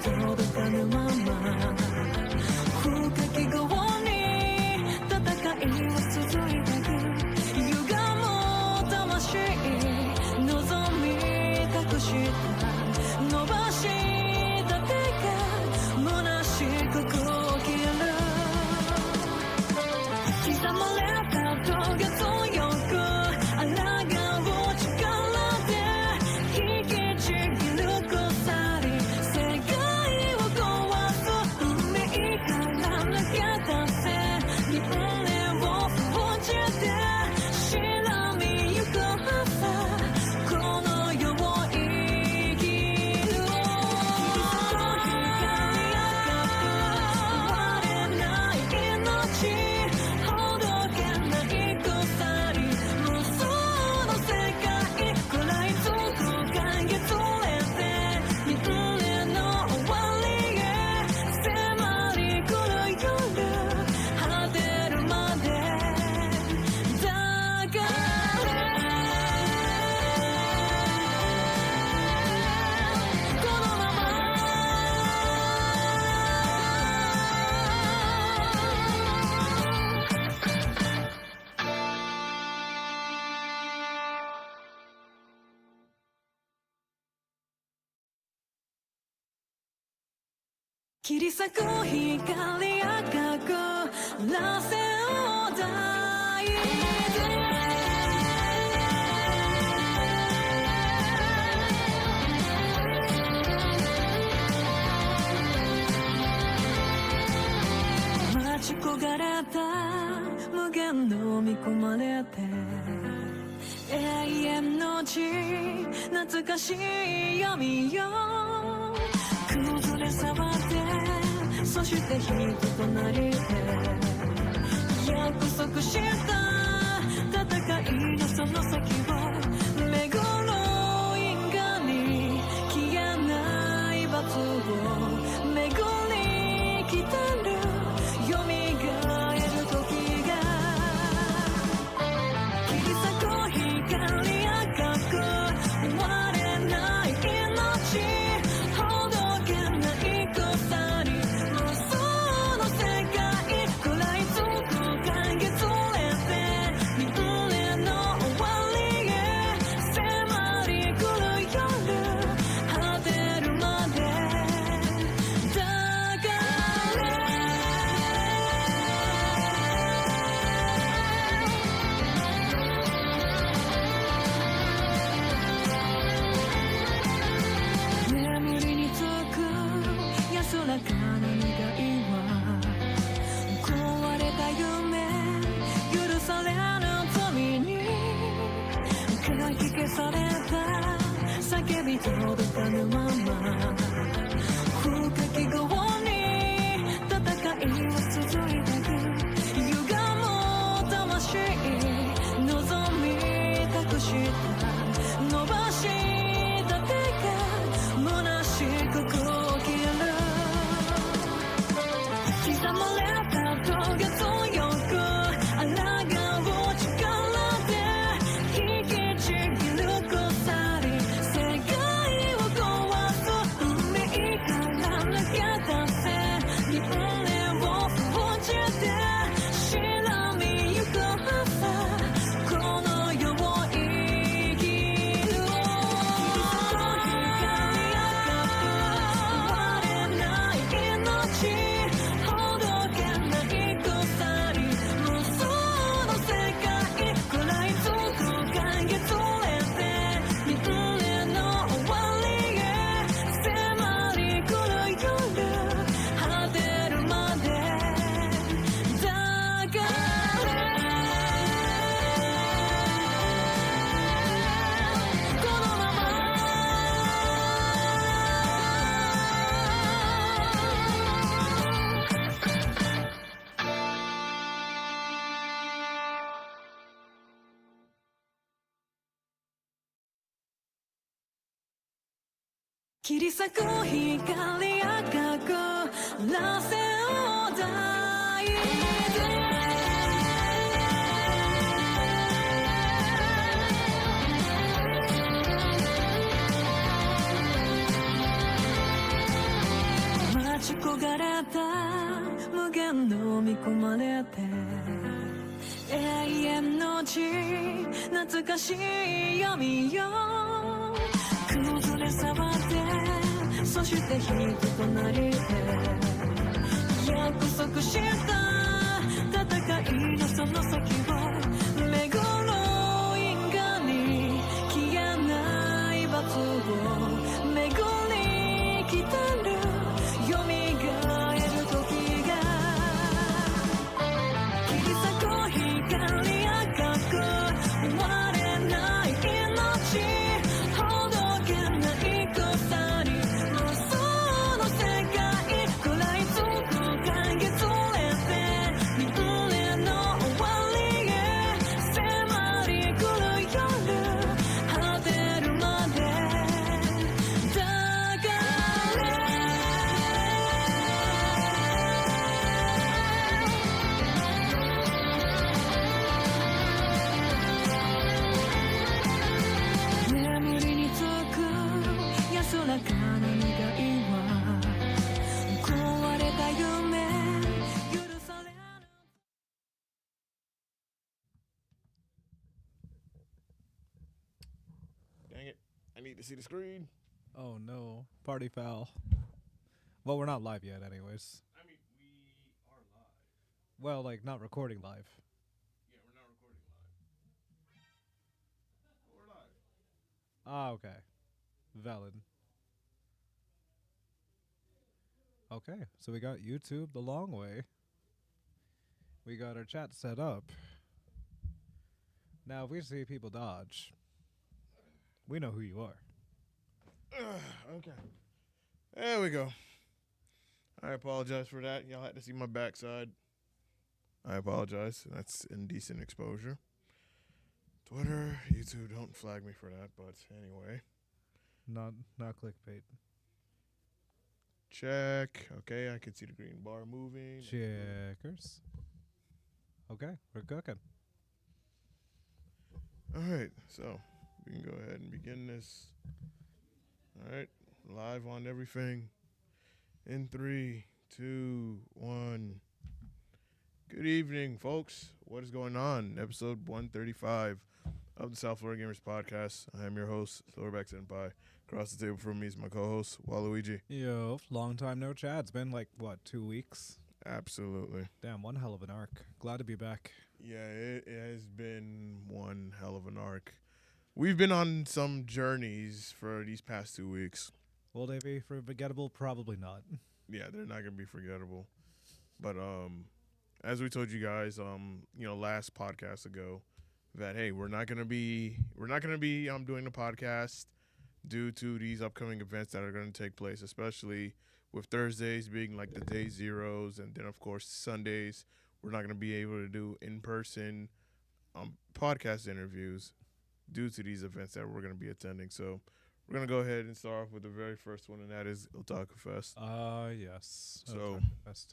届かぬまま深き業に戦いは続いてく歪む魂望み隠した伸ばした手が虚しくこう切る刻まれた棘強く抗う力で引きちぎる鎖世界を壊す運命から抜け出せ輪廻を封じてしらみゆく朝この世を生きる光赤く割れない命ほどけない鎖無数の世界食らいつく影連れて輪廻の終わりへ迫り来る夜果てるまでだからこのまま切り裂く光赤く螺旋を抱いて待ち焦がれた無限の見込まれて永遠の地懐かしい闇よ崩れ去ってそして人となりで約束した戦いのその先を巡る因果に消えない罰を巡り来てる蘇る時が切り裂く光赤く割れない命ほどけない鎖無数の世界食らいつく影連れて輪廻の終わりへ迫り来る夜果てるまでだから眠りにつく安らかな願いは壊れた夢許されぬ罪に書き消された叫び届かぬまま深き業に戦いは続いてく歪む魂望み隠した伸ばした手が虚しくこう切る刻まれた棘強く抗う力で引きちぎる鎖世界を壊す運命から抜け出せ輪廻を封じてしらみゆく朝この世を生きる光赤く割れない命ほどけない鎖無数の世界食らいつく影連れて輪廻の終わりへ迫り来る夜果てるまでだからこのまま切り裂く光赤く螺旋を抱いて焦がれた無限の見込まれて永遠のうち懐かしい闇よ崩れ触ってそして人となりで約束した戦いのその先を巡ろ因果に消えない罰を巡り来てる蘇る時が切り裂く光赤く終われない命ほどけない鎖無数の世界食らいつく影連れてみんなの終わりへ迫り来る夜果てるまでだから眠りにつく安らかな願いは壊れた夢許されぬ Dang it. I need to see the screen. Oh no, party foul. Well, we're not live yet anyways. I mean, we are live. Well, like, not recording live. Yeah, we're not recording live. But we're live. Ah, okay. Valid. Okay, so we got YouTube the long way. We got our chat set up. Now, if we see people dodge, we know who you are. Okay. There we go. I apologize for that. Y'all had to see my backside. I apologize. That's indecent exposure. Twitter, YouTube, don't flag me for that. But anyway, Not clickbait. check. Okay, I can see the green bar moving. Checkers. Okay, we're cooking. All right, so we can go ahead and begin this. All right, live on everything. In 3, 2, 1. Good evening, folks. What is going on? Episode 135 of the South Florida Gamers Podcast. I am your host, Silverback Senpai. Across the table from me is my co-host, Waluigi. Yo, long time no chat. It's been like, what, 2 weeks? Absolutely. Damn, one hell of an arc. Glad to be back. Yeah, it has been one hell of an arc. We've been on some journeys for these past 2 weeks. Will they be forgettable? Probably not. Yeah, they're not gonna be forgettable. But as we told you guys, last podcast ago, that hey, we're not gonna be doing the podcast due to these upcoming events that are gonna take place, especially with Thursdays being like the day zeros, and then of course Sundays we're not gonna be able to do in person podcast interviews due to these events that we're gonna be attending. So we're going to go ahead and start off with the very first one, and that is Otakufest. Yes. So, Otakufest.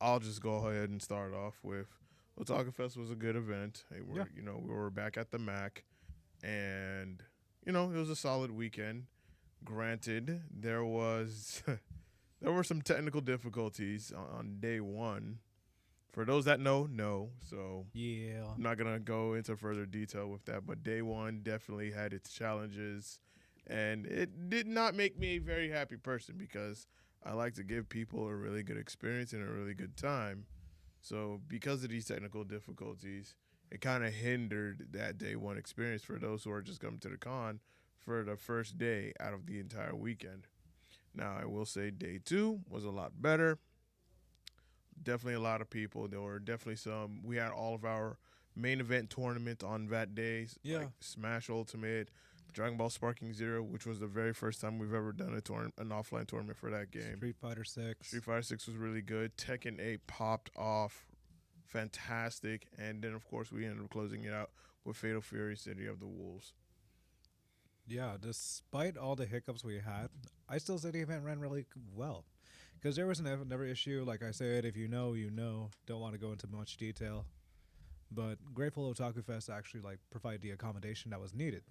I'll just go ahead and start off with Otakufest was a good event. Hey, we were back at the MAC, and, it was a solid weekend. Granted, there were some technical difficulties on day one. For those that know, so Yeah. I'm not going to go into further detail with that, but day one definitely had its challenges. And it did not make me a very happy person because I like to give people a really good experience and a really good time. So because of these technical difficulties, it kind of hindered that day one experience for those who are just coming to the con for the first day out of the entire weekend. Now, I will say day two was a lot better. Definitely a lot of people. There were definitely we had all of our main event tournament on that day. Yeah. Like Smash Ultimate, Dragon Ball Sparking Zero, which was the very first time we've ever done an offline tournament for that game. Street Fighter 6. Street Fighter 6 was really good. Tekken 8 popped off. Fantastic. And then, of course, we ended up closing it out with Fatal Fury City of the Wolves. Yeah, despite all the hiccups we had, I still say the event ran really well. Because there was another issue, like I said, if you know, you know. Don't want to go into much detail. But grateful Otakufest actually provided the accommodation that was needed.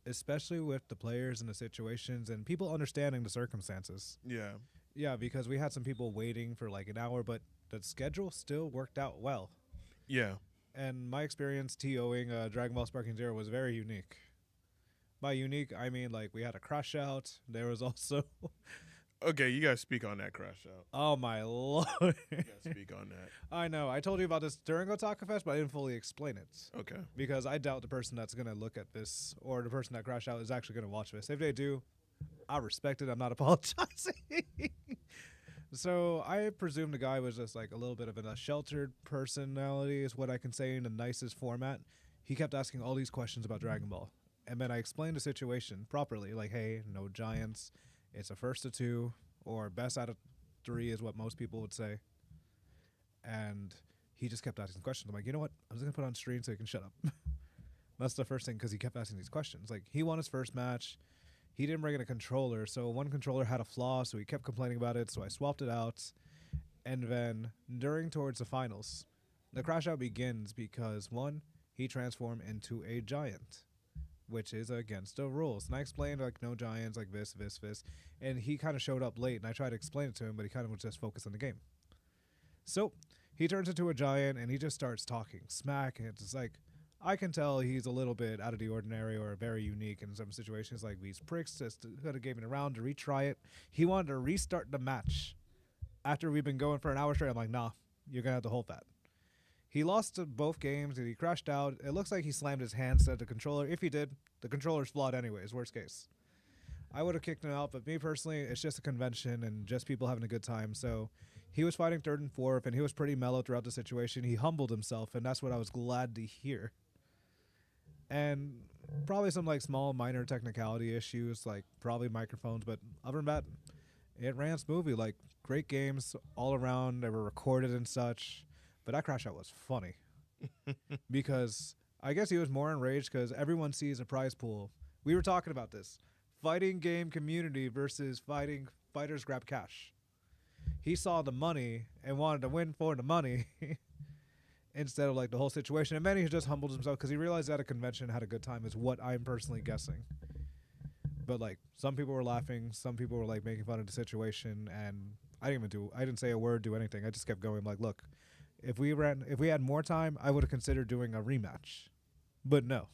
Especially with the players and the situations and people understanding the circumstances. Yeah. Yeah, because we had some people waiting for like an hour, but the schedule still worked out well. Yeah. And my experience TOing Dragon Ball Sparking Zero was very unique. By unique, I mean like we had a crash out. There was also, Okay, you guys speak on that crash out. oh my lord. You guys speak on that. I know. I told you about this during Otakufest, but I didn't fully explain it. Okay. Because I doubt the person that's going to look at this or the person that crashed out is actually going to watch this. If they do, I respect it. I'm not apologizing. So I presume the guy was just like a little bit of a sheltered personality, is what I can say in the nicest format. He kept asking all these questions about Dragon Ball. And then I explained the situation properly. Like, hey, no giants. It's a first of two, or best out of three is what most people would say. And he just kept asking questions. I'm like, you know what? I'm just going to put it on screen so he can shut up. That's the first thing, because he kept asking these questions. Like, he won his first match. He didn't bring in a controller, so one controller had a flaw, so he kept complaining about it, so I swapped it out. And then, towards the finals, the crash out begins because, one, he transformed into a giant, which is against the rules. And I explained, like, no giants, like this. And he kind of showed up late, and I tried to explain it to him, but he kind of was just focused on the game. So, he turns into a giant, and he just starts talking smack, and it's just like, I can tell he's a little bit out of the ordinary or very unique in some situations. Like these pricks just could have given it a round to retry it. He wanted to restart the match after we've been going for an hour straight. I'm like, nah, you're going to have to hold that. He lost to both games and he crashed out. It looks like he slammed his hands at the controller. If he did, the controller's flawed anyways, worst case. I would have kicked him out, but me personally, it's just a convention and just people having a good time. So he was fighting third and fourth, and he was pretty mellow throughout the situation. He humbled himself, and that's what I was glad to hear. And probably some like small minor technicality issues, like probably microphones, but other than that, it ran smoothly. Like great games all around. They were recorded and such. But that crash out was funny because I guess he was more enraged because everyone sees a prize pool. We were talking about this fighting game community versus fighters grab cash. He saw the money and wanted to win for the money. Instead of like the whole situation. And then he just humbled himself because he realized that a convention had a good time is what I'm personally guessing. But like some people were laughing, some people were like making fun of the situation, and I didn't say a word, do anything. I just kept going like, look, if we had more time, I would have considered doing a rematch. But no.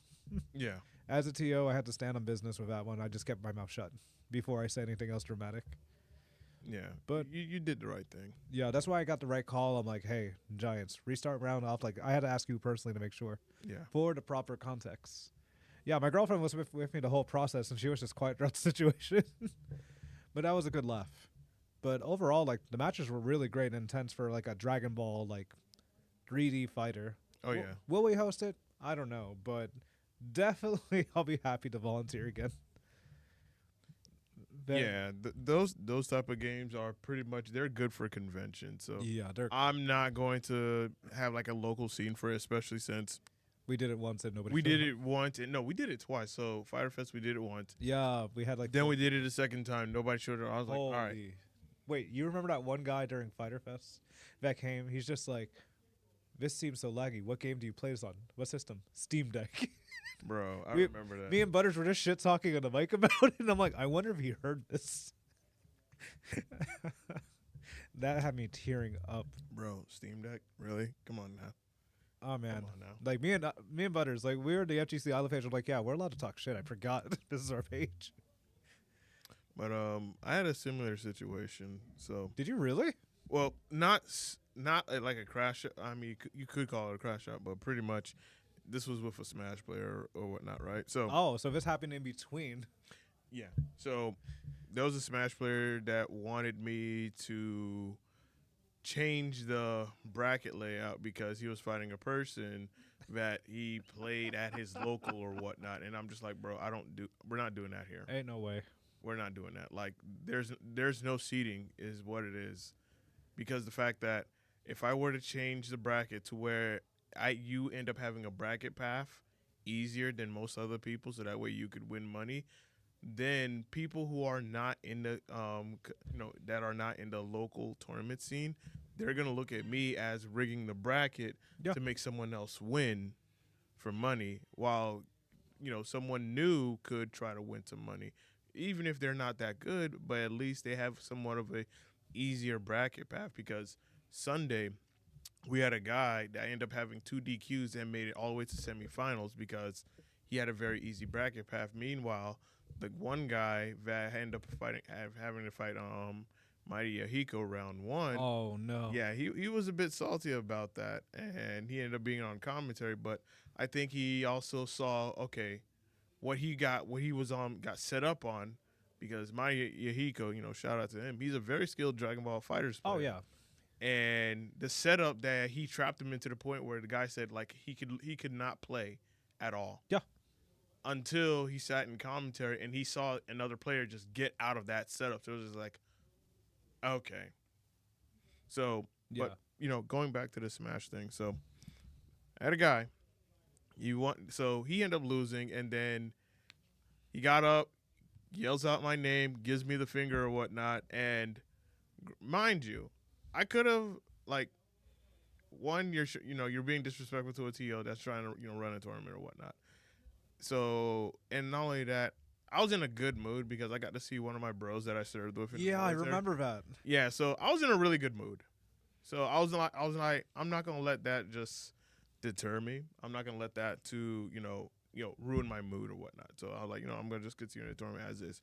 Yeah. As a TO, I had to stand on business with that one. I just kept my mouth shut before I said anything else dramatic. Yeah. But you did the right thing. Yeah, that's why I got the right call. I'm like, hey, Giants, restart round off. Like, I had to ask you personally to make sure. Yeah. For the proper context. Yeah, my girlfriend was with me the whole process, and she was just quiet throughout the situation. But that was a good laugh. But overall, like, the matches were really great and intense for, like, a Dragon Ball, like, 3D fighter. Oh, yeah. Will we host it? I don't know, but definitely I'll be happy to volunteer again. Yeah, those type of games are pretty much, they're good for convention. So yeah, I'm not going to have like a local scene for it, especially since we did it once and nobody. We did it once, and no, we did it twice. So Fighter Fest, we did it once. Yeah, we had like. Then we did it a second time. Nobody showed up. I was like, all right. Wait, you remember that one guy during Fighter Fest that came? He's just like, this seems so laggy. What game do you play this on? What system? Steam Deck. Bro, I remember that. Me and Butters were just shit talking on the mic about it, and I'm like, I wonder if he heard this. That had me tearing up. Bro, Steam Deck? Really? Come on now. Oh man. Come on now. Like me and Butters, like we were at the FGC Island page. I'm like, yeah, we're allowed to talk shit. I forgot this is our page. But I had a similar situation. So did you really? Well, not like a crash. I mean, you could call it a crash out, but pretty much. This was with a Smash player or whatnot, right? So so this happened in between. Yeah. So there was a Smash player that wanted me to change the bracket layout because he was fighting a person that he played at his local or whatnot, and I'm just like, bro, we're not doing that here. Ain't no way. We're not doing that. Like, there's no seating is what it is, because the fact that if I were to change the bracket to where you end up having a bracket path easier than most other people, so that way you could win money. Then people who are not in the that are not in the local tournament scene, they're gonna look at me as rigging the bracket to make someone else win for money, while someone new could try to win some money, even if they're not that good. But at least they have somewhat of a easier bracket path because Sunday we had a guy that ended up having 2 DQs and made it all the way to semifinals because he had a very easy bracket path. Meanwhile, the one guy that ended up having to fight Mighty Yahiko round one. Oh no. Yeah, he was a bit salty about that, and he ended up being on commentary. But I think he also saw what he was on got set up on, because Mighty Yahiko, shout out to him. He's a very skilled Dragon Ball Fighters player. Oh yeah. And the setup that he trapped him into the point where the guy said like he could not play at all. Yeah. Until he sat in commentary and he saw another player just get out of that setup. So it was just like, okay. So, Yeah. but going back to the Smash thing. So, I had a guy. So he ended up losing, and then he got up, yells out my name, gives me the finger or whatnot, and mind you, I could have you're being disrespectful to a TO that's trying to run a tournament or whatnot. So, and not only that, I was in a good mood because I got to see one of my bros that I served with. Yeah, I remember that. Yeah, so I was in a really good mood. So I was like, I'm not gonna let that just deter me. I'm not gonna let that ruin my mood or whatnot. So I was like, I'm gonna just continue the tournament as is.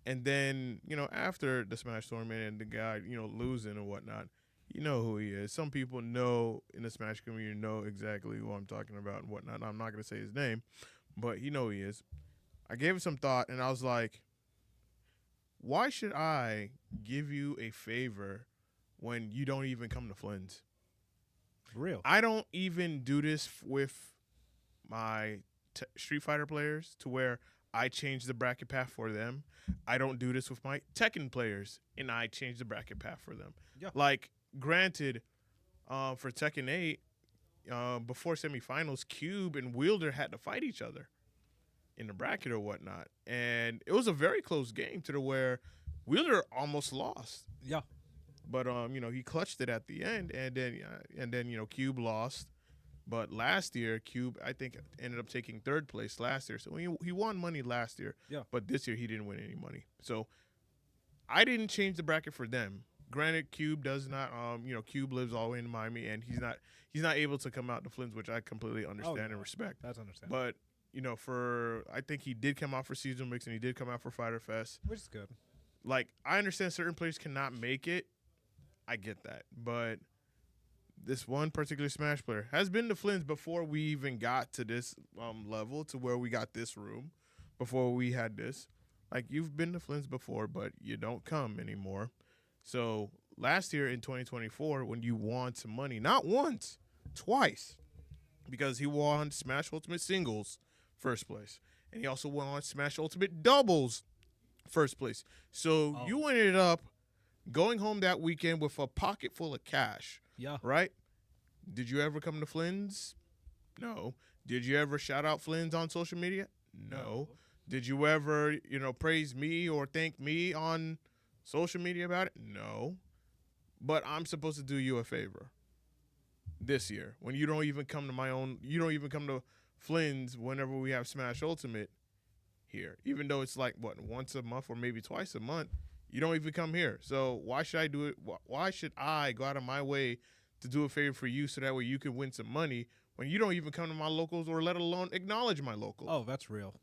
And then, after the Smash tournament and the guy, losing and whatnot, you know who he is. Some people know in the Smash community know exactly who I'm talking about and whatnot. I'm not going to say his name, but you know who he is. I gave it some thought, and I was like, why should I give you a favor when you don't even come to Flynn's? For real. I don't even do this with my Street Fighter players to where I change the bracket path for them. I don't do this with my Tekken players, and I change the bracket path for them. Yeah. Like, granted, for Tekken 8, before semifinals, Cube and Wielder had to fight each other in the bracket or whatnot. And it was a very close game to the where Wielder almost lost. Yeah. But, he clutched it at the end, and then Cube lost. But last year, Cube, I think, ended up taking third place last year. So he won money last year. Yeah. But this year, he didn't win any money. So I didn't change the bracket for them. Granted, Cube does not. Cube lives all the way in Miami, and he's not able to come out to Flynn's, which I completely understand and respect. That's understandable. But I think he did come out for Season Mix, and he did come out for Fighter Fest, which is good. Like, I understand certain players cannot make it. I get that, but this one particular Smash player has been to Flynn's before we even got to this level, to where we got this room, before we had this. Like, you've been to Flynn's before, but you don't come anymore. So last year in 2024, when you won some money, not once, twice, because he won Smash Ultimate Singles first place, and he also won Smash Ultimate Doubles first place. So you ended up going home that weekend with a pocket full of cash. Yeah. Right? Did you ever come to Flynn's? No. Did you ever shout out Flynn's on social media? No. Did you ever, praise me or thank me on social media about it? No. But I'm supposed to do you a favor this year when you don't even come to Flynn's whenever we have Smash Ultimate here. Even though it's like, once a month or maybe twice a month, you don't even come here. So why should I do it? Why should I go out of my way to do a favor for you so that way you can win some money when you don't even come to my locals or let alone acknowledge my locals? Oh, that's real.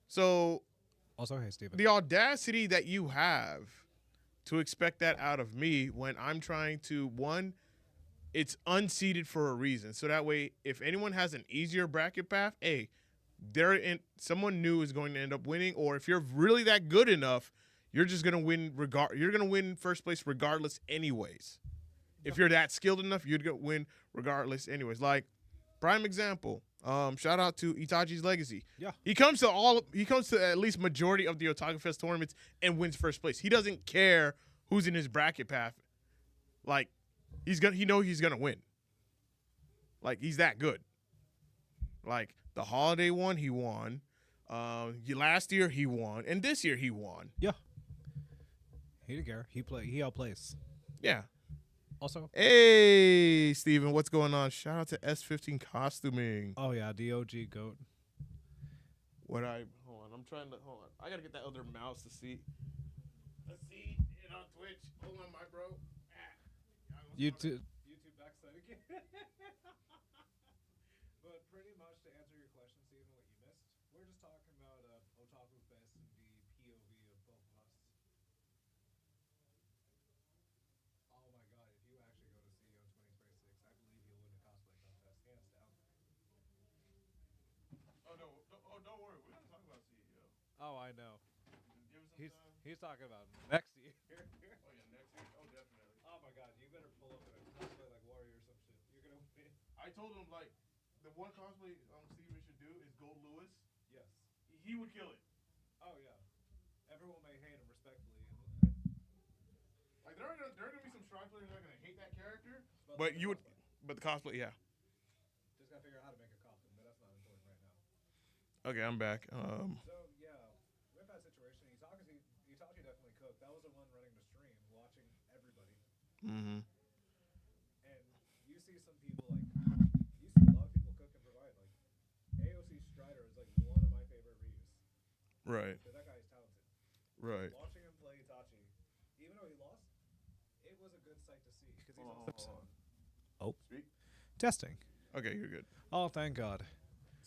So also, hey, Steven. The audacity that you have to expect that out of me when I'm trying to, one, it's unseeded for a reason. So that way, if anyone has an easier bracket path, hey, someone new is going to end up winning. Or if you're really that good enough, you're just gonna win. You're gonna win first place regardless, anyways. If you're that skilled enough, you're gonna win regardless, anyways. Like, prime example. Shout out to Itachi's Legacy. Yeah, he comes to at least majority of the Otakufest tournaments and wins first place. He doesn't care who's in his bracket path. Like, he knows he's gonna win. Like, he's that good. Like, the holiday one, he won. Last year he won, and this year he won. Yeah. He didn't care. He outplays. Yeah. Also, hey, Steven, what's going on? Shout out to S15 Costuming. Oh, yeah, DOG GOAT. Hold on. I got to get that other mouse to see. Let's see it on Twitch. Hold on, my bro. YouTube backside again. But pretty much to answer your question, Stephen, what you missed, we're just talking about Otaku Fest and the POV of both of us. Oh my god, if you actually go to CEO in 2026, I believe you'll win the cosplay contest, hands down. Oh no! Don't worry. We're gonna talk about CEO. Oh, I know. Give us some He's time. he's talking about next year. Oh yeah, next week. Oh definitely. Oh my god, you better pull up in a cosplay like Warrior or some shit. You're gonna win. I told him like the one cosplay Steven should do is Gold Lewis. Yes. He would kill it. Oh yeah. Everyone may hate him respectfully. Like there are gonna be some Strive players that are gonna hate that character, But but you would. But the cosplay, yeah. Just gotta figure out how to make a coffin, but that's not important right now. Okay, I'm back. So yeah, with that situation, Itachi definitely cooked. That was the one running the stream, watching everybody. Mm-hmm. And you see some people like you see a lot of people cook and provide. Like AOC Strider is like one of my favorite Ryus. Right. Because that guy is talented. Right. Watching him play Itachi, even though he lost, it was a good sight to see because he's Hold on. Oh, Speak. testing. Okay, you're good. Oh, thank God.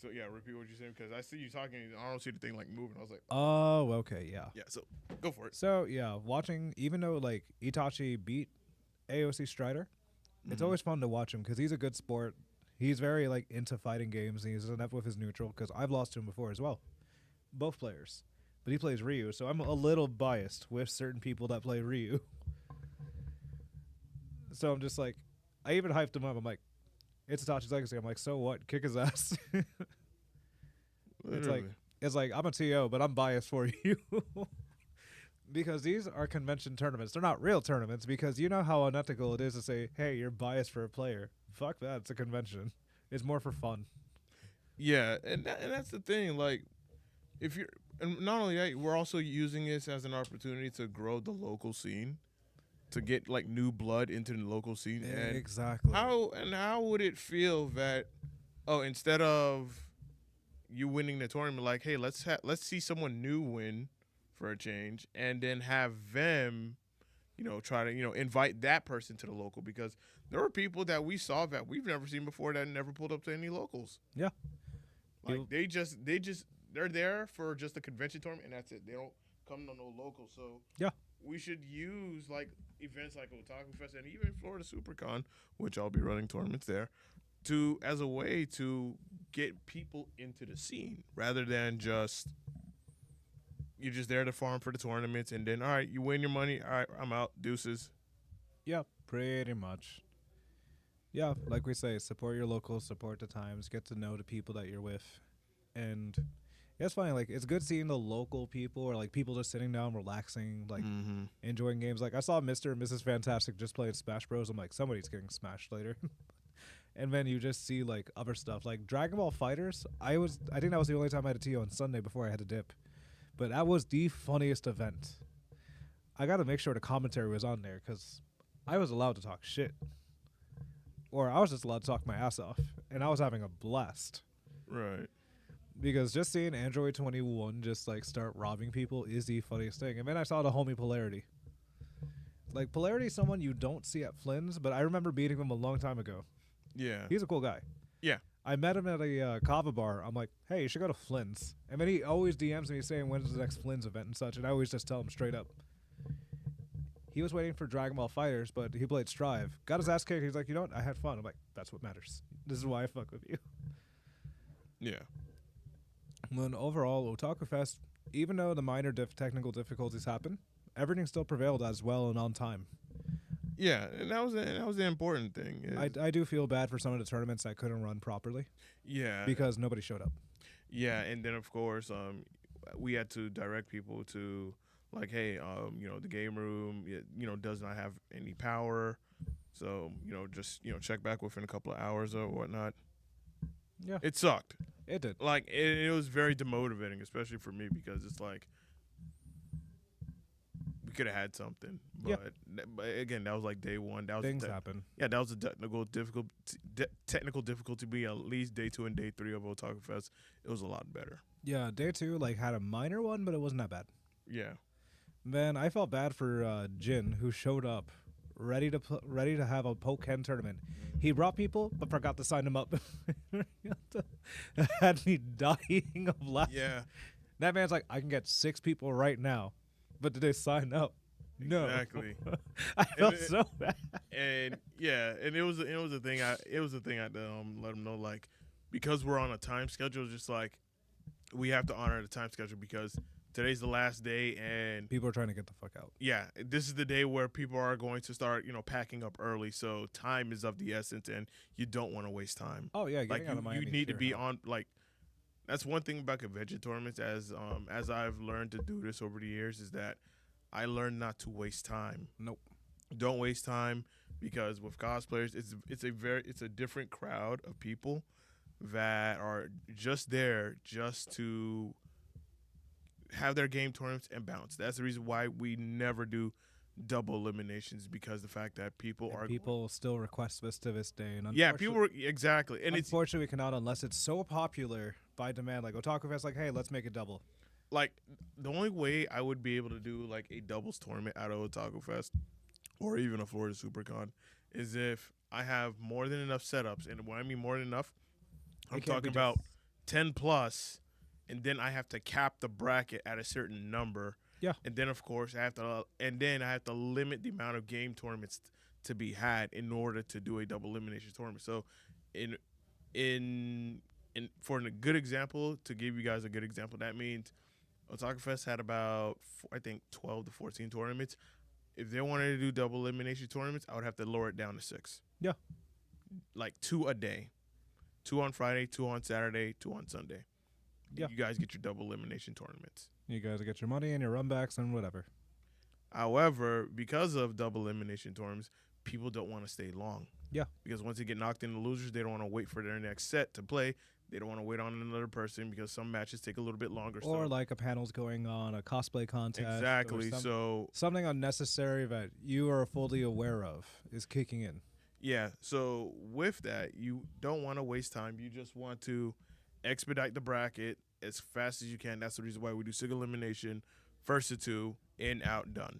So yeah, repeat what you said because I see you talking. I don't see the thing like moving. I was like, Oh, okay, yeah. yeah. So go for it. So yeah, watching even though like Itachi beat AOC Strider, it's always fun to watch him because he's a good sport. He's very like into fighting games. And he's enough with his neutral because I've lost to him before as well, both players. But he plays Ryu, so I'm a little biased with certain people that play Ryu. So I'm just like, I even hyped him up. I'm like, it's Itachi's legacy. I'm like, so what? Kick his ass. Literally. It's like I'm a TO, but I'm biased for you. Because these are convention tournaments. They're not real tournaments because you know how unethical it is to say, hey, you're biased for a player. Fuck that. It's a convention. It's more for fun. Yeah, and that's the thing. Like, if you're, and not only that, we're also using this as an opportunity to grow the local scene, to get like new blood into the local scene. And Exactly. how would it feel that, instead of you winning the tournament, like, hey, let's see someone new win for a change, and then have them, try to invite that person to the local, because there were people that we saw that we've never seen before that never pulled up to any locals. Yeah. Like they're there for just the convention tournament and that's it. They don't come to no local. So Yeah. we should use like events like Otakufest and even Florida SuperCon, which I'll be running tournaments there, as a way to get people into the scene rather than just you're just there to farm for the tournaments and then all right, you win your money. All right, I'm out. Deuces. Yeah, pretty much. Yeah, like we say, support your locals, support the times, get to know the people that you're with. And it's funny, like, it's good seeing the local people or, like, people just sitting down, relaxing, like, enjoying games. Like, I saw Mr. and Mrs. Fantastic just playing Smash Bros. I'm like, somebody's getting smashed later. And then you just see, like, other stuff. Like, Dragon Ball Fighters, I think that was the only time I had a TO on Sunday before I had to dip. But that was the funniest event. I got to make sure the commentary was on there because I was allowed to talk shit. Or I was just allowed to talk my ass off. And I was having a blast. Right. Because just seeing Android 21 just like start robbing people is the funniest thing. And then I saw the homie Polarity. Like Polarity is someone you don't see at Flynn's, but I remember meeting him a long time ago. Yeah. He's a cool guy. Yeah. I met him at a kava bar. I'm like, hey, you should go to Flynn's. And then he always DMs me saying when's the next Flynn's event and such. And I always just tell him straight up. He was waiting for Dragon Ball Fighters, but he played Strive. Got his ass kicked. He's like, you know what? I had fun. I'm like, that's what matters. This is why I fuck with you. Yeah. When overall, Otaku Fest, even though the minor technical difficulties happen, everything still prevailed as well and on time. Yeah, and that was the important thing. I do feel bad for some of the tournaments that couldn't run properly. Yeah. Because nobody showed up. Yeah, and then of course, we had to direct people to like, hey, the game room, does not have any power, so just check back within a couple of hours or whatnot. Yeah, it sucked. It did. Like it was very demotivating, especially for me because it's like we could have had something, but again, that was like day one. That was things happen. Yeah, that was a technical difficulty. Be at least day 2 and day 3 of Otaku Fest. It was a lot better. Yeah, day 2 like had a minor one, but it wasn't that bad. Yeah. Then I felt bad for Jin, who showed up ready to have a Pokken tournament. He brought people, but forgot to sign them up. Had me dying of laughter. Yeah, That man's like, I can get 6 people right now, but did they sign up? No. exactly. I felt it- so bad. And yeah, and it was a thing. I let them know, like, because we're on a time schedule, just like we have to honor the time schedule because today's the last day, and People are trying to get the fuck out. yeah, this is the day where people are going to start, packing up early. So time is of the essence, and you don't want to waste time. Oh yeah, Like getting out of Miami you need to sure be helped. on. Like that's one thing about convention tournaments, as I've learned to do this over the years, is that I learned not to waste time. Nope. Don't waste time because with cosplayers, it's a different crowd of people that are just there just to have their game tournaments and bounce. That's the reason why we never do double eliminations because the fact that people And are people still request this to this day, and yeah, people were exactly, and it's unfortunately we cannot unless it's so popular by demand. Like Otakufest, like, hey, let's make it double. like the only way I would be able to do like a doubles tournament out of Otakufest or even a Florida SuperCon is if I have more than enough setups, and when I mean more than enough, I'm It can't talking be about 10 plus, and then I have to cap the bracket at a certain number. Yeah. And then of course I have to limit the amount of game tournaments to be had in order to do a double elimination tournament. So in for a good example, to give you guys a good example, that means Otakufest had about I think 12 to 14 tournaments. If they wanted to do double elimination tournaments, I would have to lower it down to 6. Yeah. Like 2 a day. 2 on Friday, 2 on Saturday, 2 on Sunday. Yeah. You guys get your double elimination tournaments. You guys get your money and your runbacks and whatever. However, because of double elimination tournaments, people don't want to stay long. Yeah. Because once they get knocked into losers, they don't want to wait for their next set to play. They don't want to wait on another person because some matches take a little bit longer. Or so. like a panel's going on, a cosplay contest. or Exactly. So something unnecessary that you are fully aware of is kicking in. yeah. So with that, you don't want to waste time. You just want to expedite the bracket as fast as you can. That's the reason why we do single elimination, first to 2, in, out, done.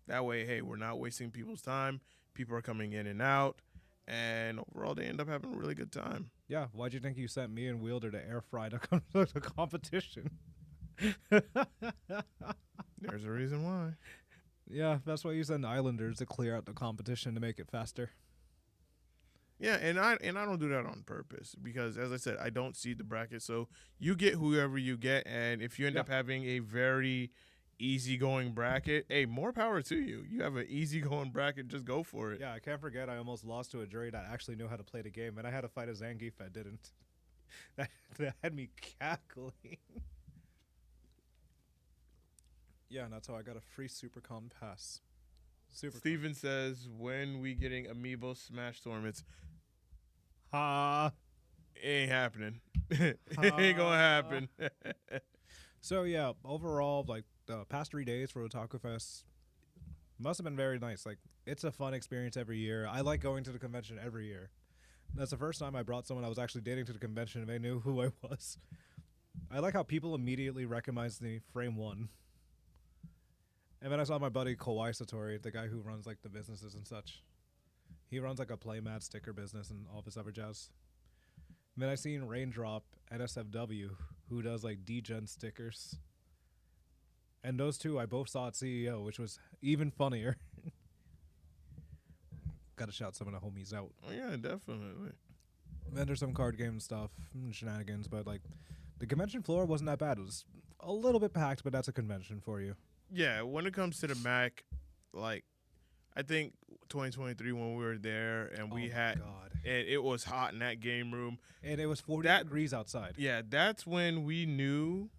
That way, hey, we're not wasting people's time. People are coming in and out, and overall, they end up having a really good time. Yeah, why'd you think you sent me and Wielder to air fry the competition? There's a reason why. Yeah, that's why you send Islanders to clear out the competition to make it faster. Yeah, and I don't do that on purpose because, as I said, I don't see the bracket. So you get whoever you get, and if you end Yeah. up having a very easygoing bracket, hey, more power to you. You have an easygoing bracket, just go for it. Yeah, I can't forget I almost lost to a jury that actually knew how to play the game, and I had to fight a Zangief that didn't. That had me cackling. Yeah, and that's how I got a free SuperCon pass. Steven says, when we getting Amiibo Smash tournaments? Ha! It ain't happening. It ain't gonna happen. So yeah, overall, like the past 3 days for Otaku Fest must have been very nice. Like it's a fun experience every year. I like going to the convention every year. That's the first time I brought someone I was actually dating to the convention and they knew who I was. I like how people immediately recognized the frame one. And then I saw my buddy Kawhi Satori, the guy who runs like the businesses and such. He runs like a playmat sticker business and all this other jazz. And then I seen Raindrop at SFW, who does like D-Gen stickers. And those two I both saw at CEO, which was even funnier. Gotta shout some of the homies out. Oh yeah, definitely. Then there's some card game stuff, shenanigans, but like the convention floor wasn't that bad. It was a little bit packed, but that's a convention for you. Yeah, when it comes to the Mac, like I think 2023 when we were there and we Oh, had God. and it was hot in that game room. And it was 40 That- degrees outside. Yeah, that's when we knew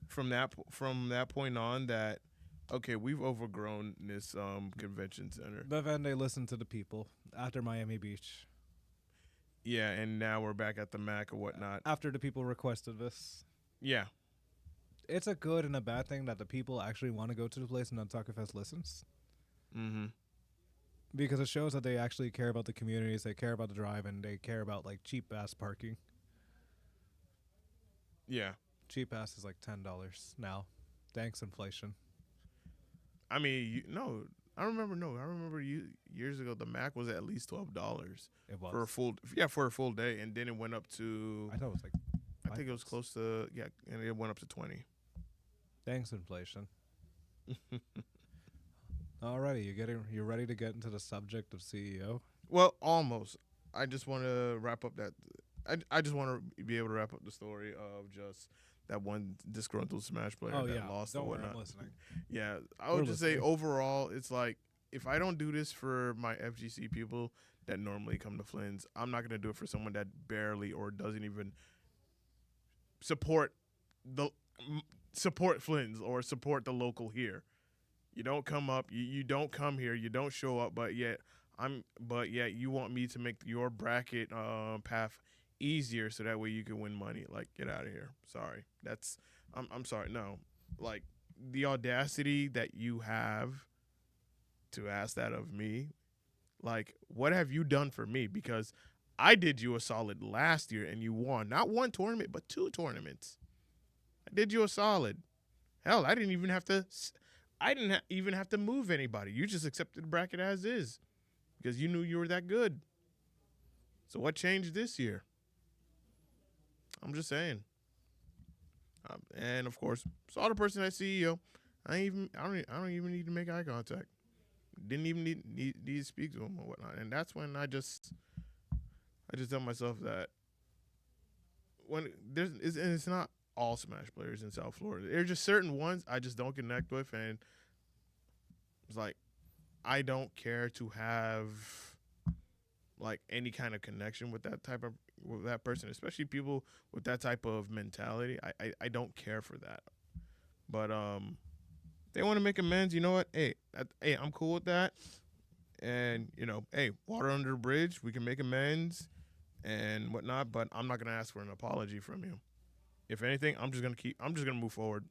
from that point on that okay, we've overgrown this convention center. But then they listened to the people after Miami Beach. Yeah, and now we're back at the Mac or whatnot. After the people requested this. Yeah. It's a good and a bad thing that the people actually want to go to the place and Otaku Fest listens. Mm-hmm. Because it shows that they actually care about the communities, they care about the drive, and they care about like cheap ass parking. Yeah. Cheap ass is like $10 now. Thanks, inflation. I mean, no, I remember. No, I remember years ago the Mac was at least $12 It was. for a full day, and then it went up to. I thought it was like. I think it was close to and it went up to 20. Thanks, inflation. Alrighty, you're ready to get into the subject of CEO. Well, almost. I just want to wrap up that. I just want to be able to wrap up the story of just that one disgruntled Smash player that lost Don't or worry, whatnot. I'm listening. Yeah, I would We're just say listening. overall, it's like if I don't do this for my FGC people that normally come to Flynn's, I'm not gonna do it for someone that barely or doesn't even support support Flynn's or support the local here. You don't come up, you don't come here, you don't show up, but yet you want me to make your bracket path easier so that way you can win money. Like, get out of here. Sorry. I'm sorry. No. Like, the audacity that you have to ask that of me, like, what have you done for me? Because I did you a solid last year and you won. Not one tournament, but 2 tournaments. I did you a solid. Hell, I didn't even have to move anybody. You just accepted the bracket as is because you knew you were that good. So what changed this year? I'm just saying. And of course, saw the person at CEO. I don't even need to make eye contact. Didn't even need to speak to him or whatnot. And that's when I just tell myself that when it's not all Smash players in South Florida. There's just certain ones I just don't connect with, and it's like I don't care to have like any kind of connection with that person, especially people with that type of mentality. I don't care for that. But they want to make amends. You know what? Hey, I'm cool with that. And hey, water under the bridge. We can make amends and whatnot. But I'm not gonna ask for an apology from you. If anything, I'm just gonna move forward.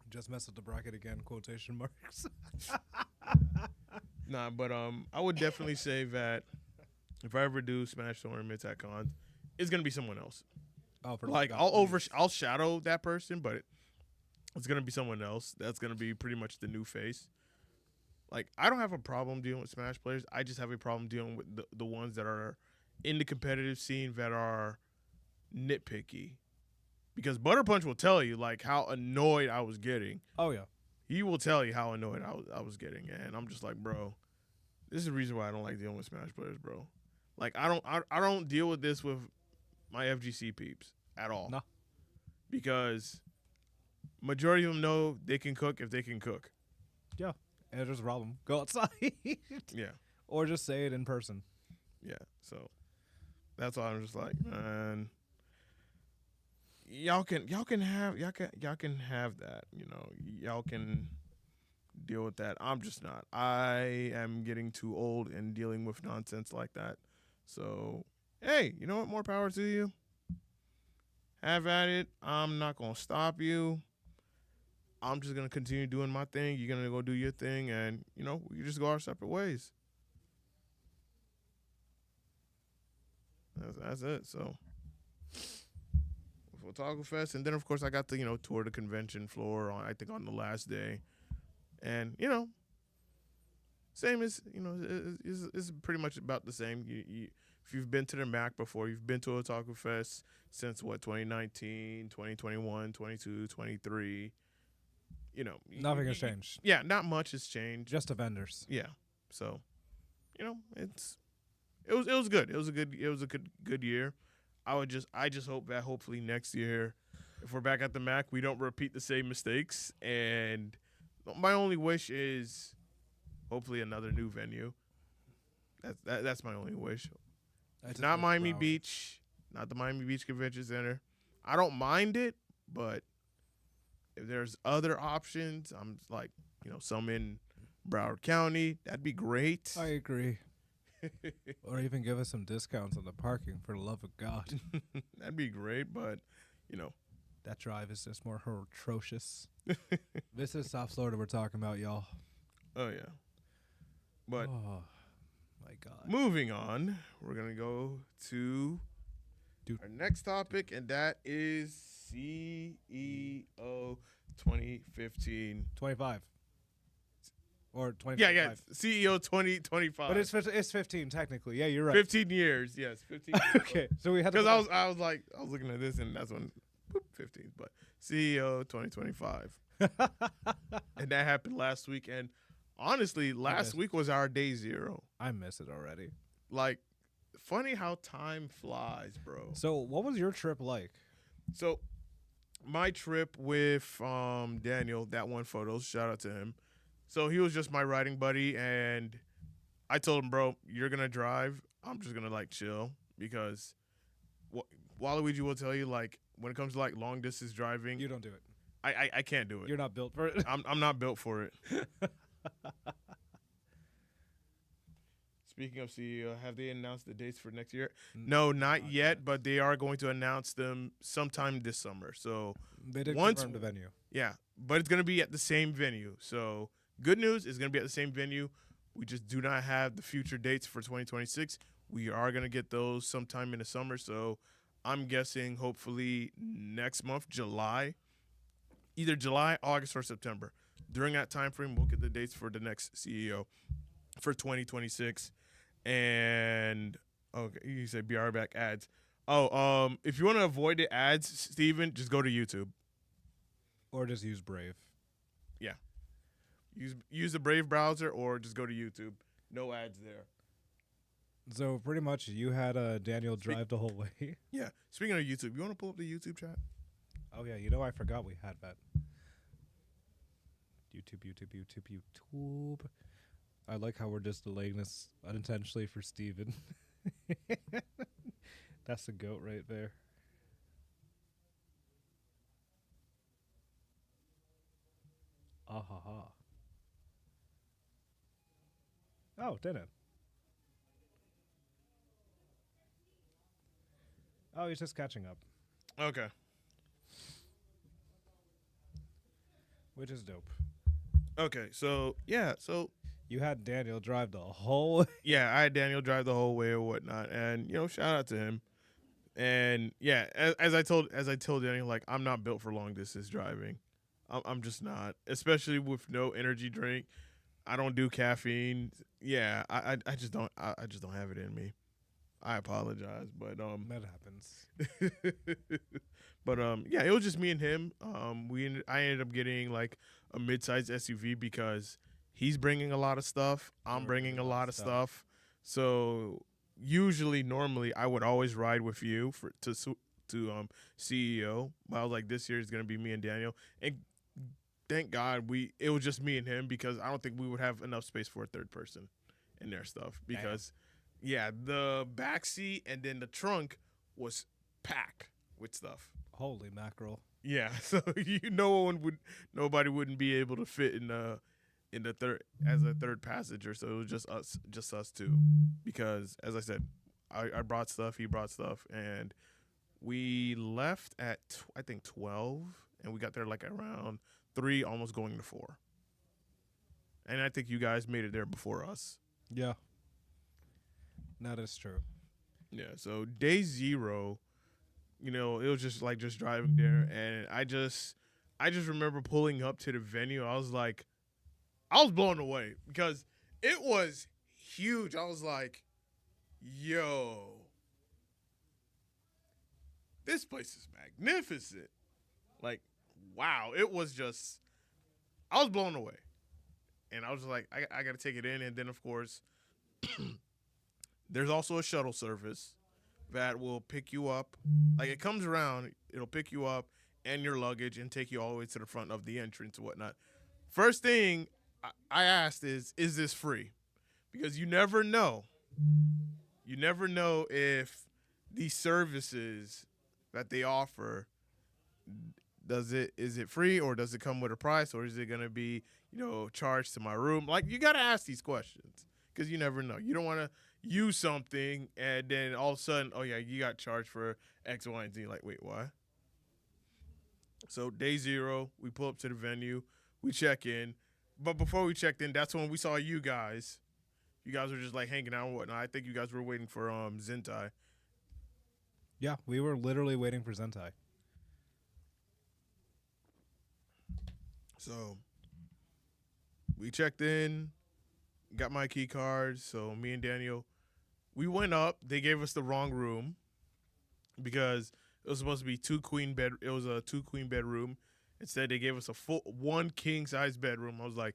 Just mess with the bracket again, quotation marks. Nah, but I would definitely say that if I ever do Smash tournaments at cons, it's gonna be someone else. Oh, for Like God, I'll shadow that person, but it's gonna be someone else. That's gonna be pretty much the new face. Like, I don't have a problem dealing with Smash players. I just have a problem dealing with the ones that are in the competitive scene that are nitpicky. Because Butter Punch will tell you like how annoyed I was getting. Oh yeah. He will tell you how annoyed I was getting, and I'm just like, bro, this is the reason why I don't like dealing with Smash players, bro. Like, I don't deal with this with my FGC peeps at all. No. Because majority of them know they can cook if they can cook. Yeah. And just rob them. Go outside. Yeah. Or just say it in person. Yeah. So that's why I'm just like, man, y'all can have that, y'all can deal with that. I'm just not. I am getting too old and dealing with nonsense like that. So, hey, you know what? More power to you. Have at it. I'm not gonna stop you. I'm just gonna continue doing my thing. You're gonna go do your thing, and we just go our separate ways. That's it. So. Otakufest, and then of course I got to tour the convention floor on the last day, and same as it's pretty much about the same. If you've been to the MAC before, you've been to Otakufest since 2019, 2021, 22, 23. Nothing has changed. Yeah, not much has changed. Just the vendors. Yeah, so it was good. It was a good year. I just hope that hopefully next year, if we're back at the MAC, we don't repeat the same mistakes. And my only wish is hopefully another new venue. That's my only wish. It's not Miami Beach, not the Miami Beach Convention Center. I don't mind it, but if there's other options, I'm like, some in Broward County, that'd be great. I agree. Or even give us some discounts on the parking, for the love of God. That'd be great, but that drive is just more atrocious. This is South Florida we're talking about, y'all. Oh yeah. But oh my God. Moving on, we're gonna go to our next topic, and that is CEO 2015. 25. or Yeah, 2025. yeah. CEO 2025. But it's 15 technically. Yeah, you're right. 15 years. Yes, 15 years. Okay, so we had to Because I was looking at this and that's when 15. But CEO 2025. And that happened last week. And honestly, last week was our day zero. I miss it already. Like, funny how time flies, bro. So what was your trip like? So my trip with Daniel, that one photos, shout out to him. So he was just my riding buddy, and I told him, bro, you're gonna drive. I'm just gonna like chill because Waluigi will tell you, like, when it comes to like long distance driving, You don't do it. I can't do it. You're not built for it. I'm not built for it. Speaking of CEO, have they announced the dates for next year? No, not yet, but they are going to announce them sometime this summer. So They did once- confirm the venue. yeah, but it's going to be at the same venue. So good news, is going to be at the same venue. We just do not have the future dates for 2026. We are going to get those sometime in the summer. So I'm guessing hopefully next month, July, either July, August, or September. During that time frame, we'll get the dates for the next CEO for 2026. And okay, you say BR back ads. Oh, if you want to avoid the ads, Steven, just go to YouTube. Or just use Brave. Use the Brave browser or just go to YouTube. No ads there. So pretty much you had Daniel drive the whole way. Yeah. Speaking of YouTube, you want to pull up the YouTube chat? Oh yeah, you know I forgot we had that. YouTube. I like how we're just delaying this unintentionally for Steven. That's the goat right there. Ah ha ha. Oh, didn't. Oh, he's just catching up, Okay. which is dope. Okay. So yeah. So You had Daniel drive the whole. yeah, I had Daniel drive the whole way or whatnot, and shout out to him. And yeah, as I told Daniel, like, I'm not built for long distance driving. I'm just not, especially with no energy drink. I don't do caffeine. Yeah, I just don't. I just don't have it in me. I apologize, but That happens. but yeah, it was just me and him. I ended up getting like a mid-sized SUV because he's bringing a lot of stuff. I'm bringing a lot of stuff. So normally, I would always ride with you to CEO. But I was like, this year is gonna be me and Daniel, and thank God it was just me and him because I don't think we would have enough space for a third person in their stuff because. Yeah, the back seat and then the trunk was packed with stuff. Holy mackerel. Yeah, so nobody wouldn't be able to fit in the third as a third passenger. So it was just us two. Because as I said, I brought stuff, he brought stuff, and we left at I think 12, and we got there like around 3, almost going to 4. And I think you guys made it there before us. Yeah. That is true. Yeah, so day 0, it was just driving there, and I just remember pulling up to the venue. I was blown away because it was huge. I was like, yo, this place is magnificent. Like, wow, it was just, I was blown away. And I was like, I got to take it in, and then, of course, there's also a shuttle service that will pick you up. Like, it comes around, it'll pick you up and your luggage and take you all the way to the front of the entrance and whatnot. First thing I asked is this free? Because you never know. You never know if these services that they offer, is it free or does it come with a price or is it going to be, charged to my room? Like, you got to ask these questions because you never know. You don't want to use something and then all of a sudden, oh yeah, you got charged for X, Y, and Z. Like, wait, what? So day 0, we pull up to the venue, we check in, but before we checked in, that's when we saw you guys. You guys were just like hanging out and whatnot. I think you guys were waiting for Zentai. Yeah, we were literally waiting for Zentai. So we checked in, got my key cards. So me and Daniel, we went up. They gave us the wrong room because it was supposed to be two queen bed. It was a 2 queen bedroom. Instead, they gave us a full one king size bedroom. I was like,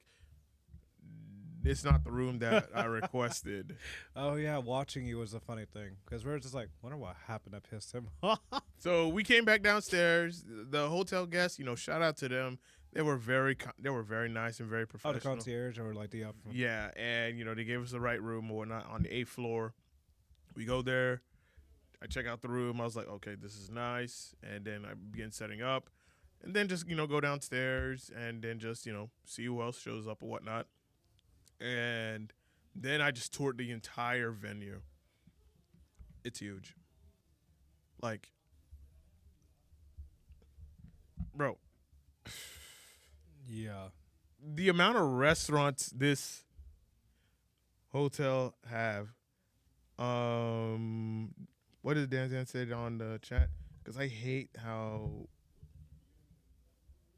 it's not the room that I requested. Oh yeah, watching you was a funny thing because we were just like, wonder what happened to piss him off. So we came back downstairs. The hotel guests, shout out to them. They were very nice and very Oh, professional. the concierge or like the up. Yeah, and they gave us the right room or whatnot on the 8th floor. We go there. I check out the room. I was like, okay, this is nice. And then I begin setting up. And then just, go downstairs and then just, see who else shows up or whatnot. And then I just toured the entire venue. It's huge. Like, bro, Yeah. the amount of restaurants this hotel have. What did Dan said on the chat? Because I hate how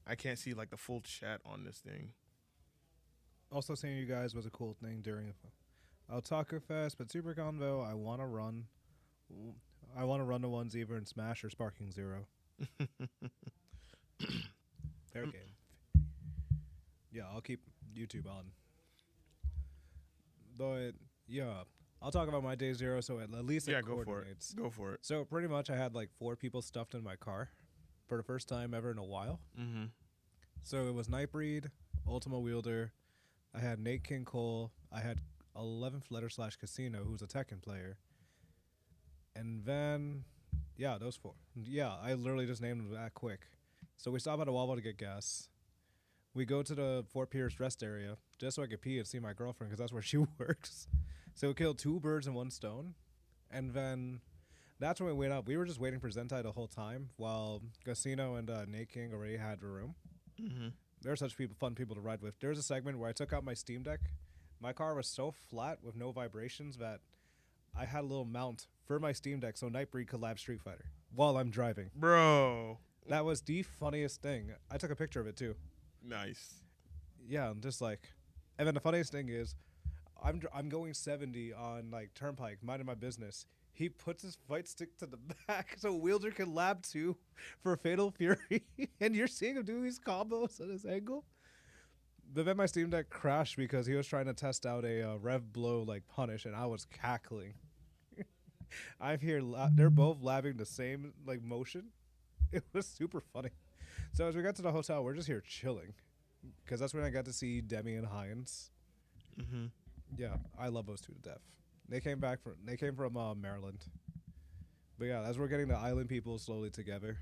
I can't see like the full chat on this thing. Also, seeing you guys was a cool thing during Otakufest, but Super Convo, I want to run. I want to run the ones either in Smash or Sparking Zero. Fair game. Yeah, I'll keep YouTube on. But yeah, I'll talk about my day zero. So at least it Go for it. coordinates. Go for it. So pretty much, I had like 4 people stuffed in my car for the first time ever in a while. Mm-hmm. So it was Nightbreed, Ultima Wielder. I had Nate King Cole. I had 11th Letter / Casino, who's a Tekken player. And then, yeah, those 4. Yeah, I literally just named them that quick. So we stop at a Wawa to get gas. We go to the Fort Pierce rest area just so I could pee and see my girlfriend because that's where she works. So we killed 2 birds in 1 stone. And then that's when we went up. We were just waiting for Zentai the whole time while Casino and Nate King already had a room. Mm-hmm. They're such fun people to ride with. There was a segment where I took out my Steam Deck. My car was so flat with no vibrations that I had a little mount for my Steam Deck so Nightbreed could lab Street Fighter while I'm driving. Bro. That was the funniest thing. I took a picture of it too. Nice. Yeah, I'm just like, and then the funniest thing is, I'm going 70 on like Turnpike, minding my business. He puts his fight stick to the back so Wielder can lab 2 for Fatal Fury, and you're seeing him do these combos at his angle. But then my Steam Deck crashed because he was trying to test out a Rev Blow like punish, and I was cackling. I'm here. They're both labbing the same like motion. It was super funny. So as we got to the hotel, we're just here chilling because that's when I got to see Demi and Hines. Mm-hmm. Yeah, I love those 2 to death. They came from Maryland. But yeah, as we're getting the island people slowly together.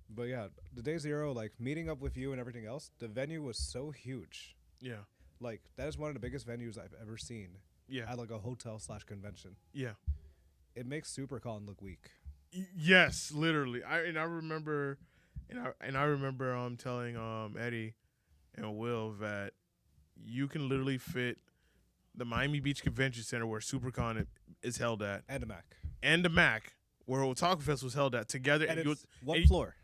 But yeah, the day zero, like meeting up with you and everything else, the venue was so huge. Yeah. Like that is one of the biggest venues I've ever seen. Yeah. At like a hotel / convention. Yeah. It makes SuperCon look weak. Yes, literally. I remember telling Eddie and Will that you can literally fit the Miami Beach Convention Center where SuperCon is held at And a Mac. and the Mac where Otakufest was held at together, And you it's one floor.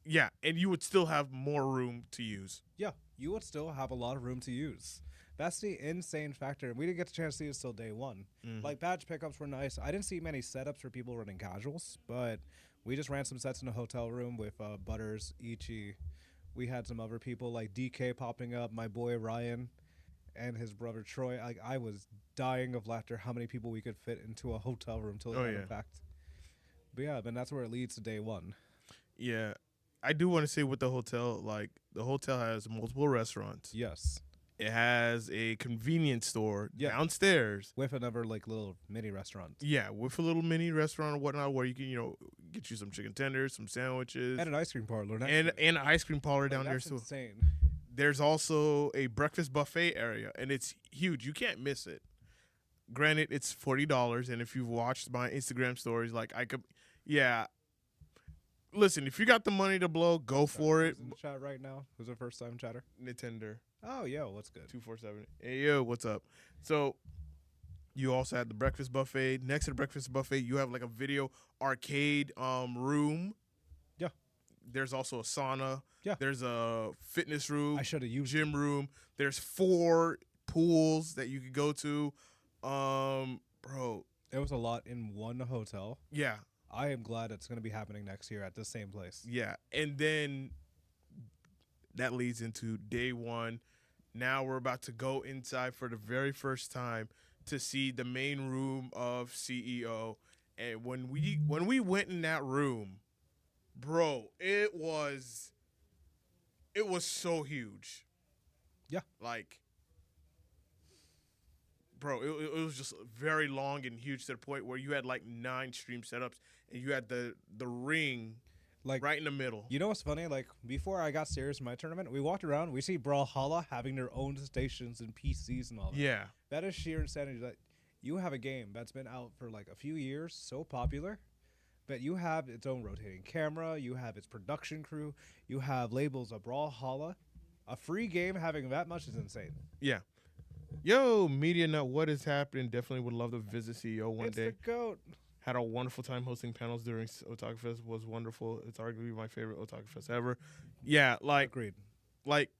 yeah, and you would still have more room to use. Yeah, you would still have a lot of room to use. That's the insane factor. And we didn't get the chance to see it till day 1. Mm-hmm. Like, badge pickups were nice. I didn't see many setups for people running casuals, but we just ran some sets in the hotel room with Butters, Ichi. We had some other people like DK popping up, my boy Ryan, and his brother Troy. Like, I was dying of laughter how many people we could fit into a hotel room till it got packed. But yeah, then that's where it leads to day 1. Yeah. I do want to say with the hotel, like, the hotel has multiple restaurants. Yes. It has a convenience store Yeah. downstairs. With another, like, little mini restaurant. Yeah, with a little mini restaurant or whatnot where you can, get you some chicken tenders, some sandwiches. And an ice cream parlor. And an ice cream parlor down there, that's too. insane. There's also a breakfast buffet area, and it's huge. You can't miss it. Granted, it's $40, and if you've watched my Instagram stories, listen, if you got the money to blow, go for it. Who's in the chat right now? Who's a first-time chatter? Nintendo Oh, yo, what's good? 247. Hey, yo, what's up? So you also had the breakfast buffet. Next to the breakfast buffet, you have like a video arcade room. Yeah. there's also a sauna. Yeah. There's a fitness room. I should have used gym room. There's 4 pools that you could go to. Bro, It was a lot in one hotel. yeah, I am glad it's going to be happening next year at the same place. yeah. And then that leads into day 1. Now we're about to go inside for the very first time to see the main room of CEO. And when we went in that room, bro, it was so huge. Yeah. Like, bro, it was just very long and huge to the point where you had like 9 stream setups and you had the ring Like, right in the middle. you know what's funny? Like, before I got serious in my tournament, we walked around, we see Brawlhalla having their own stations and PCs and all that. Yeah. That is sheer insanity. That you have a game that's been out for like a few years, so popular, but you have its own rotating camera, you have its production crew, you have labels of Brawlhalla. A free game having that much is insane. Yeah. Yo, Media Nut, what is happening? Definitely would love to visit CEO one It's day. the GOAT. Had a wonderful time hosting panels during Otakufest. Was wonderful. It's arguably my favorite Otakufest ever. Yeah, Agreed. like,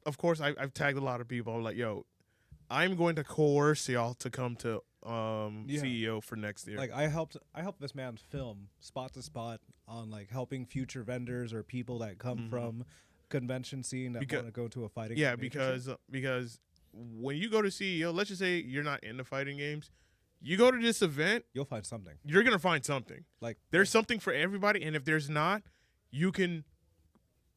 of course, I've tagged a lot of people. I'm like, yo, I'm going to coerce y'all to come to CEO for next year. Like I helped this man film spot to spot on like helping future vendors or people that come from convention scene that want to go to a fighting yeah, game agency. because when you go to CEO, let's just say you're not into fighting games, you go to this event, You'll find something. you're gonna find something. Like There's something for everybody, and if there's not, you can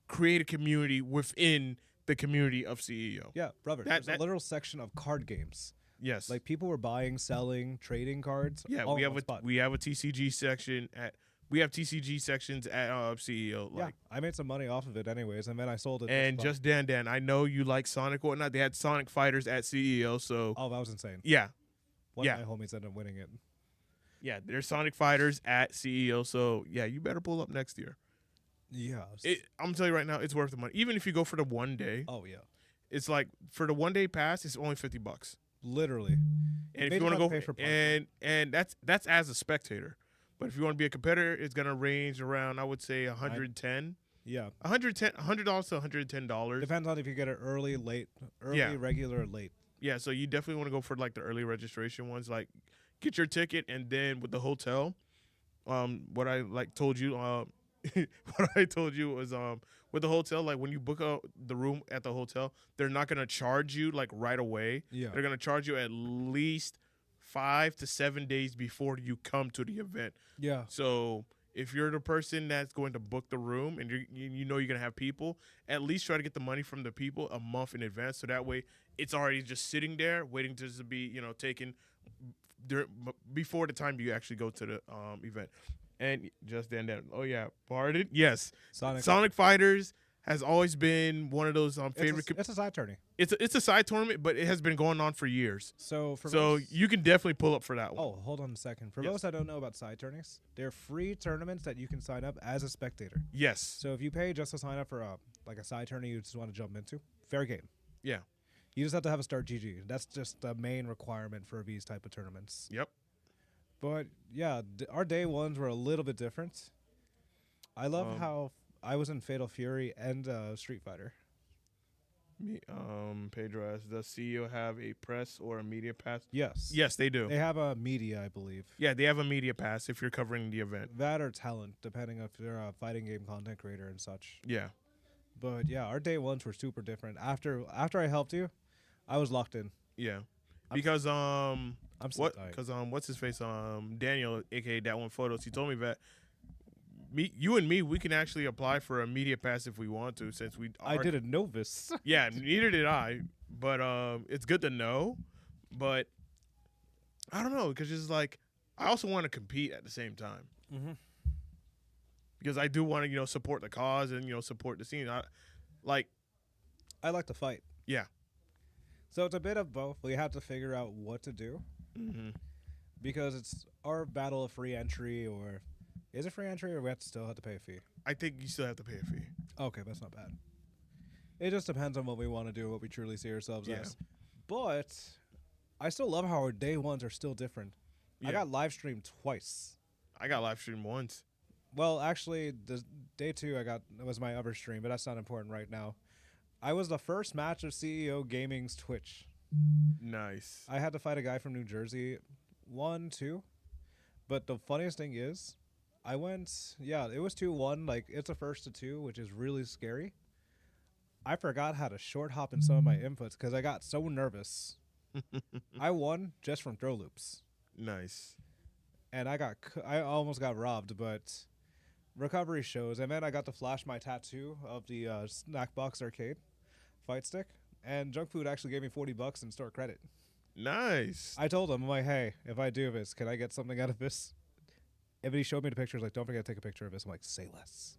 create a community within the community of CEO. yeah, brother. That- There's a literal section of card games. Yes. Like people were buying, selling, trading cards. yeah, all we in have one a spot. we have a TCG section at we have TCG sections at CEO. Yeah, Like, I made some money off of it anyways, and then I sold it. and this just Dan, I know you like Sonic or whatnot. They had Sonic Fighters at CEO, so oh, that was insane. yeah. One yeah. of my homies ended up winning it. Yeah, there's Sonic Fighters at CEO, so yeah, you better pull up next year. Yeah. I'm telling you right now, it's worth the money. Even if you go for the one day, Oh yeah. it's like for the one day pass, it's only $50. Literally. And if They you want to don't go pay for parking. and that's as a spectator. But if you want to be a competitor, it's gonna range around, I would say, 110, Yeah. $100 to $110. Depends on if you get it early, late, early, Yeah. regular, or late. Yeah, so you definitely want to go for like the early registration ones. Like, get your ticket, and then with the hotel, what I like told you, what I told you was with the hotel, like when you book the room at the hotel, they're not gonna charge you like right away. Yeah. They're gonna charge you at least 5 to 7 days before you come to the event. Yeah. So if you're the person that's going to book the room and you know you're going to have people, at least try to get the money from the people a month in advance. So that way it's already just sitting there waiting to be, taken before the time you actually go to the event. And just then, oh yeah, pardon? Yes. Sonic Fighters has always been one of those favorite. It's a side tourney. It's a side tournament, but it has been going on for years. So You can definitely pull up for that one. Oh, hold on a second. For Yes. those that don't know about side tourneys, they're free tournaments that you can sign up as a spectator. Yes. So if you pay just to sign up for a side tourney you just want to jump into, fair game. Yeah. You just have to have a start GG. That's just the main requirement for these type of tournaments. Yep. But yeah, our day ones were a little bit different. I love how I was in Fatal Fury and Street Fighter. Pedro asks, does CEO have a press or a media pass? Yes. Yes, they do. They have a media, I believe. Yeah, they have a media pass if you're covering the event. That or talent, depending if you're a fighting game content creator and such. Yeah. But yeah, our day ones were super different. After I helped you, I was locked in. Yeah. Because I'm so tight. Because what's his face? Daniel, aka That One Photos, he told me that you and me, we can actually apply for a media pass if we want to, since we I didn't know this. Yeah, neither did I. But it's good to know. But I don't know, because it's like I also want to compete at the same time. Mm-hmm. Because I do want to, support the cause and support the scene. I like to fight. Yeah. So it's a bit of both. We have to figure out what to do. Mm-hmm. Because it's our battle of free entry, or is it free entry, or we still have to pay a fee? I think you still have to pay a fee. Okay, that's not bad. It just depends on what we want to do, what we truly see ourselves as. But I still love how our day ones are still different. Yeah. I got live streamed twice. I got live stream once. Well, actually, the day 2 I got was my other stream, but that's not important right now. I was the first match of CEO Gaming's Twitch. Nice. I had to fight a guy from New Jersey, 1-2. But the funniest thing is, I went, yeah, it was 2-1. Like, it's a first to 2, which is really scary. I forgot how to short hop in some of my inputs because I got so nervous. I won just from throw loops. Nice. And I almost got robbed, but recovery shows. And then I got to flash my tattoo of the Snack Box Arcade fight stick. And Junk Food actually gave me $40 in store credit. Nice. I told him, I'm like, hey, if I do this, can I get something out of this? And he showed me the pictures, like, don't forget to take a picture of this. I'm like, say less.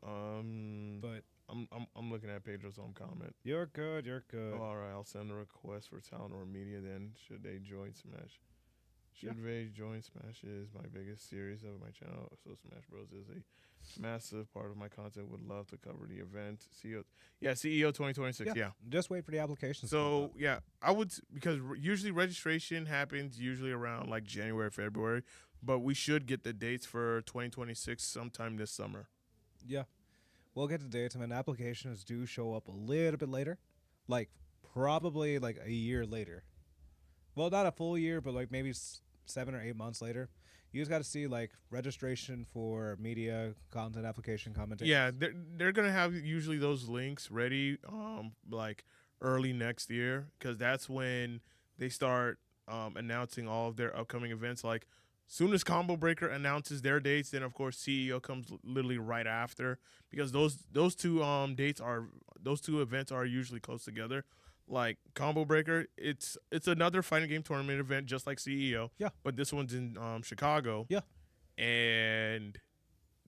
But I'm looking at Pedro's home comment. you're good, you're good. Oh, all right, I'll send a request for talent or media. Then should they join Smash? Should they join Smash is my biggest series of my channel. So Smash Bros is a massive part of my content. Would love to cover the event. CEO 2026. Yeah. Just wait for the applications. So yeah, I would because usually registration happens usually around like January, February, but we should get the dates for 2026 sometime this summer. yeah, we'll get the dates, and then applications do show up a little bit later, like probably like a year later. Well, not a full year, but like maybe 7 or 8 months later. You just got to see like registration for media, content application, commenting. Yeah, they're gonna have usually those links ready, like early next year, because that's when they start announcing all of their upcoming events. Like, soon as Combo Breaker announces their dates, then of course CEO comes literally right after, because those two events are usually close together. Like Combo Breaker, it's another fighting game tournament event just like CEO. Yeah. But this one's in Chicago. Yeah. And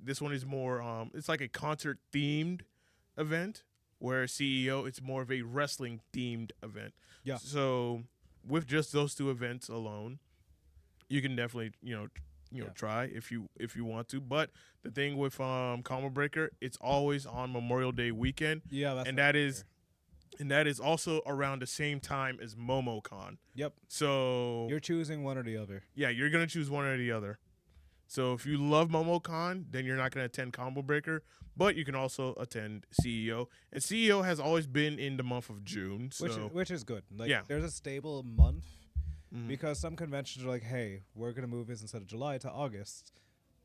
this one is more it's like a concert themed event, where CEO it's more of a wrestling themed event. Yeah. So with just those two events alone, you can definitely try if you want to. But the thing with Combo Breaker, it's always on Memorial Day weekend. Yeah, that's and that is also around the same time as MomoCon. Yep. So You're choosing one or the other. yeah, you're gonna choose one or the other. So if you love MomoCon, then you're not gonna attend Combo Breaker, but you can also attend CEO. And CEO has always been in the month of June, so Which is good. Like, Yeah. there's a stable month Mhm. because some conventions are like, hey, we're going to move this instead of July to August.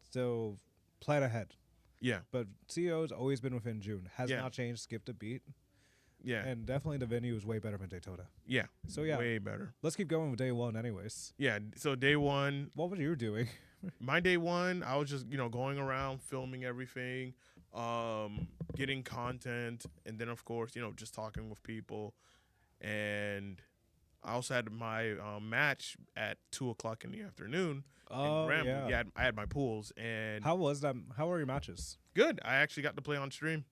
So plan ahead. yeah, But CEO's always been within June. Has Yeah. not changed, skipped a beat. yeah, And definitely the venue is way better than Daytona. yeah. So, yeah, Way better. let's keep going with day 1 anyways. Yeah. So day one, What were you doing? my day one, I was just going around filming everything, getting content, and then of course just talking with people, and I also had my match at 2:00 in the afternoon. Oh, in Grambling. yeah. I had my pools, and How was that? How were your matches? good. I actually got to play on stream.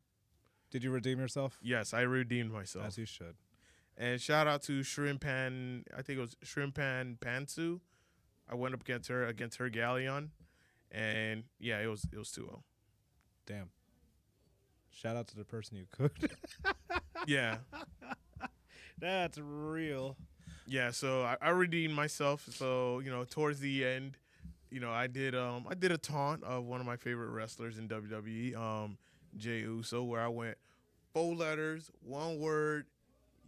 Did you redeem yourself? Yes, I redeemed myself. As you should. And shout out to Shrimpan. I think it was Shrimpan Pantsu. I went up against her Galleon, and yeah, it was 2-0. Damn. Shout out to the person you cooked. Yeah, That's real. yeah. So I redeemed myself. So towards the end, I did a taunt of one of my favorite wrestlers in WWE, Jey Uso, where I went 4 letters, 1 word,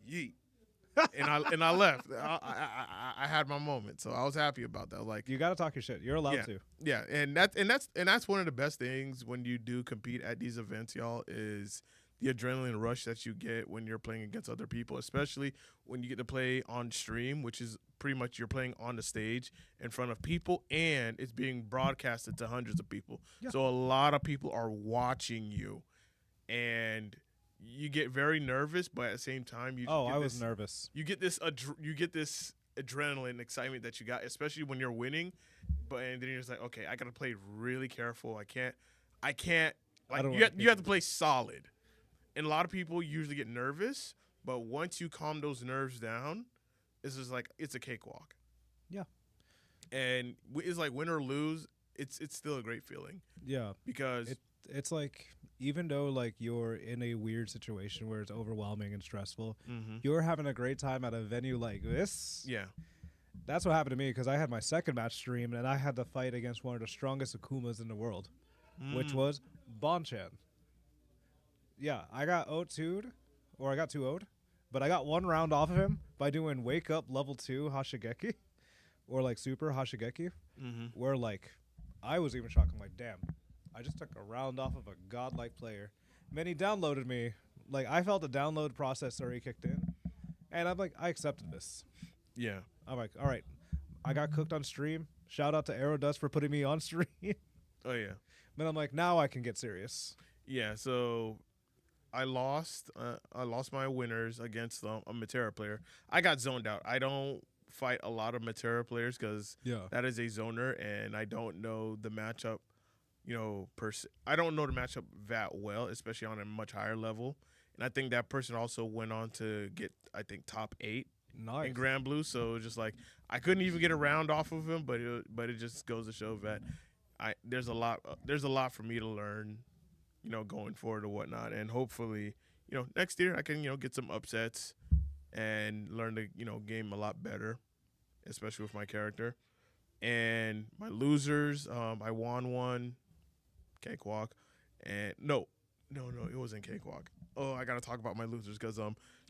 yeet. and I left. I had my moment, so I was happy about that. Like, You got to talk your shit. You're allowed to. yeah, and that's one of the best things when you do compete at these events, y'all, is the adrenaline rush that you get when you're playing against other people, especially when you get to play on stream, which is pretty much you're playing on the stage in front of people, and it's being broadcasted to hundreds of people. Yeah. So a lot of people are watching you, and you get very nervous, but at the same time, I was nervous. you get this adrenaline excitement that you got, especially when you're winning. And then you're just like, okay, I gotta play really careful. I can't I like don't you wanna have to play solid. And a lot of people usually get nervous, but once you calm those nerves down, it's just like it's a cakewalk. Yeah. And it's like win or lose, it's still a great feeling Yeah. because It's like, even though like you're in a weird situation where it's overwhelming and stressful, Mhm. you're having a great time at a venue like this. yeah, That's what happened to me because I had my second match stream and I had to fight against one of the strongest Akumas in the world, which was Bonchan. Yeah, I got 0-2'd, or I got 2-0'd, but I got one round off of him by doing Wake Up level 2 Hashigeki, or like Super Hashigeki, where like I was even shocked. I'm like, damn, I just took a round off of a godlike player. And then he downloaded me. Like, I felt the download process already kicked in, and I'm like, I accepted this. Yeah. I'm like, all right, I got cooked on stream. Shout out to Aerodust for putting me on stream. Oh yeah. But I'm like, now I can get serious. Yeah. So I lost. I lost my winners against a Matera player. I got zoned out. I don't fight a lot of Matera players because that is a zoner, and I don't know the matchup. You know, I don't know the matchup that well, especially on a much higher level. And I think that person also went on to get, I think, top 8 in Grand Blue. So just like I couldn't even get a round off of him, but it just goes to show that there's a lot for me to learn, you know, going forward or whatnot. And hopefully, you know, next year I can, you know, get some upsets and learn to, you know, game a lot better, especially with my character. And my losers, I won one, Cakewalk, and no, it wasn't Cakewalk. Oh, I gotta talk about my losers because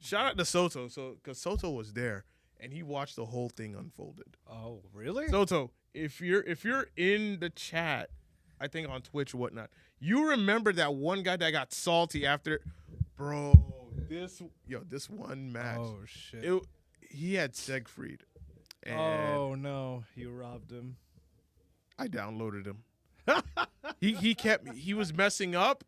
shout out to Soto, because Soto was there and he watched the whole thing unfolded. Oh, really? Soto, if you're in the chat, I think on Twitch or whatnot, you remember that one guy that got salty after, bro? This one match. Oh shit. He had Siegfried. And oh no, you robbed him. I downloaded him. He was messing up,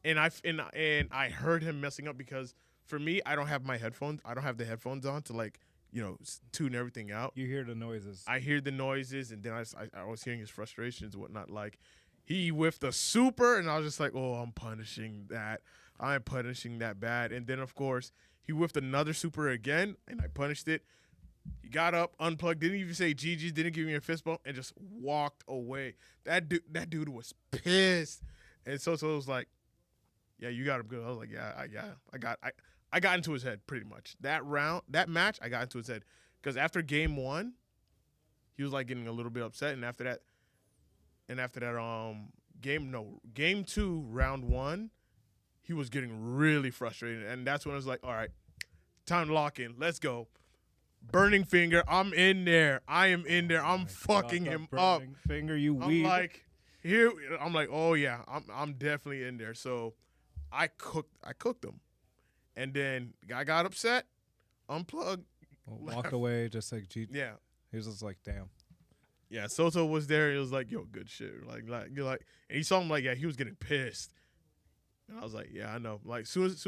and I heard him messing up because for me, I don't have my headphones. I don't have the headphones on to, like, you know, tune everything out. You hear the noises. I hear the noises, and then I was hearing his frustrations and whatnot. Like, he whiffed a super, and I was just like, oh, I'm punishing that. I'm punishing that bad. And then, of course, he whiffed another super again, and I punished it. He got up, unplugged, didn't even say GG's, didn't give me a fist bump, and just walked away. That dude was pissed. And so it was like, yeah, you got him good. I was like, I got into his head pretty much. That match, I got into his head. Because after game 1, he was like getting a little bit upset, and after that, game 2, round 1, he was getting really frustrated. And that's when I was like, all right, time to lock in. Let's go. Burning finger, I'm in there. I am in there. I'm fucking him up. Burning finger, you I'm weed. I'm like, oh yeah, I'm definitely in there. So I cooked him, and then guy got upset, unplugged, walked away, just like yeah. He was just like, damn. Yeah, Soto was there. He was like, yo, good shit. Like, and he saw him like, yeah, he was getting pissed, and I was like, yeah, I know. Like, soon as,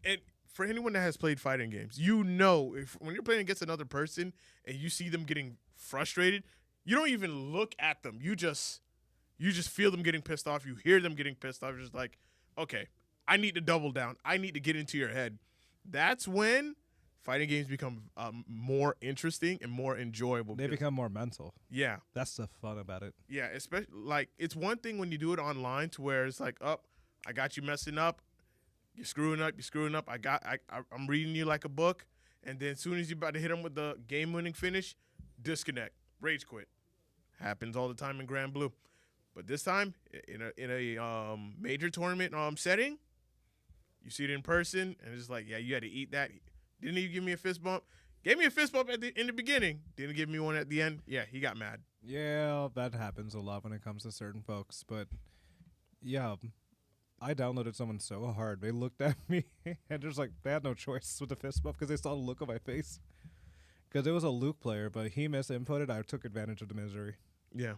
and for anyone that has played fighting games, you know, when you're playing against another person and you see them getting frustrated, you don't even look at them. You just feel them getting pissed off. You hear them getting pissed off. You're just like, okay, I need to double down. I need to get into your head. That's when fighting games become more interesting and more enjoyable. They become more mental. Yeah. That's the fun about it. Yeah, especially, like, it's one thing when you do it online to where it's like, I got you messing up. You're screwing up. I'm reading you like a book, and then as soon as you're about to hit them with the game-winning finish, disconnect, rage quit. Happens all the time in Grand Blue, but this time in a major tournament setting, you see it in person, and it's like, yeah, you had to eat that. Didn't even give me a fist bump. Gave me a fist bump in the beginning. Didn't give me one at the end. Yeah, he got mad. Yeah, that happens a lot when it comes to certain folks, but yeah. I downloaded someone so hard. They looked at me and just like, they had no choice with the fist bump because they saw the look on my face. Because it was a Luke player, but he misinputted. I took advantage of the misery. Yeah.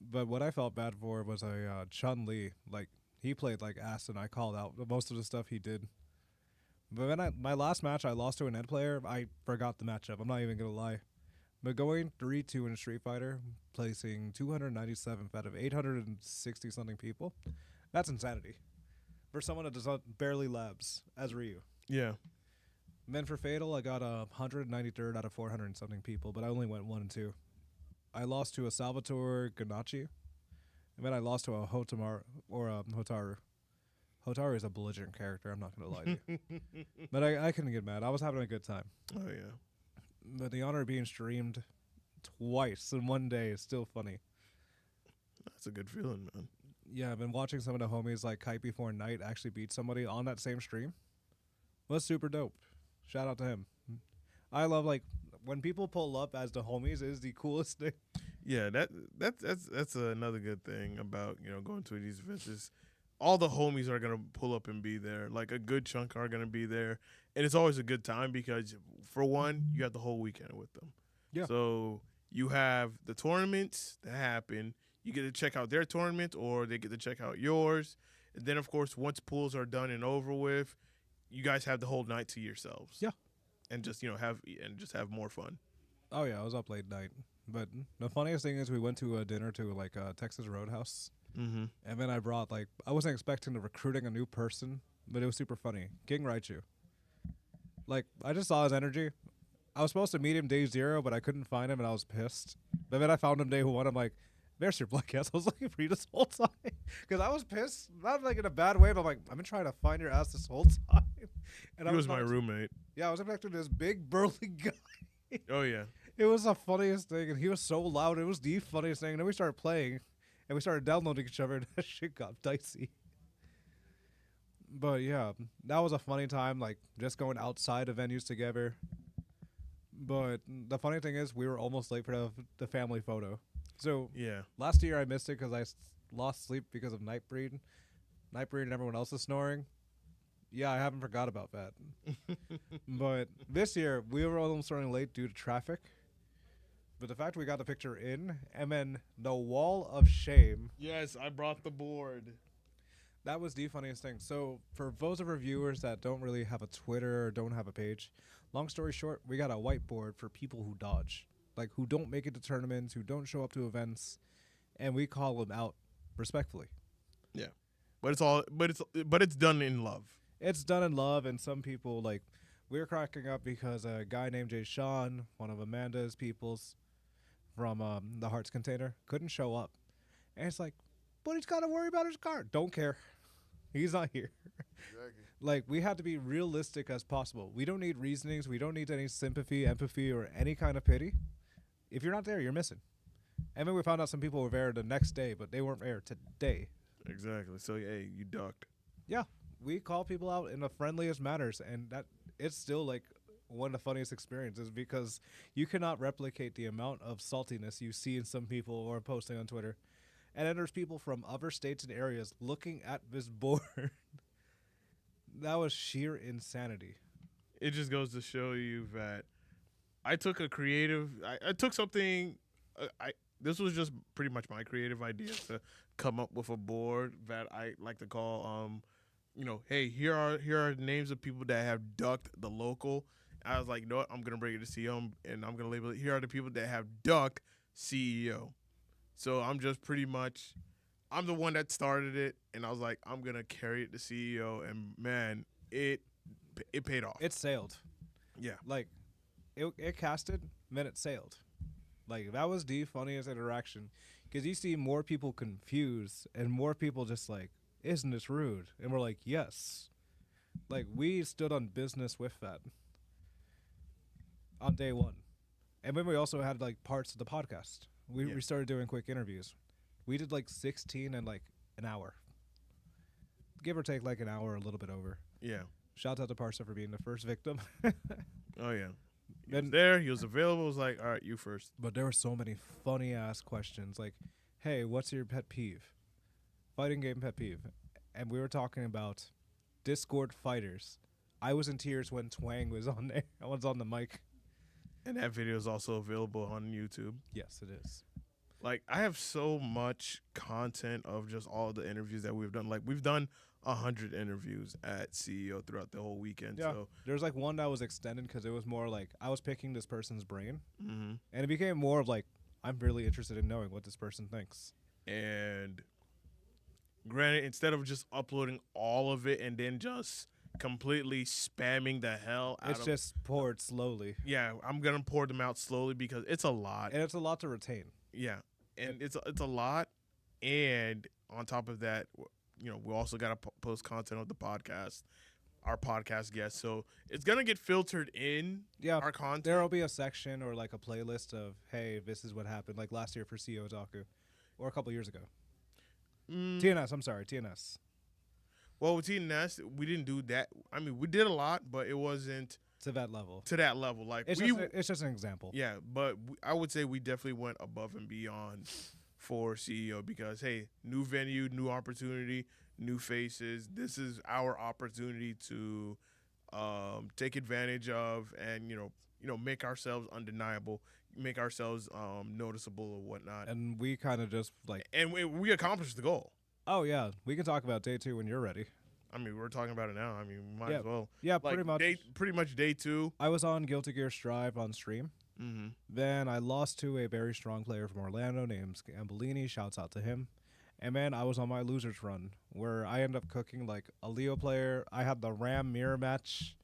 But what I felt bad for was a Chun-Li. Like, he played like ass, and I called out most of the stuff he did. But when my last match, I lost to an Ed player. I forgot the matchup. I'm not even going to lie. But going 3-2 in Street Fighter, placing 297th out of 860-something people, that's insanity. For someone that does not barely labs as Ryu. Yeah. And then for Fatal, I got 193rd out of 400-something people, but I only went 1 and 2. I lost to a Salvatore Ganachi, and then I lost to a Hotaru. Hotaru is a belligerent character, I'm not going to lie to you. But I couldn't get mad. I was having a good time. Oh, yeah. But the honor of being streamed twice in one day is still funny. That's a good feeling, man. Yeah, I've been watching some of the homies like Kite Before Night actually beat somebody on that same stream. Was super dope. Shout out to him. I love like when people pull up as the homies is the coolest thing. Yeah, that's another good thing about going to these events is all the homies are gonna pull up and be there. Like a good chunk are gonna be there, and it's always a good time because for one, you have the whole weekend with them. Yeah. So you have the tournaments that happen. You get to check out their tournament, or they get to check out yours. And then, of course, once pools are done and over with, you guys have the whole night to yourselves. Yeah. And just have more fun. Oh yeah, I was up late night. But the funniest thing is we went to a dinner to like Texas Roadhouse. Mm-hmm. And then I brought like I wasn't expecting to recruiting a new person, but it was super funny. King Raichu. Like I just saw his energy. I was supposed to meet him day 0, but I couldn't find him, and I was pissed. But then I found him day 1. I'm like, "There's your black ass." I was looking for you this whole time because I was pissed, not like in a bad way, but I'm like, "I've been trying to find your ass this whole time." And He was my roommate. Yeah, I was expecting this big burly guy. Oh yeah. It was the funniest thing, and he was so loud. It was the funniest thing. And then we started playing, and we started downloading each other, and that shit got dicey. But yeah, that was a funny time, like just going outside of venues together. But the funny thing is, we were almost late for the family photo. So Yeah. last year I missed it because I lost sleep because of Nightbreed. Nightbreed and everyone else is snoring. Yeah, I haven't forgot about that. But this year, we were almost running late due to traffic. But the fact we got the picture in, and then the wall of shame, Yes, I brought the board. that was the funniest thing. So for those of our viewers that don't really have a Twitter or don't have a page, long story short, we got a whiteboard for people who dodge. Like who don't make it to tournaments, who don't show up to events, and we call them out respectfully. Yeah. But it's done in love. It's done in love, and some people, like, we were cracking up because a guy named Jay Sean, one of Amanda's peoples from the Hearts Container, couldn't show up. And it's like, but he's got to worry about his car. Don't care. He's not here. Exactly. Like, we have to be realistic as possible. We don't need reasonings. We don't need any sympathy, empathy, or any kind of pity. If you're not there, you're missing. And then we found out some people were there the next day, but they weren't there today. Exactly. So, hey, you ducked. Yeah. We call people out in the friendliest manners, and that it's still like one of the funniest experiences because you cannot replicate the amount of saltiness you see in some people or posting on Twitter. And then there's people from other states and areas looking at this board. That was sheer insanity. It just goes to show you that I took a creative. I took something. This was just pretty much my creative idea to come up with a board that I like to call. Hey, here are the names of people that have ducked the local. I was like, you know what? I'm gonna bring it to CEO, and I'm gonna label it. Here are the people that have ducked CEO. So I'm just pretty much, I'm the one that started it, and I was like, I'm gonna carry it to CEO, and man, it paid off. It sailed. Yeah. Like, it casted, then it sailed. Like, that was the funniest interaction because you see more people confused and more people just like, isn't this rude? And we're like, yes. Like, we stood on business with that on day 1. And then we also had, like, parts of the podcast. We started doing quick interviews. We did, like, 16 in, like, an hour. Give or take, like, an hour, a little bit over. Yeah. Shout out to Parsa for being the first victim. Oh, yeah. He was there. He was available. It was like, all right, you first. But there were so many funny-ass questions. Like, hey, what's your pet peeve? Fighting game pet peeve. And we were talking about Discord fighters. I was in tears when Twang was on there. I was on the mic. And that video is also available on YouTube. Yes, it is. Like, I have so much content of just all the interviews that we've done. Like, we've done 100 interviews at CEO throughout the whole weekend. Yeah. So There's, like, one that was extended because it was more like I was picking this person's brain. mm-hmm. And it became more of, like, I'm really interested in knowing what this person thinks. And granted, instead of just uploading all of it and then just completely spamming the hell out It's just poured slowly. Yeah, I'm going to pour them out slowly because it's a lot. And it's a lot to retain. Yeah, and it's a lot. And on top of that, we also got to post content on the podcast. our podcast guests. So it's gonna get filtered in Yeah, our content. there'll be a section or like a playlist of, hey, this is what happened, like last year for CEO Otaku, or a couple years ago. TNS, I'm sorry, TNS. Well, with TNS, we didn't do that. I mean, we did a lot, but it wasn't To that level. to that level. Like It's just an example. yeah, but I would say we definitely went above and beyond for CEO because hey, new venue, new opportunity, new faces. This is our opportunity to take advantage of and make ourselves undeniable, make ourselves noticeable or whatnot. And we kind of just like, And we accomplished the goal. oh yeah, we can talk about day 2 when you're ready. I mean, we're talking about it now. I mean, we might Yeah. as well. Yeah, Like, pretty much. day 2. I was on Guilty Gear Strive on stream. Mm-hmm. Then I lost to a very strong player from Orlando named Gambellini. Shouts out to him. And then I was on my losers run where I ended up cooking like a Leo player. I had the Ram mirror match.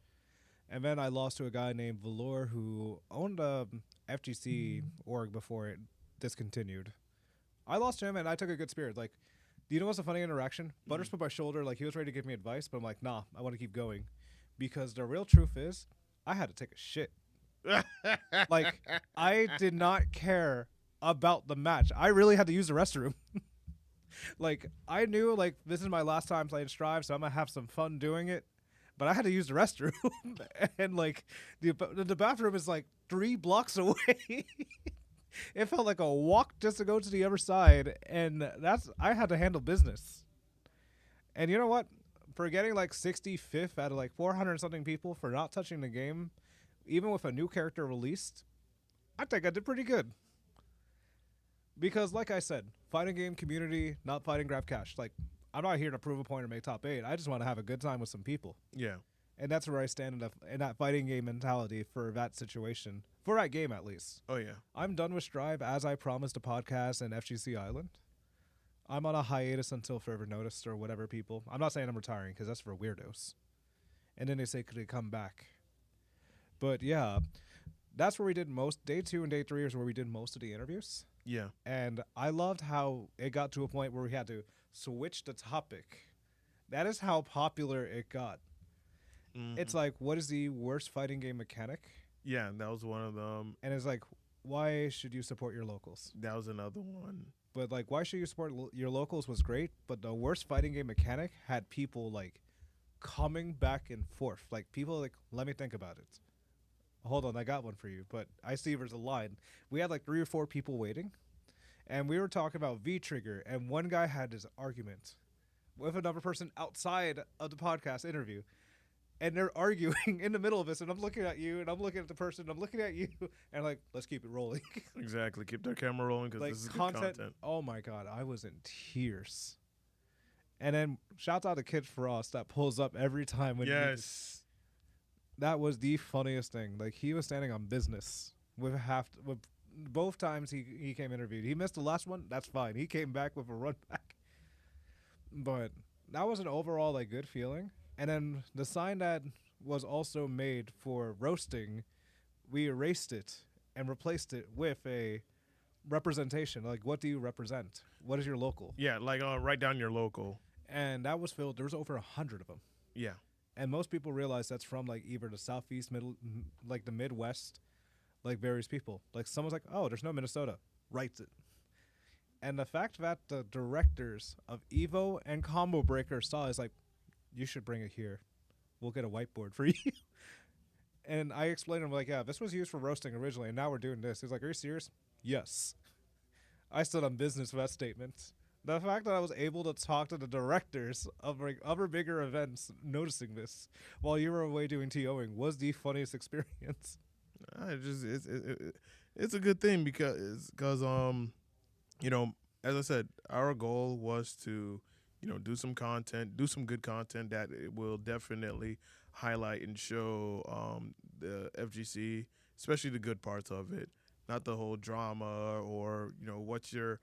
And then I lost to a guy named Valor who owned a FGC org before it discontinued. I lost to him and I took a good spirit. Like, do you know what's a funny interaction? Butters put my shoulder, like he was ready to give me advice, but I'm like, nah, I want to keep going. Because the real truth is, I had to take a shit. Like, I did not care about the match. I really had to use the restroom. Like, I knew, like, this is my last time playing Strive, so I'm going to have some fun doing it. But I had to use the restroom. And, like, the bathroom is, like, 3 blocks away. It felt like a walk just to go to the other side. And I had to handle business. And you know what? For getting, like, 65th out of, like, 400 something people for not touching the game, even with a new character released, I think I did pretty good. Because, like I said, fighting game community, not fighting grab cash. Like, I'm not here to prove a point or make top 8. I just want to have a good time with some people. Yeah. And that's where I stand in that fighting game mentality for that situation. For that game, at least. Oh, yeah. I'm done with Strive, as I promised a podcast and FGC Island. I'm on a hiatus until further notice or whatever, people. I'm not saying I'm retiring, because that's for weirdos. And then they say, could they come back? But, yeah, that's where we did most. Day 2 and day 3 is where we did most of the interviews. Yeah. And I loved how it got to a point where we had to switch the topic. That is how popular it got. Mm-hmm. It's like, what is the worst fighting game mechanic? Yeah, that was one of them. And it's like, why should you support your locals? That was another one. But, like, why should you support your locals was great, but the worst fighting game mechanic had people, like, coming back and forth. Like, people, like, let me think about it. Hold on, I got one for you, but I see there's a line. We had, like, 3 or 4 people waiting, and we were talking about V-Trigger, and one guy had his argument with another person outside of the podcast interview, and they're arguing in the middle of this, and I'm looking at you, and I'm looking at the person, and I'm looking at you, and like, let's keep it rolling. Exactly. Keep their camera rolling because Like, this is good content. Oh my god, I was in tears. And then shouts out to Kid Frost that pulls up every time when Yes. that was the funniest thing. Like, he was standing on business with both times he came interviewed. He missed the last one. That's fine. He came back with a run back. But that was an overall, like, good feeling. And then the sign that was also made for roasting, we erased it and replaced it with a representation. Like, what do you represent? What is your local? Yeah, like write down your local. And that was filled. There was over 100 of them. Yeah. And most people realize that's from, like, either the southeast, like the Midwest, like various people. Like, someone's like, oh, there's no Minnesota. Writes it. And the fact that the directors of Evo and Combo Breaker saw is like, you should bring it here. We'll get a whiteboard for you. And I explained to him, like, yeah, this was used for roasting originally, and now we're doing this. He's like, are you serious? Yes. I stood on business for that statement. The fact that I was able to talk to the directors of, like, other bigger events noticing this while you were away doing TOing was the funniest experience. It's a good thing because as I said, our goal was to do some content, do some good content that it will definitely highlight and show the FGC, especially the good parts of it, not the whole drama or what's your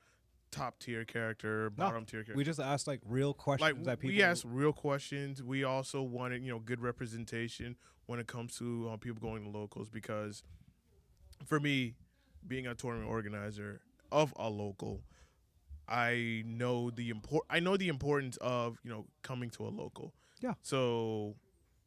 top tier character, bottom tier character. We just asked, like, real questions that people. We asked real questions. We also wanted good representation when it comes to people going to locals, because for me, being a tournament organizer of a local, I know the importance of coming to a local. Yeah. So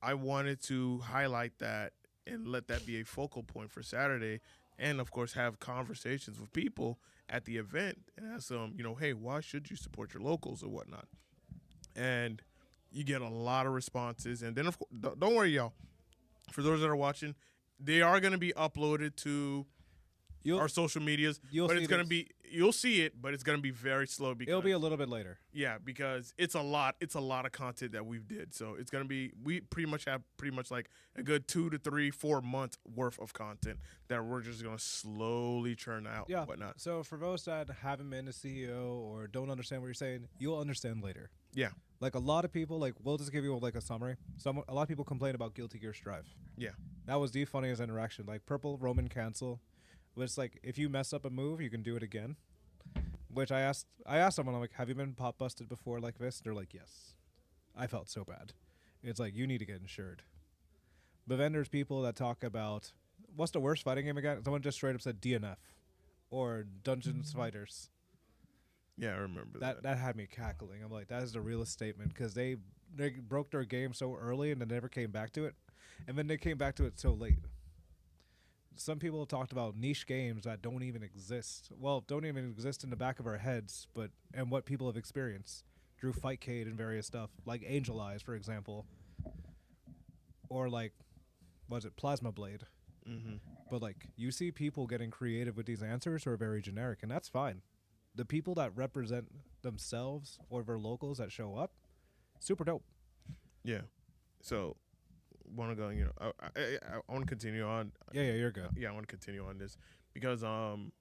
I wanted to highlight that and let that be a focal point for Saturday, and of course have conversations with people at the event and ask them, hey, why should you support your locals or whatnot? And you get a lot of responses, and then of course, don't worry, y'all. For those that are watching, they are going to be uploaded to You'll our social medias, you'll but see it's going to this. be you'll see it, but it's going to be very slow because It'll be a little bit later. yeah, because it's a lot. It's a lot of content that we've did. So it's gonna be. We pretty much have like a good 2 to 3, 4 months worth of content that we're just gonna slowly churn out. Yeah. Whatnot. So for those that haven't been a CEO or don't understand what you're saying, you'll understand later. Yeah. Like a lot of people, like we'll just give you like a summary. A lot of people complain about Guilty Gear Strive. Yeah. That was the funniest interaction. Like Purple Roman cancel was like if you mess up a move, you can do it again. Which I asked someone, I'm like, have you been pop busted before like this? They're like, yes. I felt so bad. It's like you need to get insured. But then there's people that talk about what's the worst fighting game again? Someone just straight up said DNF or Dungeons Fighters. Yeah, I remember That had me cackling. I'm like, that is the realest statement because they broke their game so early and then never came back to it, and then they came back to it so late. Some people have talked about niche games that don't even exist. Well, don't even exist in the back of our heads, but and what people have experienced through Fightcade and various stuff, like Angel Eyes, for example, or like, was it Plasma Blade? Mm-hmm. But like, you see people getting creative with these answers who are very generic, and that's fine. The people that represent themselves or their locals that show up, super dope. Yeah. So, want to go? I want to continue on. Yeah, you're good. Yeah, I want to continue on this because when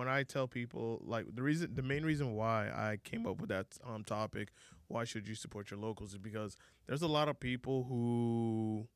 I tell people like the main reason why I came up with that topic, why should you support your locals, is because there's a lot of people who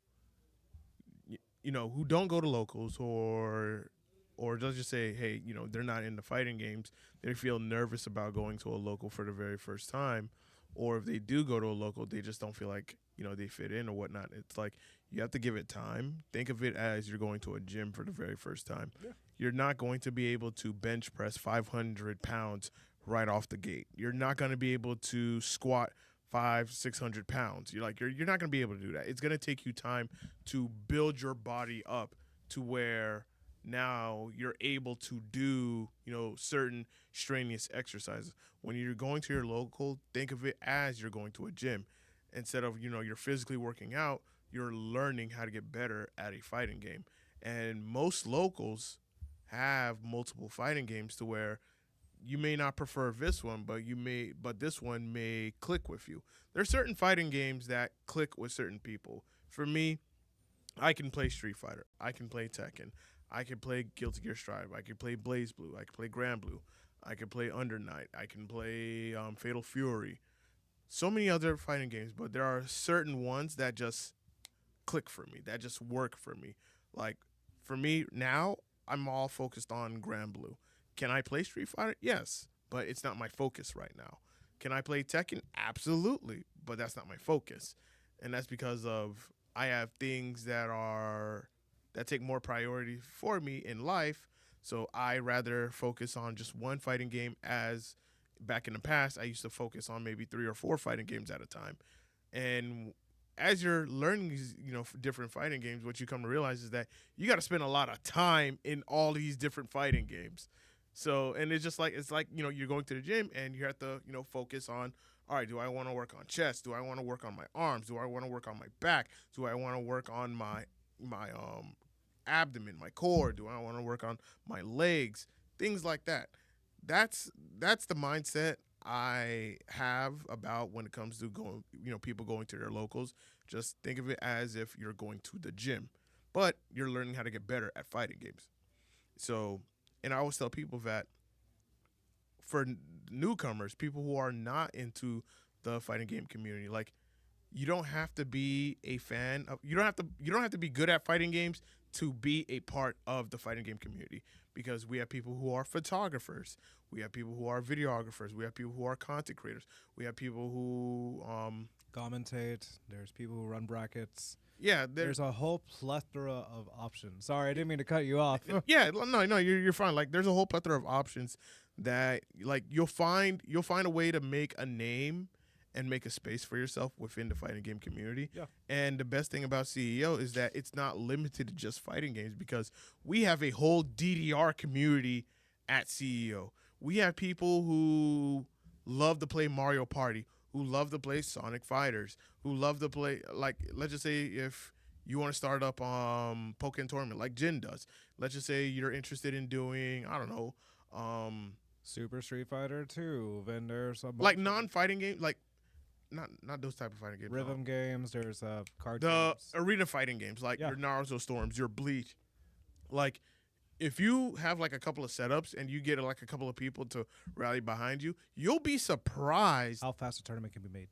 who don't go to locals or they'll just say, hey, they're not into fighting games. They feel nervous about going to a local for the very first time. Or if they do go to a local, they just don't feel like, they fit in or whatnot. It's like you have to give it time. Think of it as you're going to a gym for the very first time. Yeah. You're not going to be able to bench press 500 pounds right off the gate. You're not going to be able to squat 600 pounds. You're not going to be able to do that. It's going to take you time to build your body up to where now you're able to do, certain strenuous exercises. When you're going to your local, think of it as you're going to a gym. Instead of, you're physically working out, you're learning how to get better at a fighting game. And most locals have multiple fighting games to where you may not prefer this one, but this one may click with you. There are certain fighting games that click with certain people. For me, I can play Street Fighter. I can play Tekken. I can play Guilty Gear Strive. I can play Blaze Blue. I can play Grand Blue. I can play Under Night. I can play Fatal Fury. So many other fighting games, but there are certain ones that just click for me, that just work for me. Like, for me now, I'm all focused on Grand Blue. Can I play Street Fighter? Yes, but it's not my focus right now. Can I play Tekken? Absolutely, but that's not my focus. And that's because of I have things that take more priority for me in life, so I rather focus on just one fighting game. As back in the past, I used to focus on maybe 3 or 4 fighting games at a time. And as you're learning these, different fighting games, what you come to realize is that you got to spend a lot of time in all these different fighting games. So, and it's just like, you're going to the gym and you have to, focus on, all right, do I want to work on chest? Do I want to work on my arms? Do I want to work on my back? Do I want to work on my abdomen, my core? Do I want to work on my legs? Things like that. That's the mindset I have about when it comes to going, people going to their locals. Just think of it as if you're going to the gym, but you're learning how to get better at fighting games. So, and I always tell people that for newcomers, people who are not into the fighting game community, like, you don't have to be a fan of, you don't have to be good at fighting games to be a part of the fighting game community, because we have people who are photographers, we have people who are videographers, we have people who are content creators, we have people who commentate, there's people who run brackets. Yeah, there's a whole plethora of options. Sorry, I didn't mean to cut you off. Yeah, no, you're fine. Like, there's a whole plethora of options that, like, you'll find a way to make a name and make a space for yourself within the fighting game community. Yeah. And the best thing about CEO is that it's not limited to just fighting games, because we have a whole DDR community at CEO. We have people who love to play Mario Party, who love to play Sonic Fighters, who love to play, like, let's just say if you want to start up Pokemon tournament like Jin does. Let's just say you're interested in doing, I don't know, Super Street Fighter 2, then there's a like non-fighting games, like not those type of fighting games. rhythm games, there's card The games. arena fighting games, like Yeah. your Naruto Storms, your Bleach. Like, if you have like a couple of setups and you get like a couple of people to rally behind you, you'll be surprised How fast a tournament can be made.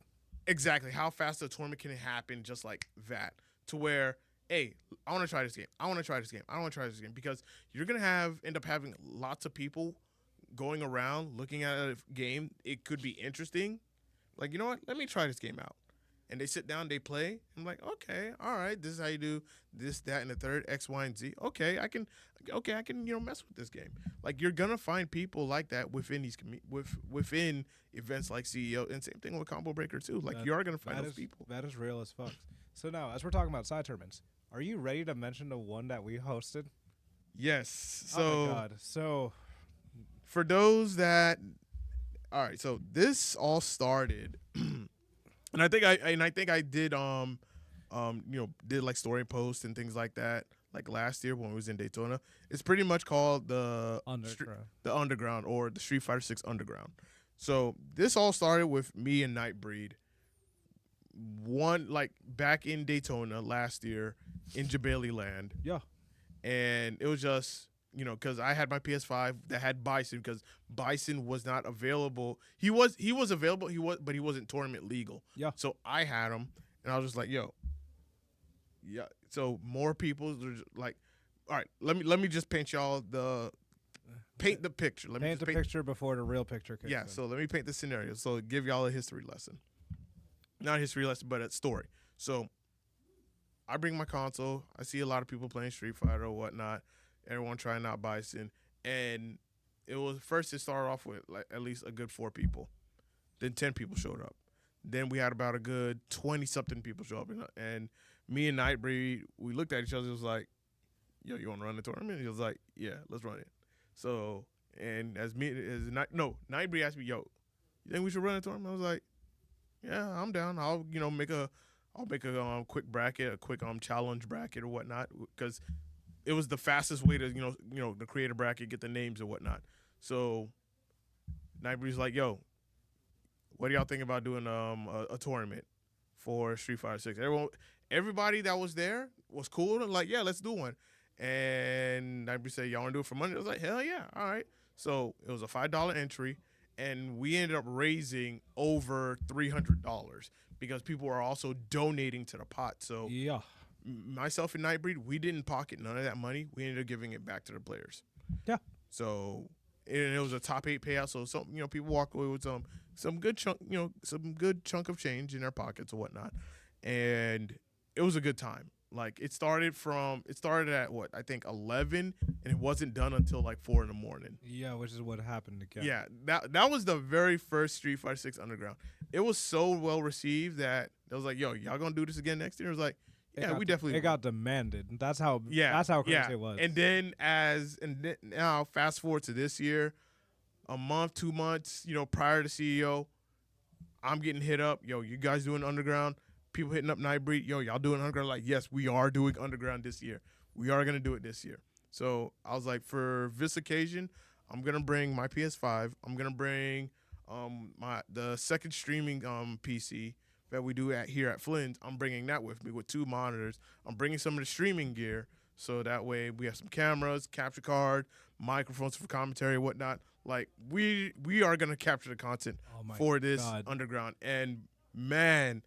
exactly how fast a tournament can happen, just like that. To where, hey, I want to try this game. I want to try this game. I want to try this game, because you're gonna end up having lots of people going around looking at a game. It could be interesting. Like, you know what? Let me try this game out. And they sit down, they play. I'm like, okay, all right, this is how you do this, that, and the third, X, Y, and Z. Okay, I can, mess with this game. Like, you're gonna find people like that within these within events like CEO, and same thing with Combo Breaker too. Like, you are gonna find those people. That is real as fuck. So now, as we're talking about side tournaments, are you ready to mention the one that we hosted? Yes. So, oh my god. So for those that, all right, so this all started, and I think I did did like story posts and things like that, like last year when we was in Daytona. It's pretty much called the Underground, or the Street Fighter 6 Underground. So this all started with me and Nightbreed. Back in Daytona last year in Jabali Land. yeah, And it was just, because I had my PS5 that had Bison, because Bison was not available. He was available, but he wasn't tournament legal. Yeah. So I had him, and I was just like, yo. Yeah. So more people were just like, all right, let me just paint y'all the picture. Let me paint just the picture before the real picture kicks Yeah, in. so let me paint the scenario. So give y'all a history lesson. Not a history lesson, but a story. So I bring my console. I see a lot of people playing Street Fighter or whatnot. Everyone trying out Bison. And it started off with like at least a good 4 people. Then 10 people showed up. Then we had about a good 20-something people show up. And me and Nightbreed, we looked at each other. It was like, yo, you want to run the tournament? He was like, yeah, let's run it. So, and Nightbreed asked me, yo, you think we should run a tournament? I was like, yeah, I'm down. I'll make a quick bracket, a quick challenge bracket or whatnot, because it was the fastest way to to create a bracket, get the names and whatnot. So Nightbreed's like, yo, what do y'all think about doing a tournament for Street Fighter 6? Everybody that was there was cool and like, yeah, let's do one. And Nightbreed said, y'all want to do it for money? I was like, hell yeah, all right. So it was a $5 entry. And we ended up raising over $300 because people were also donating to the pot. So yeah, myself and Nightbreed, we didn't pocket none of that money. We ended up giving it back to the players. Yeah. So it was a top 8 payout. So some people walk away with some good chunk of change in their pockets or whatnot, and it was a good time. Like it started at what I think 11, and it wasn't done until like 4 in the morning. Yeah, which is what happened again. Yeah, that was the very first Street Fighter 6 Underground. It was so well received that it was like, yo, y'all gonna do this again next year? It was like, yeah, we definitely. It got demanded. That's how. Yeah, that's how crazy it was. And then now fast forward to this year, a month, 2 months, prior to CEO, I'm getting hit up. Yo, you guys doing Underground? People hitting up Nightbreed, yo, y'all doing Underground? Like, yes, we are doing Underground this year. We are gonna do it this year. So I was like, for this occasion, I'm gonna bring my PS5. I'm gonna bring the second streaming PC that we do here at Flynn's. I'm bringing that with me with 2 monitors. I'm bringing some of the streaming gear, so that way we have some cameras, capture card, microphones for commentary and whatnot. Like we are gonna capture the content for this Underground. And man,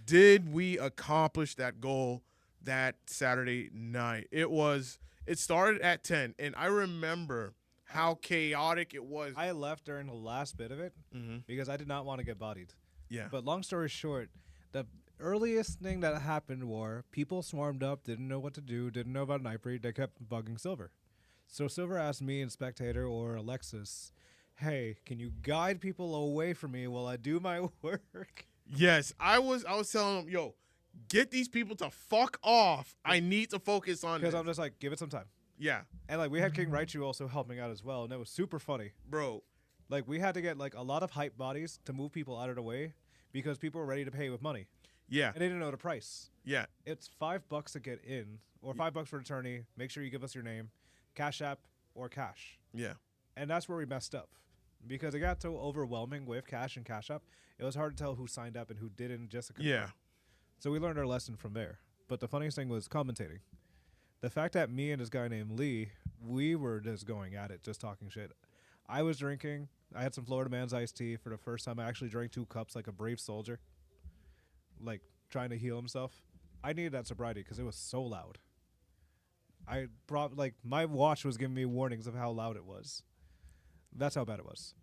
did we accomplish that goal that Saturday night. It started at 10, and I remember how chaotic it was. I left during the last bit of it because I did not want to get bodied. Yeah. But long story short, the earliest thing that happened were people swarmed up, didn't know what to do, didn't know about Nightbreed, they kept bugging Silver. So Silver asked me and Spectator or Alexis, hey, can you guide people away from me while I do my work? Yes, I was telling him, yo, get these people to fuck off. I need to focus on Because this. I'm just like, give it some time. Yeah, And like we had King Raichu also helping out as well, and it was super funny. bro. Like we had to get like a lot of hype bodies to move people out of the way because people were ready to pay with money Yeah, and they didn't know the price. yeah, It's $5 to get in, or $5 for attorney. Make sure you give us your name, Cash App, or cash. yeah, And that's where we messed up because it got so overwhelming with cash and Cash App. It was hard to tell who signed up and who didn't. Just to confirm. yeah. So we learned our lesson from there. But the funniest thing was commentating. The fact that me and this guy named Lee, we were just going at it, just talking shit. I was drinking. I had some Florida Man's iced tea for the first time. I actually drank 2 cups like a brave soldier, like trying to heal himself. I needed that sobriety because it was so loud. I brought like my watch was giving me warnings of how loud it was. That's how bad it was.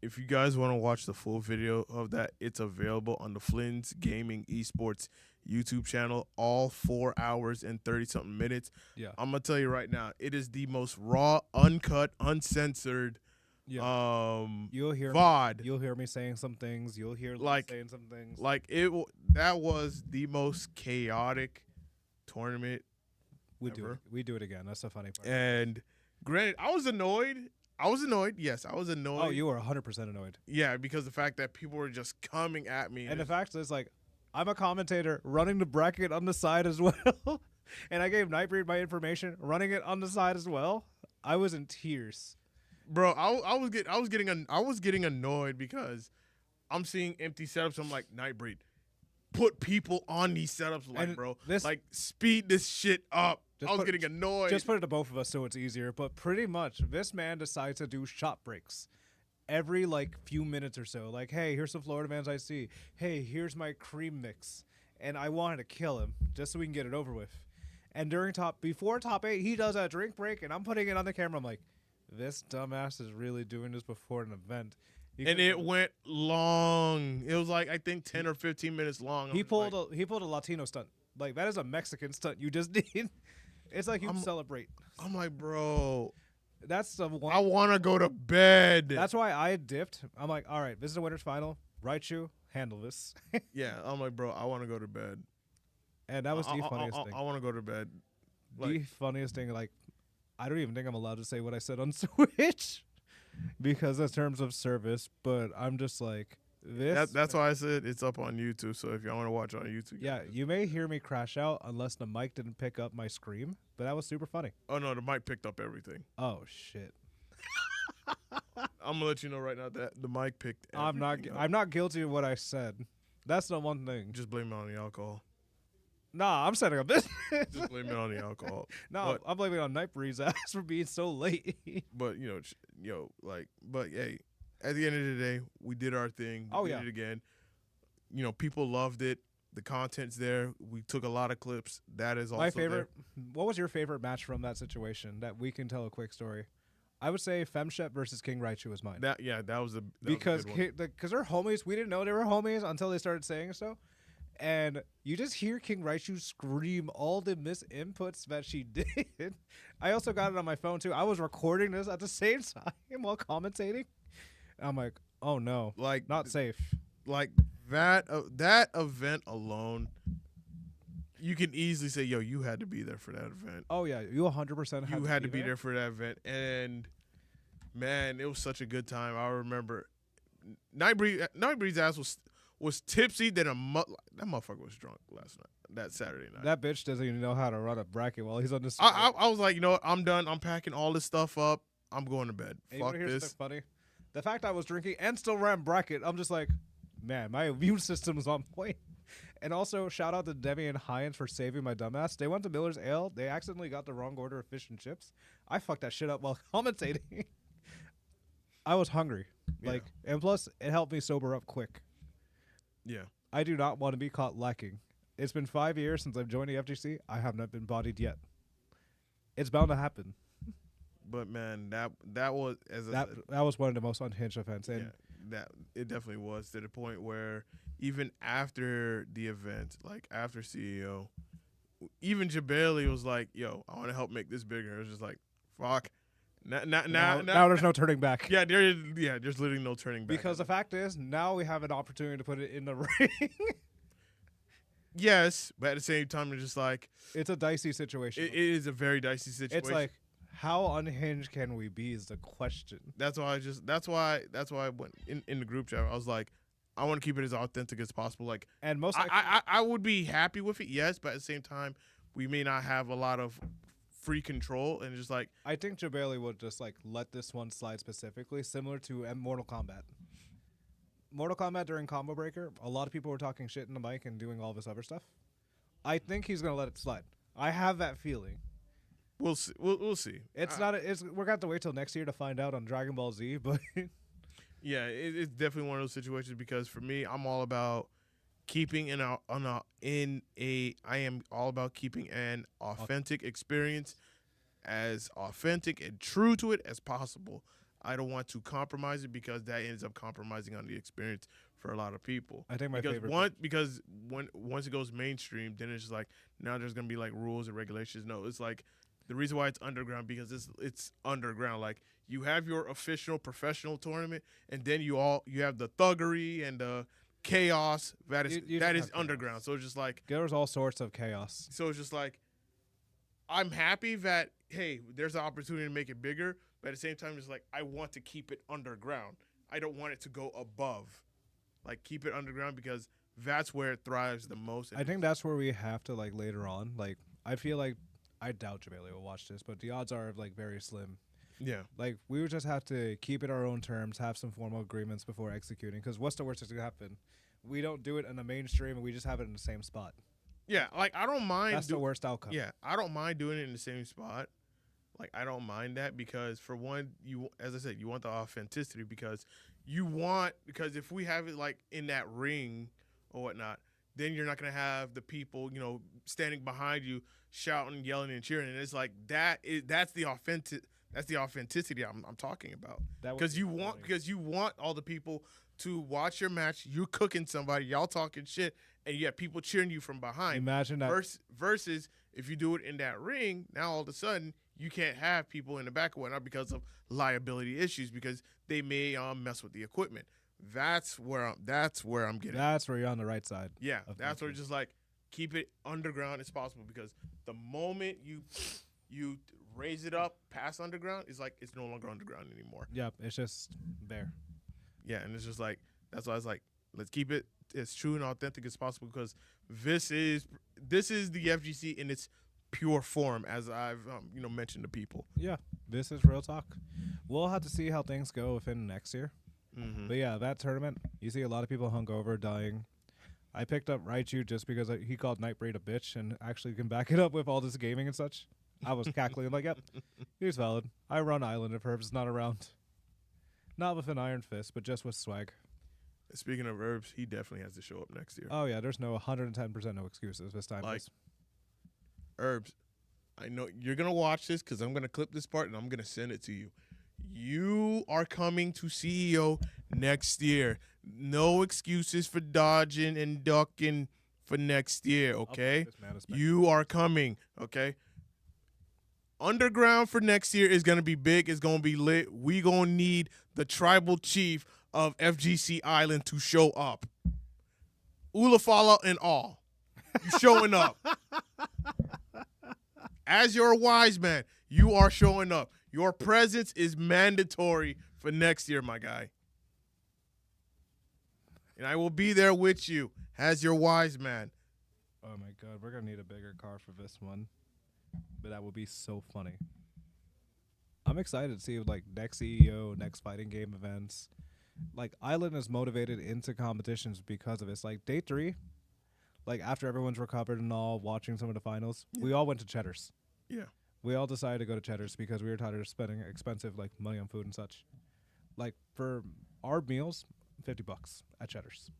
If you guys want to watch the full video of that, it's available on the Flynn's Gaming Esports YouTube channel. All 4 hours and 30-something minutes. Yeah. I'm gonna tell you right now, it is the most raw, uncut, uncensored Yeah. You'll hear VOD. You'll hear me saying some things. You'll hear Lee Like- saying some things. Like that was the most chaotic tournament we do ever. it. We do it again. That's the funny part. And granted, I was annoyed. Yes, I was annoyed. Oh, you were 100% annoyed. Yeah, because the fact that people were just coming at me. And the fact is, like, I'm a commentator running the bracket on the side as well. And I gave Nightbreed my information, running it on the side as well. I was in tears. Bro, I was getting annoyed because I'm seeing empty setups. I'm like, Nightbreed, put people on these setups, like, And bro, this- like speed this shit up. Just I was put- getting annoyed. Just put it to both of us so it's easier. But pretty much, this man decides to do shot breaks every, like, few minutes or so. Like, hey, here's some Florida Man's I see. Hey, here's my cream mix. And I wanted to kill him just so we can get it over with. And before top 8, he does a drink break, and I'm putting it on the camera. I'm like, this dumbass is really doing this before an event. and it went long. It was like, I think 10 or 15 minutes long. He pulled a Latino stunt. Like, that is a Mexican stunt you just did. It's like you celebrate. I'm like, bro, That's the one. I want to go to bed. That's why I dipped. I'm like, all right, this is the winner's final. Raichu, handle this. Yeah, I'm like, bro, I want to go to bed. And that was the funniest thing. I want to go to bed. The funniest thing, like, I don't even think I'm allowed to say what I said on Switch because in terms of service, but I'm just like, this. That's why I said it's up on YouTube. So if y'all want to watch it on YouTube, Yeah, you may hear me crash out unless the mic didn't pick up my scream, but that was super funny. Oh no, the mic picked up everything. Oh, shit. I'm gonna let you know right now that the mic picked. I'm everything up. not guilty of what I said. That's the one thing. Just blame it on the alcohol. Nah, I'm setting up this. Just blame it on the alcohol. No, But- I'm blaming it on Nightbreed's ass for being so late. But but hey, at the end of the day, we did our thing. Oh, we yeah. did it again. People loved it. The content's there. We took a lot of clips. That is also My favorite. there. What was your favorite match from that situation that we can tell a quick story? I would say Femshep versus King Raichu was mine. That was Because a good one. they're homies. We didn't know they were homies until they started saying so. And you just hear King Raichu scream all the misinputs that she did. I also got it on my phone too. I was recording this at the same time while commentating. I'm like, oh no, like not safe. like that event alone, you can easily say, yo, you had to be there for that event. Oh yeah, you 100% You had to be there for that event. And man, it was such a good time. I remember Nightbreed's ass was tipsy than that motherfucker was drunk last night. That Saturday night. That bitch doesn't even know how to run a bracket while he's on this. I was like, you know what? I'm done. I'm packing all this stuff up. I'm going to bed. And you Fuck wanna hear this. something funny? The fact I was drinking and still ran bracket, I'm just like, man, my immune system is on point. And also, shout out to Demi and Hines for saving my dumbass. They went to Miller's Ale. They accidentally got the wrong order of fish and chips. I fucked that shit up while commentating. I was hungry. Yeah. And plus, it helped me sober up quick. Yeah. I do not want to be caught lacking. It's been 5 years since I've joined the FGC. I have not been bodied yet. It's bound to happen. But man, that was That was one of the most unhinged events. And that it definitely was, to the point where even after the event, like after CEO, even Jabali was like, yo, I want to help make this bigger. It was just like, fuck. Now there's no turning back. Yeah, there's literally no turning back. Because the fact is, now we have an opportunity to put it in the ring. Yes, but at the same time, it's just like It's a dicey situation. it is a very dicey situation. It's like, how unhinged can we be is the question. that's why I went in the group chat. I was like, I want to keep it as authentic as possible. Like, And most I would be happy with it, yes, but at the same time, we may not have a lot of free control, and just like I think Jabali would just like let this one slide specifically, similar to Mortal Kombat. Mortal Kombat during Combo Breaker, a lot of people were talking shit in the mic and doing all this other stuff. I think he's gonna let it slide. I have that feeling. we'll see. We'll see. It's not. We're gonna have to wait till next year to find out on Dragon Ball Z. But Yeah, it's definitely one of those situations because for me, I'm all about keeping I am all about keeping an authentic experience as authentic and true to it as possible. I don't want to compromise it because that ends up compromising on the experience for a lot of people. I think my because favorite. once it goes mainstream, then it's just like now there's gonna be like rules and regulations. No, it's like the reason why it's underground because it's underground. Like you have your official professional tournament, and then you have the thuggery and the chaos that is You that just is have chaos. underground. So it's just like There's all sorts of chaos. I'm happy that hey, there's an opportunity to make it bigger, but at the same time, it's like I want to keep it underground. I don't want it to go above. Like keep it underground because that's where it thrives the most. I think that's where we have to like later on. Like I feel like I doubt Jabali will watch this, but the odds are like very slim. yeah, Like we would just have to keep it our own terms, have some formal agreements before executing. Because what's the worst that's gonna happen? We don't do it in the mainstream, and we just have it in the same spot. yeah. Like I don't mind. That's the worst outcome. Yeah, I don't mind doing it in the same spot. Like I don't mind that because for one, as I said, you want the authenticity because because if we have it like in that ring or whatnot, then you're not gonna have the people standing behind you shouting, yelling, and cheering, and it's like that's the authenticity I'm talking about. That would Because be you funny. want all the people to watch your match. You're cooking somebody, y'all talking shit, and you have people cheering you from behind. Imagine that. Versus if you do it in that ring, now all of a sudden you can't have people in the back or whatnot because of liability issues because they may mess with the equipment. That's where I'm getting. That's where you're on the right side. Yeah, of that's where thinking. just like keep it underground as possible because the moment you raise it up past underground, it's like it's no longer underground anymore. Yep, it's just there. Yeah, and it's just like that's why I was like, let's keep it as true and authentic as possible because this is the FGC in its pure form, as I've mentioned to people. Yeah, this is real talk. We'll have to see how things go within next year. Mm-hmm. But yeah, that tournament, you see a lot of people hungover, dying. I picked up Raichu just because he called Nightbreed a bitch and actually can back it up with all this gaming and such. I was cackling like, yep, he's valid. I run Island if Herb's not around. Not with an iron fist, but just with swag. Speaking of Herbs, he definitely has to show up next year. Oh yeah, there's no 110% no excuses this time. Like, Herbs, I know you're gonna watch this because I'm gonna clip this part and I'm gonna send it to you. You are coming to CEO next year. No excuses for dodging and ducking for next year, okay? You are coming, okay? Underground for next year is going to be big. It's going to be lit. We going to need the tribal chief of FGC Island to show up. Ulafala and all. You showing up. As your wise man, you are showing up. Your presence is mandatory for next year, my guy. And I will be there with you as your wise man. Oh my god, we're gonna need a bigger car for this one. But that would be so funny. I'm excited to see like next CEO, next fighting game events. Like Island is motivated into competitions because of this. Like day 3, like after everyone's recovered and all, watching some of the finals, we all went to Cheddar's. Yeah. We all decided to go to Cheddar's because we were tired of spending expensive like money on food and such. Like for our meals, $50 at Cheddar's.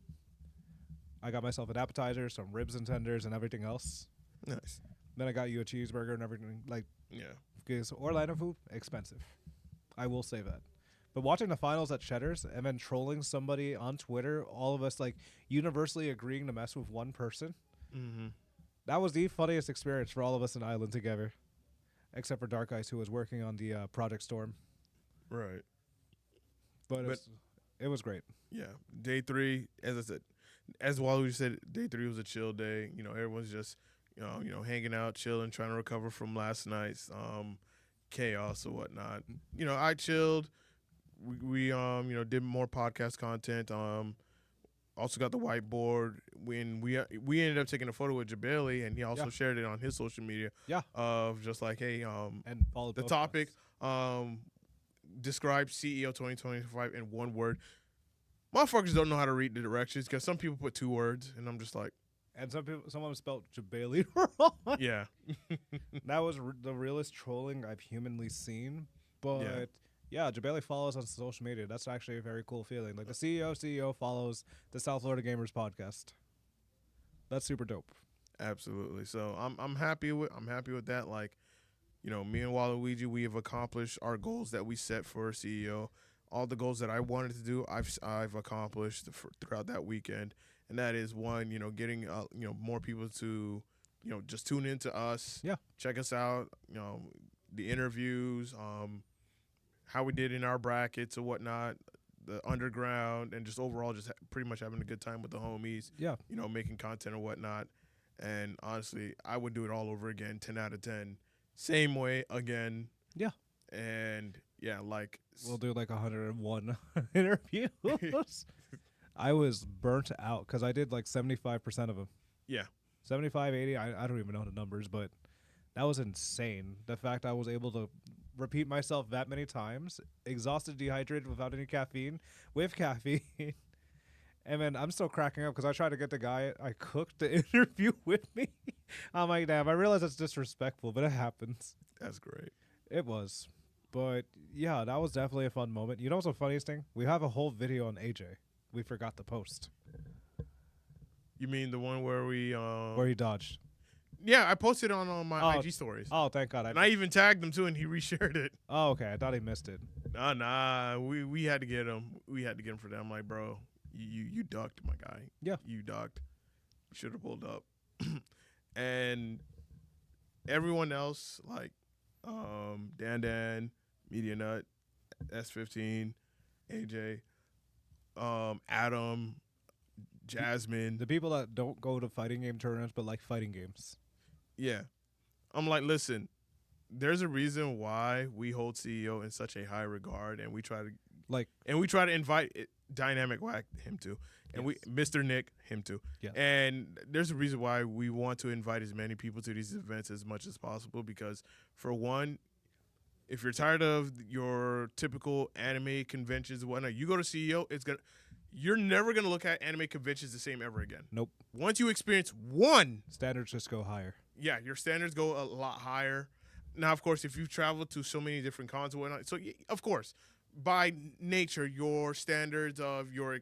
I got myself an appetizer, some ribs and tenders, and everything else. Nice. Then I got you a cheeseburger and everything. Like, Yeah. because Orlando food, expensive. I will say that. But watching the finals at Cheddar's and then trolling somebody on Twitter, all of us like universally agreeing to mess with one person, Mm-hmm. that was the funniest experience for all of us in Ireland together. except for Dark Ice, who was working on the Project Storm. Right. But it was great. Yeah. Day 3, as I said, as Waluigi said, day 3 was a chill day. You know, everyone's just, hanging out, chilling, trying to recover from last night's chaos or whatnot. You know, I chilled. We did more podcast content. Also got the whiteboard. When we ended up taking a photo with Jabali, and he also shared it on his social media. Yeah. Of just like, hey, and followed the both topic. of us. Describe CEO 2025 in one word. Motherfuckers don't know how to read the directions because some people put 2 words, and I'm just like, And some of them spelled Jabali wrong. yeah, That was the realest trolling I've humanly seen. But yeah, Jabali follows on social media. That's actually a very cool feeling. Like the CEO follows the South Florida Gamers podcast. That's super dope. absolutely. So I'm happy with that. Like, me and Waluigi, we have accomplished our goals that we set for CEO. All the goals that I wanted to do, I've accomplished throughout that weekend. And that is one, getting more people to, just tune into us. Yeah. Check us out. The interviews, how we did in our brackets or whatnot, the underground, and just overall just pretty much having a good time with the homies. Yeah. Making content or whatnot. And honestly, I would do it all over again, 10 out of 10. Same way again. Yeah. And yeah, like We'll do like 101 interviews. I was burnt out because I did like 75% of them. yeah. 75, 80, I don't even know the numbers, but that was insane. The fact I was able to repeat myself that many times, exhausted, dehydrated, without any caffeine, with caffeine. And then I'm still cracking up because I tried to get the guy I cooked to interview with me. I'm like, damn, I realize that's disrespectful, but it happens. That's great. It was. But yeah, that was definitely a fun moment. You know what's the funniest thing? We have a whole video on AJ. We forgot to post. You mean the one where we Where he dodged. Yeah, I posted it on my IG stories. Oh, thank God. And I even tagged him too, and he reshared it. Oh, okay. I thought he missed it. Nah. We had to get him. We had to get him for that. I'm like, bro, you ducked, my guy. Yeah. You ducked. Should have pulled up. And everyone else, like Dan, Media Nut, S15, AJ, Adam, Jasmine. The people that don't go to fighting game tournaments but like fighting games. Yeah. I'm like, listen, there's a reason why we hold CEO in such a high regard, and we try to invite Dynamic Whack him too. And Mr. Nick him too. Yeah. And there's a reason why we want to invite as many people to these events as much as possible, because for one, if you're tired of your typical anime conventions and whatnot, you go to CEO, you're never gonna look at anime conventions the same ever again. Nope. Once you experience one, Standards just go higher. yeah, your standards go a lot higher. Now, of course, if you've traveled to so many different cons and whatnot, so of course, by nature, your standards of your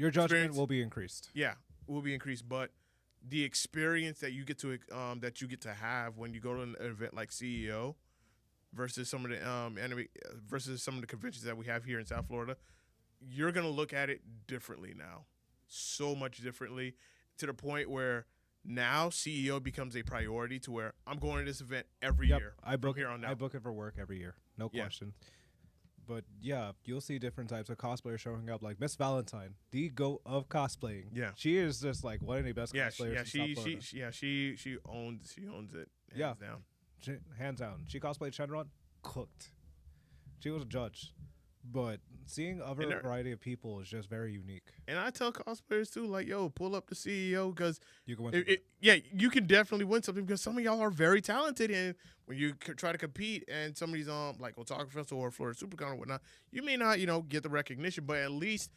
judgment will be increased. Yeah, will be increased. But the experience that you get to have when you go to an event like CEO versus some of the anime versus some of the conventions that we have here in South Florida, you're gonna look at it differently now, so much differently, to the point where now CEO becomes a priority, to where I'm going to this event every year. I book here on I out. book it for work every year. No Yeah. question. But yeah, you'll see different types of cosplayers showing up, like Miss Valentine, the goat of cosplaying. Yeah. She is just like one of the best cosplayers in South Florida. She owns it. Hands down. Hands down. She cosplayed Shenron, cooked. She was a judge. But seeing other variety of people is just very unique. And I tell cosplayers too, like, yo, pull up the CEO, because You can win. you can definitely win something, because some of y'all are very talented, and when you try to compete and somebody's on like Otakufest or Florida SuperCon or whatnot, you may not get the recognition, but at least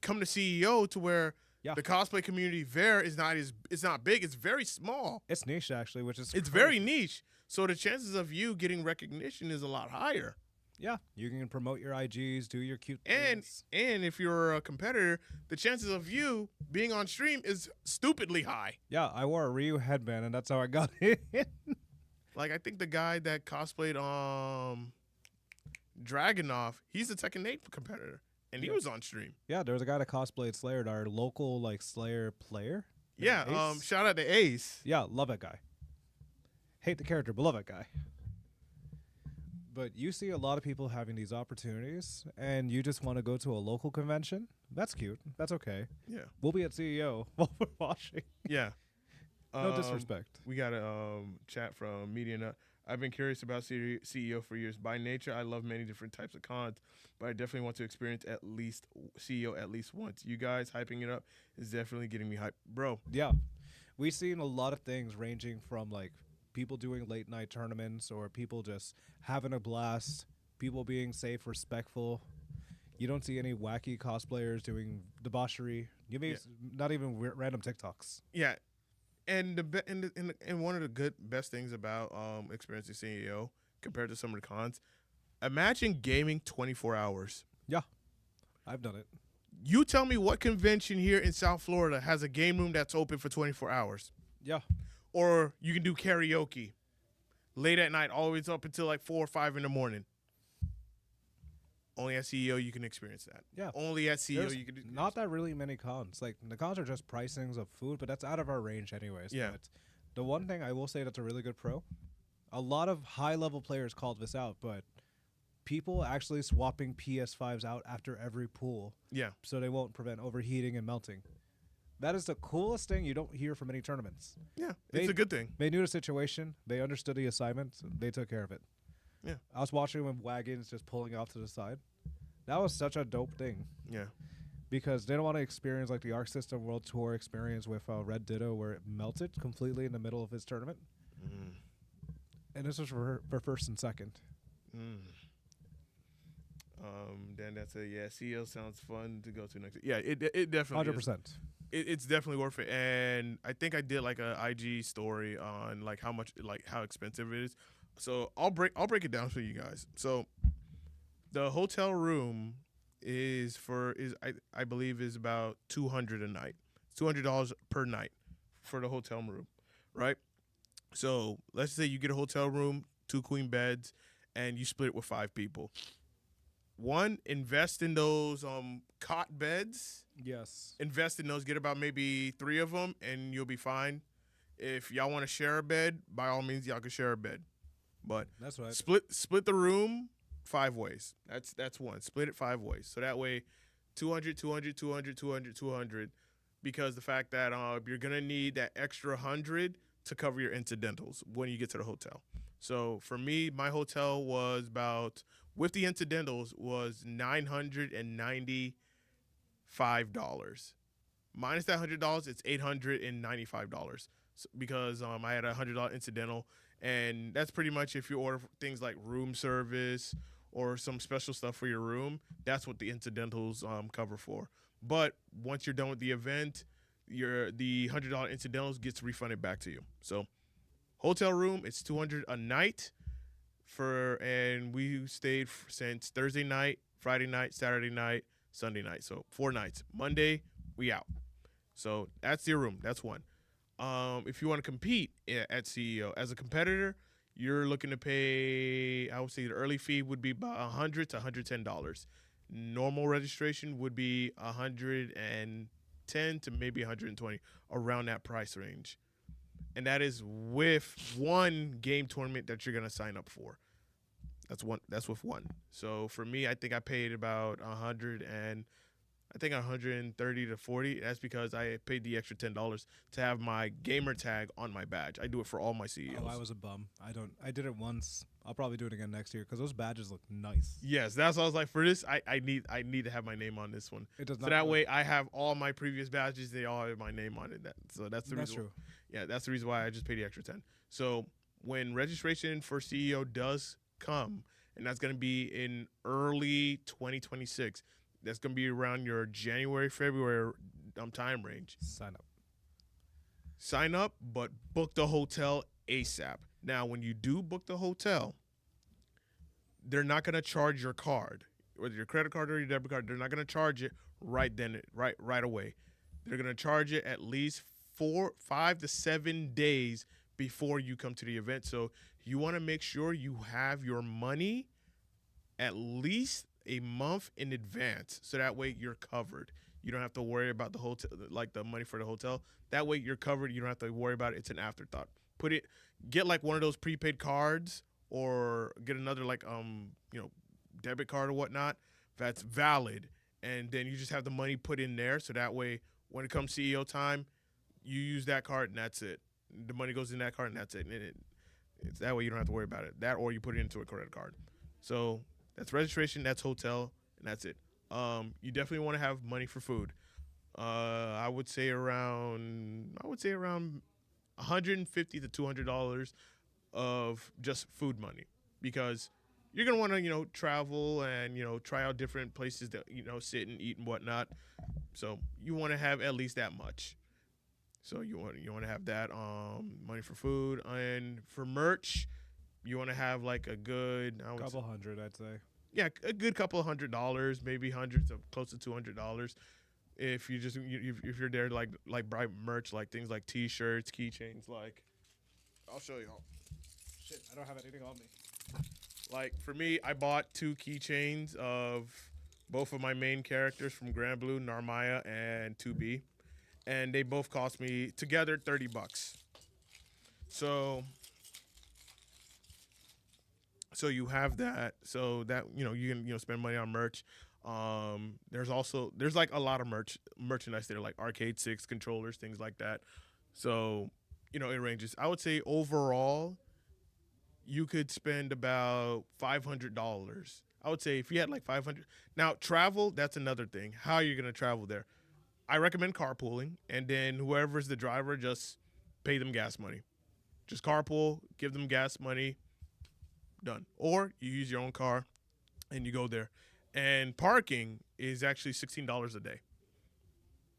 come to CEO, to where the cosplay community there is not big, it's very small. It's niche actually, which is It's very niche. So the chances of you getting recognition is a lot higher. Yeah, you can promote your IGs, do your cute And things. if you're a competitor, the chances of you being on stream is stupidly high. Yeah, I wore a Ryu headband, and that's how I got it. Like, I think the guy that cosplayed Dragunov, he's a Tekken 8 competitor, and he was on stream. Yeah, there was a guy that cosplayed Slayer, our local Slayer player. Yeah, Ace? shout out to Ace. Yeah, love that guy. Hate the character, but love that guy. But you see a lot of people having these opportunities, and you just want to go to a local convention. That's cute. That's okay. Yeah. We'll be at CEO while we're watching. Yeah. No disrespect. We got a chat from Media Nut. I've been curious about CEO for years. By nature, I love many different types of cons, but I definitely want to experience at least CEO at least once. You guys hyping it up is definitely getting me hyped. Bro, Yeah. We've seen a lot of things ranging from like people doing late night tournaments or people just having a blast, people being safe, respectful. You don't see any wacky cosplayers doing debauchery. You mean not even random TikToks. yeah. And and one of the best things about experiencing CEO compared to some of the cons, imagine gaming 24 hours. Yeah. I've done it. You tell me what convention here in South Florida has a game room that's open for 24 hours. Yeah. Or you can do karaoke late at night, always up until like 4 or 5 in the morning. Only at CEO you can experience that. Yeah. Only at CEO There's you can do not that really many cons. Like the cons are just pricings of food, but that's out of our range anyways. Yeah. But the one thing I will say that's a really good pro, a lot of high level players called this out, but people actually swapping PS5s out after every pool Yeah. so they won't prevent overheating and melting. That is the coolest thing you don't hear from any tournaments. Yeah. They- It's a good thing. They knew the situation, they understood the assignment, they took care of it. Yeah. I was watching them wagons just pulling off to the side. That was such a dope thing. Yeah. Because they don't want to experience like the Arc System World Tour experience with Red Ditto where it melted completely in the middle of his tournament. Mm. And this was for first and second. Mm. Then that's CEO sounds fun to go to next. Yeah, it definitely 100%. is. It's definitely worth it. And I think I did like a IG story on like how much, like how expensive it is. So I'll break it down for you guys. So the hotel room I believe is about $200 a night. It's $200 per night for the hotel room, right? So let's say you get a hotel room, 2 queen beds, and you split it with 5 people. One, invest in those cot beds. Yes. Invest in those. Get about maybe 3 of them, and you'll be fine. If y'all want to share a bed, by all means, y'all can share a bed. But That's right. split the room 5 ways. That's one. Split it 5 ways. So that way, 200, 200, 200, 200, 200. Because the fact that you're gonna need that extra 100 to cover your incidentals when you get to the hotel. So for me, my hotel was about, with the incidentals, was $995. Minus that $100, it's $895. Because I had a $100 incidental, and that's pretty much if you order things like room service or some special stuff for your room. That's what the incidentals cover for. But once you're done with the event, the $100 incidentals gets refunded back to you. So hotel room, it's $200 a night and we stayed since Thursday night, Friday night, Saturday night, Sunday night. So 4 nights. Monday, we out. So that's your room. That's one. If you want to compete at CEO as a competitor, you're looking to pay, I would say the early fee would be about $100 to $110. Normal registration would be $110 to maybe $120, around that price range. And that is with one game tournament that you're going to sign up for. That's with one. So for me, I think I paid about $130 to $40. That's because I paid the extra $10 to have my gamer tag on my badge. I do it for all my CEOs. Oh, I was a bum. I did it once. I'll probably do it again next year because those badges look nice. Yes, that's what I was like. For this, I need to have my name on this one. It does So not that look- way I have all my previous badges. They all have my name on it. So that's the That's reason. true. Yeah, that's the reason why I just paid the extra 10. So when registration for CEO does come, and that's going to be in early 2026, that's going to be around your January, February time range. Sign up, but book the hotel ASAP. Now, when you do book the hotel, they're not going to charge your card, whether your credit card or your debit card. They're not going to charge it right away. They're going to charge it at least 5 to 7 days before you come to the event. So you want to make sure you have your money at least a month in advance, so that way you're covered. You don't have to worry about the hotel, like the money for the hotel. That way you're covered. You don't have to worry about it. It's an afterthought. Get like one of those prepaid cards or get another like debit card or whatnot that's valid, and then you just have the money put in there, so that way when it comes CEO time, you use that card and that's it. The money goes in that card and that's it. And it's that way you don't have to worry about it. That or you put it into a credit card. So that's registration, that's hotel, and that's it. You definitely want to have money for food. I would say around $150 to $200 of just food money, because you're gonna want to travel and try out different places that sit and eat and whatnot. So you want to have at least that much. So you want to have that money for food, and for merch, you want to have like a good Couple hundred, I'd say. yeah, a good couple of $100, maybe hundreds of close to $200. If you just if you're there like buy merch, like things like T-shirts, keychains, like I'll show you all. Shit, I don't have anything on me. Like for me, I bought 2 keychains of both of my main characters from Grand Blue, Narmaya and 2B, and they both cost me together $30. So you have that, so that you can spend money on merch. There's like a lot of merchandise there, like Arcade 6 controllers, things like that. So it ranges. I would say overall you could spend about $500. I would say if you had like 500. Now travel, that's another thing. How are you gonna travel there? I recommend carpooling, and then whoever's the driver, just pay them gas money. Just carpool, give them gas money, done. Or you use your own car and you go there. And parking is actually $16 a day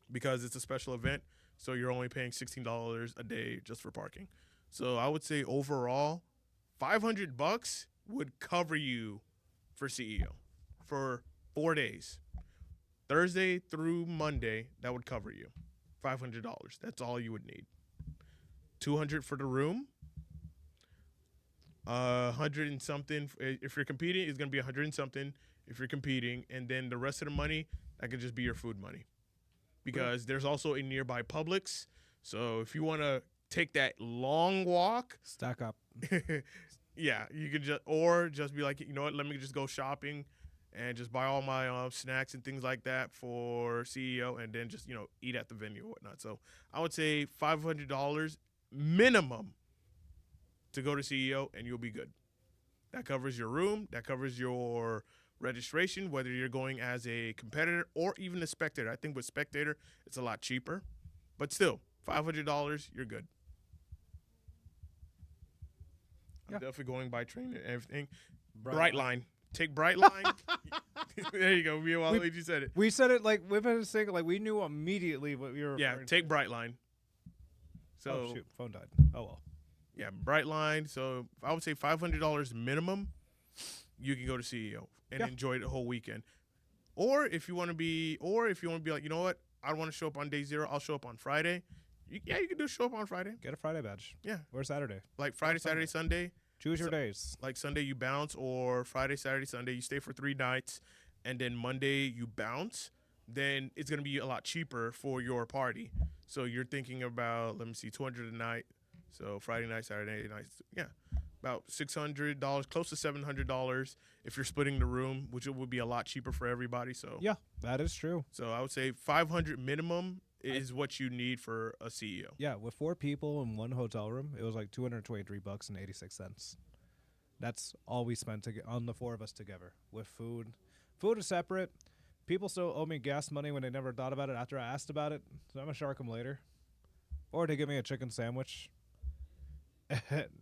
because it's a special event. So you're only paying $16 a day just for parking. So I would say overall, $500 would cover you for CEO for 4 days. Thursday through Monday, that would cover you. $500. That's all you would need. $200 for the room. 100 and something. If you're competing, it's gonna be 100 and something. If you're competing, and then the rest of the money, that could just be your food money, because there's also a nearby Publix. So if you want to take that long walk, Stack up. yeah, you could just be like, you know what, let me just go shopping and just buy all my snacks and things like that for CEO, and then just eat at the venue or whatnot. So I would say $500 minimum to go to CEO, and you'll be good. That covers your room, that covers your registration, whether you're going as a competitor or even a spectator. I think with spectator, it's a lot cheaper, but still, $500, you're good. I'm definitely going by train and everything. Brightline. Take Brightline. There you go. You said it. We said it like we've been saying, like we knew immediately what we were. Yeah, take Brightline. So, oh shoot, phone died. Oh well. Yeah, Brightline. So I would say $500 minimum. You can go to CEO and enjoy the whole weekend. Or if you want to be like, you know what, I don't want to show up on day 0. I'll show up on Friday. You can do show up on Friday. Get a Friday badge. Yeah. Or Saturday. Like Friday, Saturday, Sunday. Choose your days. Like Sunday you bounce, or Friday, Saturday, Sunday you stay for 3 nights, and then Monday you bounce. Then it's gonna be a lot cheaper for your party. So you're thinking about, let me see, $200 a night. So Friday night, Saturday night, yeah, about $600, close to $700 if you're splitting the room, which would be a lot cheaper for everybody. So yeah, that is true. So I would say $500 minimum is what you need for a CEO. Yeah, with 4 people in one hotel room, it was like $223.86. That's all we spent on the 4 of us together with food. Food is separate. People still owe me gas money when they never thought about it after I asked about it, so I'm gonna shark them later. Or they give me a chicken sandwich.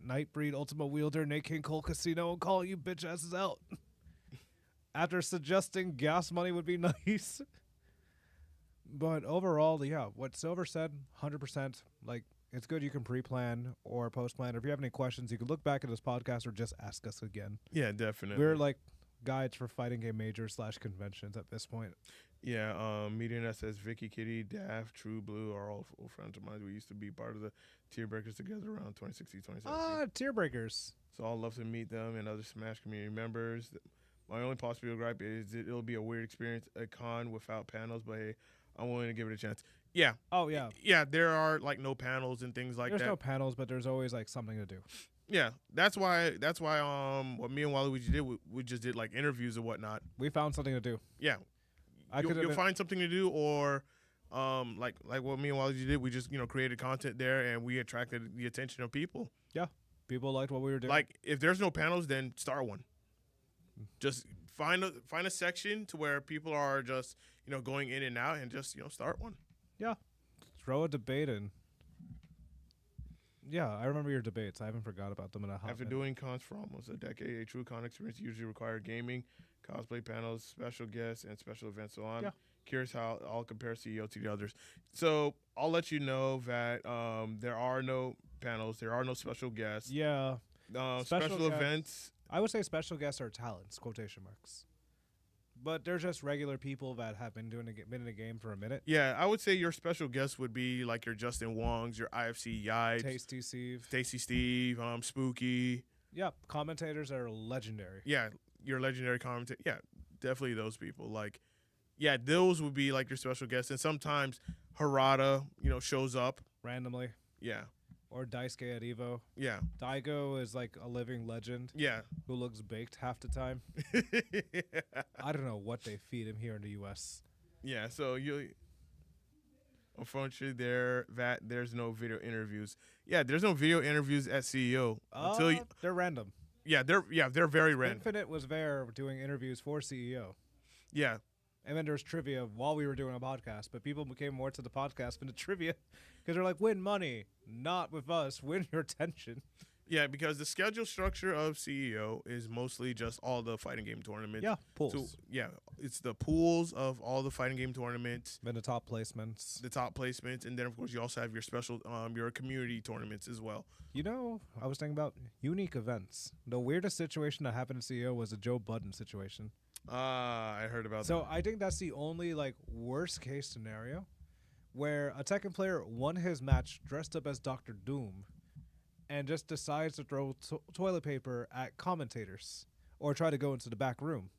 Nightbreed Ultimate Wielder, Nate King Cole Casino, and calling you bitch asses out. After suggesting gas money would be nice. But overall, yeah, what Silver said, 100%. Like, it's good you can pre-plan or post-plan. Or if you have any questions, you can look back at this podcast or just ask us again. Yeah, definitely. We're like guides for fighting game majors / conventions at this point. Yeah, Media that says Vicky, Kitty, Daft, True Blue are all old friends of mine. We used to be part of the Tier Breakers together around 2016, 2017. Tier Breakers. So I'd love to meet them and other Smash community members. My only possible gripe is it'll be a weird experience, a con without panels, but hey, I'm willing to give it a chance. Yeah. Oh, yeah. Yeah, there are like no panels and things like that. There's no panels, but there's always like something to do. Yeah, that's why. What me and Waluigi did, we just did like interviews and whatnot. We found something to do. Yeah, I could you'll find something to do, or like what me and Waluigi did. We just created content there, and we attracted the attention of people. Yeah, people liked what we were doing. Like if there's no panels, then start one. Just find a section to where people are just going in and out, and just start one. Yeah, throw a debate in. Yeah, I remember your debates. I haven't forgot about them in a hot After minute. doing cons for almost a decade, a true con experience usually requires gaming, cosplay panels, special guests, and special events. So I'm curious how I'll compare CEO to the others. So I'll let you know that there are no panels, there are no special guests. Yeah. Special events. I would say special guests are talents, quotation marks. But they're just regular people that have been been in the game for a minute. Yeah, I would say your special guests would be like your Justin Wongs, your IFC Yipes, Tasty Steve, Spooky. Yeah, commentators are legendary. Yeah, your legendary commentator. Yeah, definitely those people. Like, yeah, those would be like your special guests. And sometimes Harada, shows up Randomly. Yeah, Or Daisuke at Evo. yeah, Daigo is like a living legend yeah. who looks baked half the time. I don't know what they feed him here in the U.S. Yeah, so unfortunately there's no video interviews. Yeah, there's no video interviews at CEO until they're random. they're very random. Infinite was there doing interviews for CEO. Yeah. And then there's trivia while we were doing a podcast, but people came more to the podcast than the trivia because they're like, win money, not with us, win your attention. Yeah, because the schedule structure of CEO is mostly just all the fighting game tournaments. Yeah, pools. So, yeah, it's the pools of all the fighting game tournaments. Then the top placements. And then of course you also have your special, your community tournaments as well. I was thinking about unique events. The weirdest situation that happened at CEO was the Joe Budden situation. I heard about that. So I think that's the only worst case scenario where a Tekken player won his match dressed up as Dr. Doom and just decides to throw toilet paper at commentators or try to go into the back room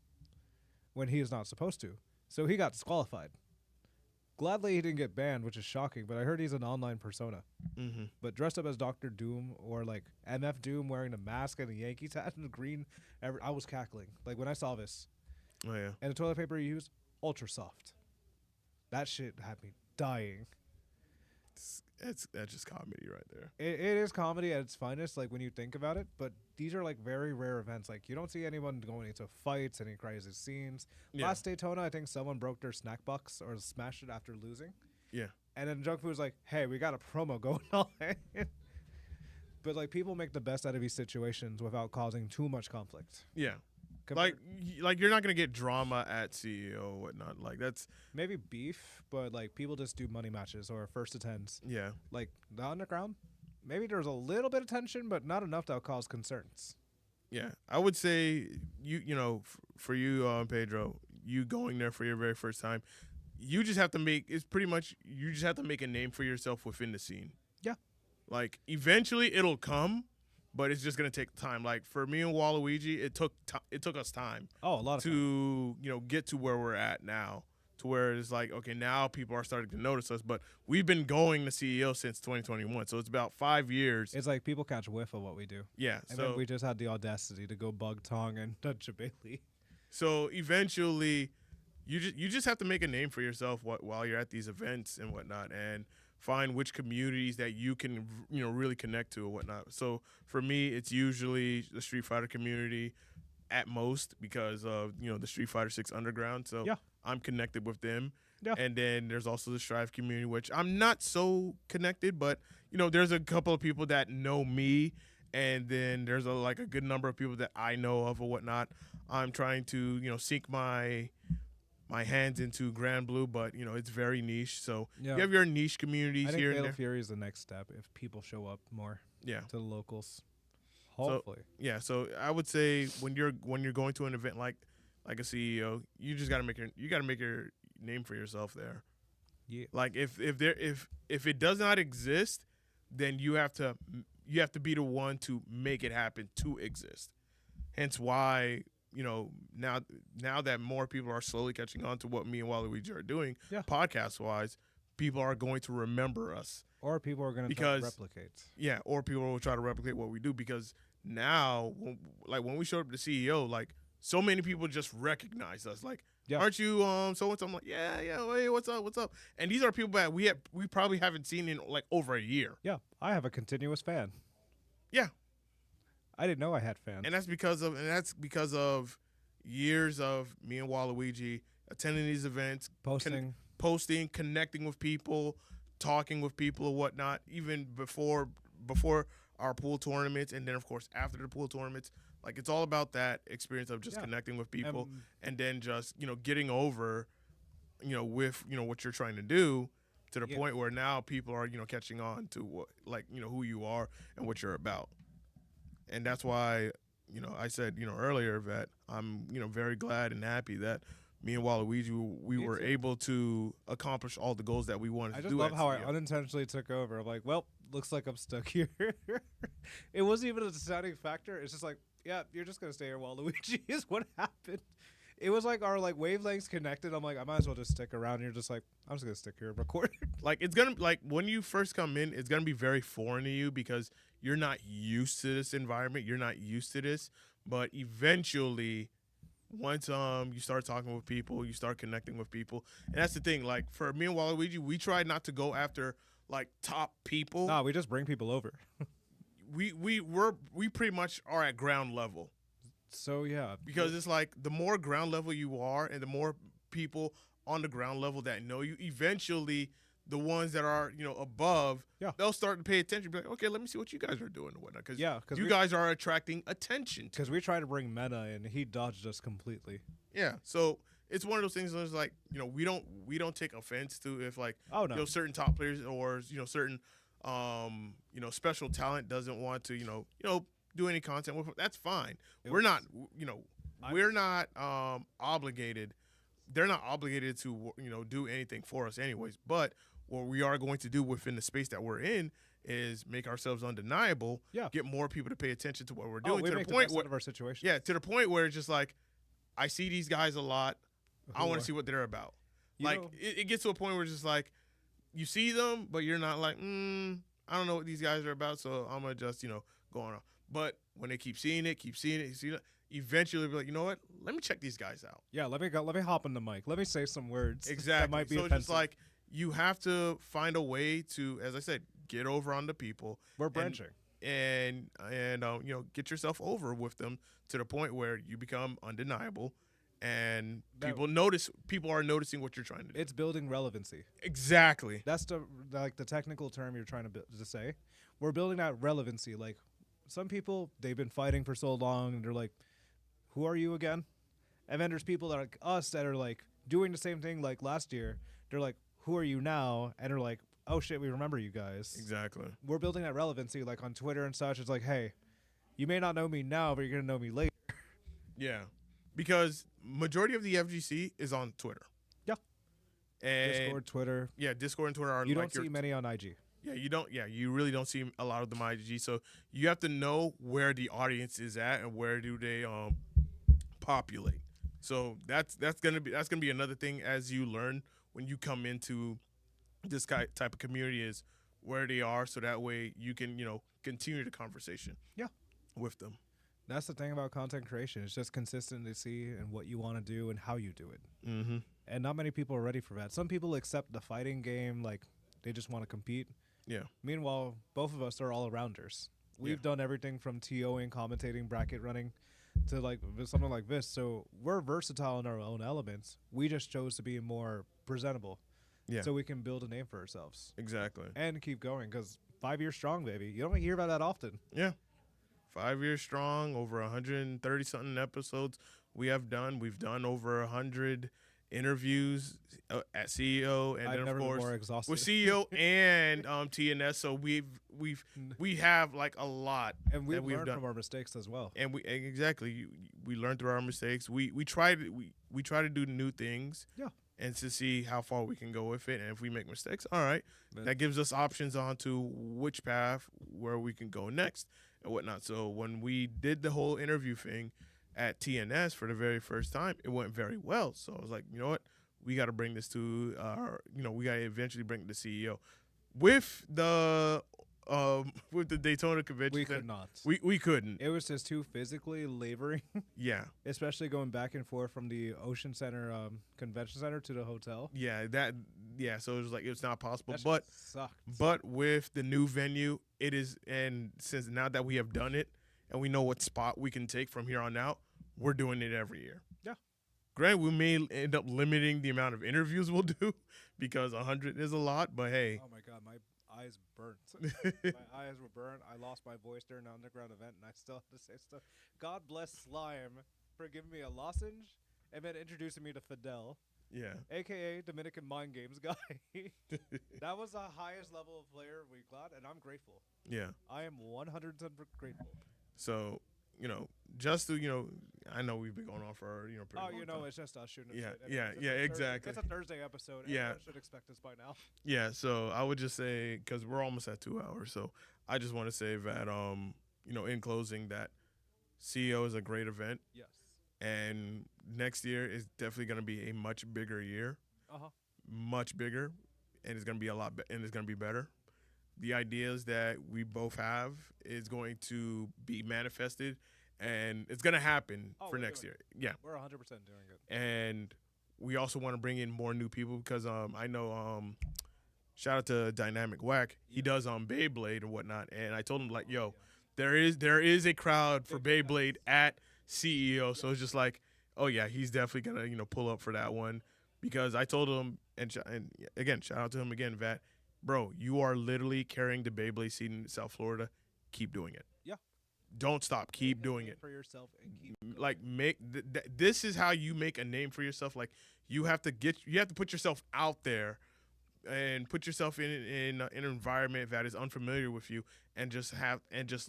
when he is not supposed to. So he got disqualified. Gladly he didn't get banned, which is shocking, but I heard he's an online persona. Mm-hmm. But dressed up as Dr. Doom or MF Doom wearing a mask and a Yankees hat and the green, I was cackling. When I saw this. Oh yeah. And the toilet paper you use, ultra soft. That shit had me dying. That's just comedy right there. It is comedy at its finest, when you think about it. But these are very rare events. You don't see anyone going into fights, any crazy scenes. Yeah. Last Daytona, I think someone broke their snack box or smashed it after losing. Yeah. And then Junk Fu was like, "Hey, we got a promo going on." But people make the best out of these situations without causing too much conflict. Yeah. You're not gonna get drama at CEO or whatnot. That's maybe beef, but people just do money matches or first to tens. Yeah. The underground, maybe there's a little bit of tension, but not enough that'll cause concerns. Yeah, I would say for you, Pedro, you going there for your very first time, you just have to make a name for yourself within the scene. Yeah. Eventually it'll come. But it's just gonna take time. For me and Waluigi, it took us time. Oh, a lot of to get to where we're at now. To where it's okay, now people are starting to notice us. But we've been going to CEO since 2021, so it's about 5 years. It's people catch a whiff of what we do. Yeah, and then we just had the audacity to go bug Tong and touch a Bailey. So eventually, you just have to make a name for yourself while you're at these events and whatnot, and find which communities that you can really connect to or whatnot. So for me, it's usually the Street Fighter community at most because of the Street Fighter 6 Underground. So yeah. I'm connected with them. Yeah. And then there's also the Strive community, which I'm not so connected, but there's a couple of people that know me, and then there's a good number of people that I know of or whatnot. I'm trying to sink my hands into Grand Blue, but it's very niche. So you have your niche communities I think here Fatal and there. Fury is the next step if people show up more. Yeah. To the locals. Hopefully. So I would say when you're going to an event like a CEO, you just gotta make your name for yourself there. Yeah. If it does not exist, then you have to be the one to make it happen to exist. Hence why now that more people are slowly catching on to what me and Waluigi are doing, podcast wise, people are going to remember us. Or people are going to because replicate. yeah, or people will try to replicate what we do because now, when we showed up to CEO, like so many people just recognize us. Like, Yeah. aren't you so and so? I'm like, yeah, hey, what's up? And these are people that we probably haven't seen in like over a year. Yeah, I have a continuous fan. Yeah, I didn't know I had fans. and that's because of years of me and Waluigi attending these events, Posting. connecting with people, talking with people or whatnot, even before our pool tournaments, and then of course after the pool tournaments. Like it's all about that experience of just connecting with people, and then just getting over, with what you're trying to do, to the point where now people are catching on to what who you are and what you're about, and that's why I said earlier that I'm very glad and happy that me and Waluigi we were able to accomplish all the goals that we wanted I to just do. love how I CEO. unintentionally took over. I'm like, well, looks like I'm stuck here. It wasn't even a deciding factor. It's just like, yeah, you're just gonna stay here, Waluigi. Is what happened. It was like our wavelengths connected. I'm like, I might as well just stick around. And you're just like, I'm just gonna stick here and record. Like it's gonna when you first come in, it's gonna be very foreign to you because you're not used to this environment. You're not used to this, but eventually, once you start talking with people, you start connecting with people, and that's the thing. Like for me and Waluigi, we try not to go after like top people. No, we just bring people over. We pretty much are at ground level. So yeah, Because it's like the more ground level you are and the more people on the ground level that know you, eventually the ones that are above, they'll start to pay attention, be like, okay, let me see what you guys are doing and whatnot, because you guys are attracting attention because we tried to bring Meta and he dodged us completely. So it's one of those things that's like we don't take offense to if like certain top players or certain special talent doesn't want to do any content with. That's fine. We're not obligated. They're not obligated to do anything for us anyways. But what we are going to do within the space that we're in is make ourselves undeniable. Get more people to pay attention to what we're doing. We to make the point the best out of our situation. Yeah, to the point where it's just like I see these guys a lot. I want to see what they're about. It gets to a point where it's just like you see them, but you're not like, I don't know what these guys are about, so I'm gonna just go on. But when they keep seeing it, eventually be like, you know what? Let me check these guys out. Yeah, let me hop on the mic. Let me say some words. Exactly. That might be so offensive. It's just like you have to find a way to, as I said, get over on the people. We're branching. And get yourself over with them to the point where you become undeniable, and people are noticing what you're trying to do. It's building relevancy. Exactly. That's the technical term you're trying to say. We're building that relevancy. Like some people, they've been fighting for so long, and they're like, "Who are you again?" And then there's people that are like us that are like doing the same thing like last year. They're like, "Who are you now?" And they're like, "Oh shit, we remember you guys." Exactly. We're building that relevancy, like on Twitter and such. It's like, hey, you may not know me now, but you're gonna know me later. Yeah, because majority of the FGC is on Twitter. Yeah. And Discord, Twitter. Yeah, Discord and Twitter are. You don't see many on IG. Yeah, you don't. Yeah, you really don't see a lot of them on IG. So you have to know where the audience is at and where do they populate. So that's gonna be another thing as you learn when you come into this type of community is where they are, so that way you can continue the conversation. Yeah, with them. That's the thing about content creation. It's just consistency and what you want to do and how you do it. Mm-hmm. And not many people are ready for that. Some people accept the fighting game, like they just want to compete. Yeah. Meanwhile, both of us are all-arounders. We've done everything from TOing, commentating, bracket running, to like something like this. So we're versatile in our own elements. We just chose to be more presentable. Yeah. So we can build a name for ourselves. Exactly. And keep going, because 5 years strong, baby. You don't hear about that often. Yeah. 5 years strong, over 130 something episodes we've done over 100 interviews at CEO, and I've then never of been course more exhausted. with CEO and TNS. So we have like a lot, and we've learned done from our mistakes as well. And we learned through our mistakes. We try to do new things. Yeah. And to see how far we can go with it, and if we make mistakes, all right, that gives us options onto which path where we can go next and whatnot. So when we did the whole interview thing at TNS for the very first time, it went very well. So I was like, you know what, we got to bring this to we got to eventually bring it to CEO. with the Daytona Convention We Center, could not. we couldn't. It was just too physically laboring, Yeah. especially going back and forth from the Ocean Center Convention Center to the hotel. So it was like it's not possible. That But shit sucked. But with the new venue, it is, and since now that we have done it and we know what spot we can take from here on out, we're doing it every year. Yeah. Granted, we may end up limiting the amount of interviews we'll do because 100 is a lot, but hey. Oh my god, my eyes burnt. My eyes were burnt. I lost my voice during the underground event, and I still have to say stuff. God bless Slime for giving me a lozenge and then introducing me to Fidel, Yeah. aka Dominican Mind Games guy. That was the highest level of player we got, and I'm grateful. Yeah. I am 100% grateful. So, just to, I know we've been going on for, pretty long time. It's just us shooting. Yeah, shit. I mean, yeah, it's a yeah, Thursday- exactly. It's a Thursday episode. Yeah. Everyone should expect us by now. Yeah, so I would just say, because we're almost at 2 hours, so I just want to say that, in closing, that CEO is a great event, Yes. and next year is definitely going to be a much bigger year, Uh-huh. much bigger, and it's going to be and it's going to be better. The ideas that we both have is going to be manifested, and it's going to happen Oh, for we're next doing year. Yeah. We're 100% doing it. And we also want to bring in more new people because I know shout out to Dynamic Whack. He does Beyblade and whatnot, and I told him like, yo, there is a crowd for Beyblade at CEO, so it's just like, oh yeah, he's definitely gonna pull up for that one because I told him and again shout out to him again that bro, you are literally carrying the Beyblade scene in South Florida. Keep doing it. Yeah. Don't stop. Keep doing it. For yourself and keep Like this is how you make a name for yourself. Like you have to put yourself out there and put yourself in an environment that is unfamiliar with you and just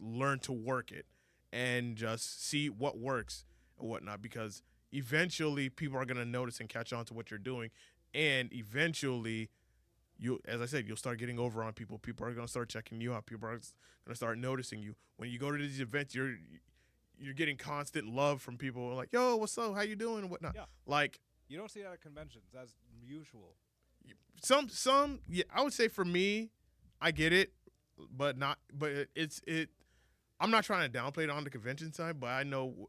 learn to work it and just see what works and whatnot, because eventually people are going to notice and catch on to what you're doing, and eventually as I said, you'll start getting over on people. People are going to start checking you out. People are going to start noticing you. When you go to these events, you're getting constant love from people like, yo, what's up? How you doing? And whatnot. Yeah. Like, You don't see that at conventions as usual. yeah, I would say for me, I get it, but I'm not trying to downplay it on the convention side, but I know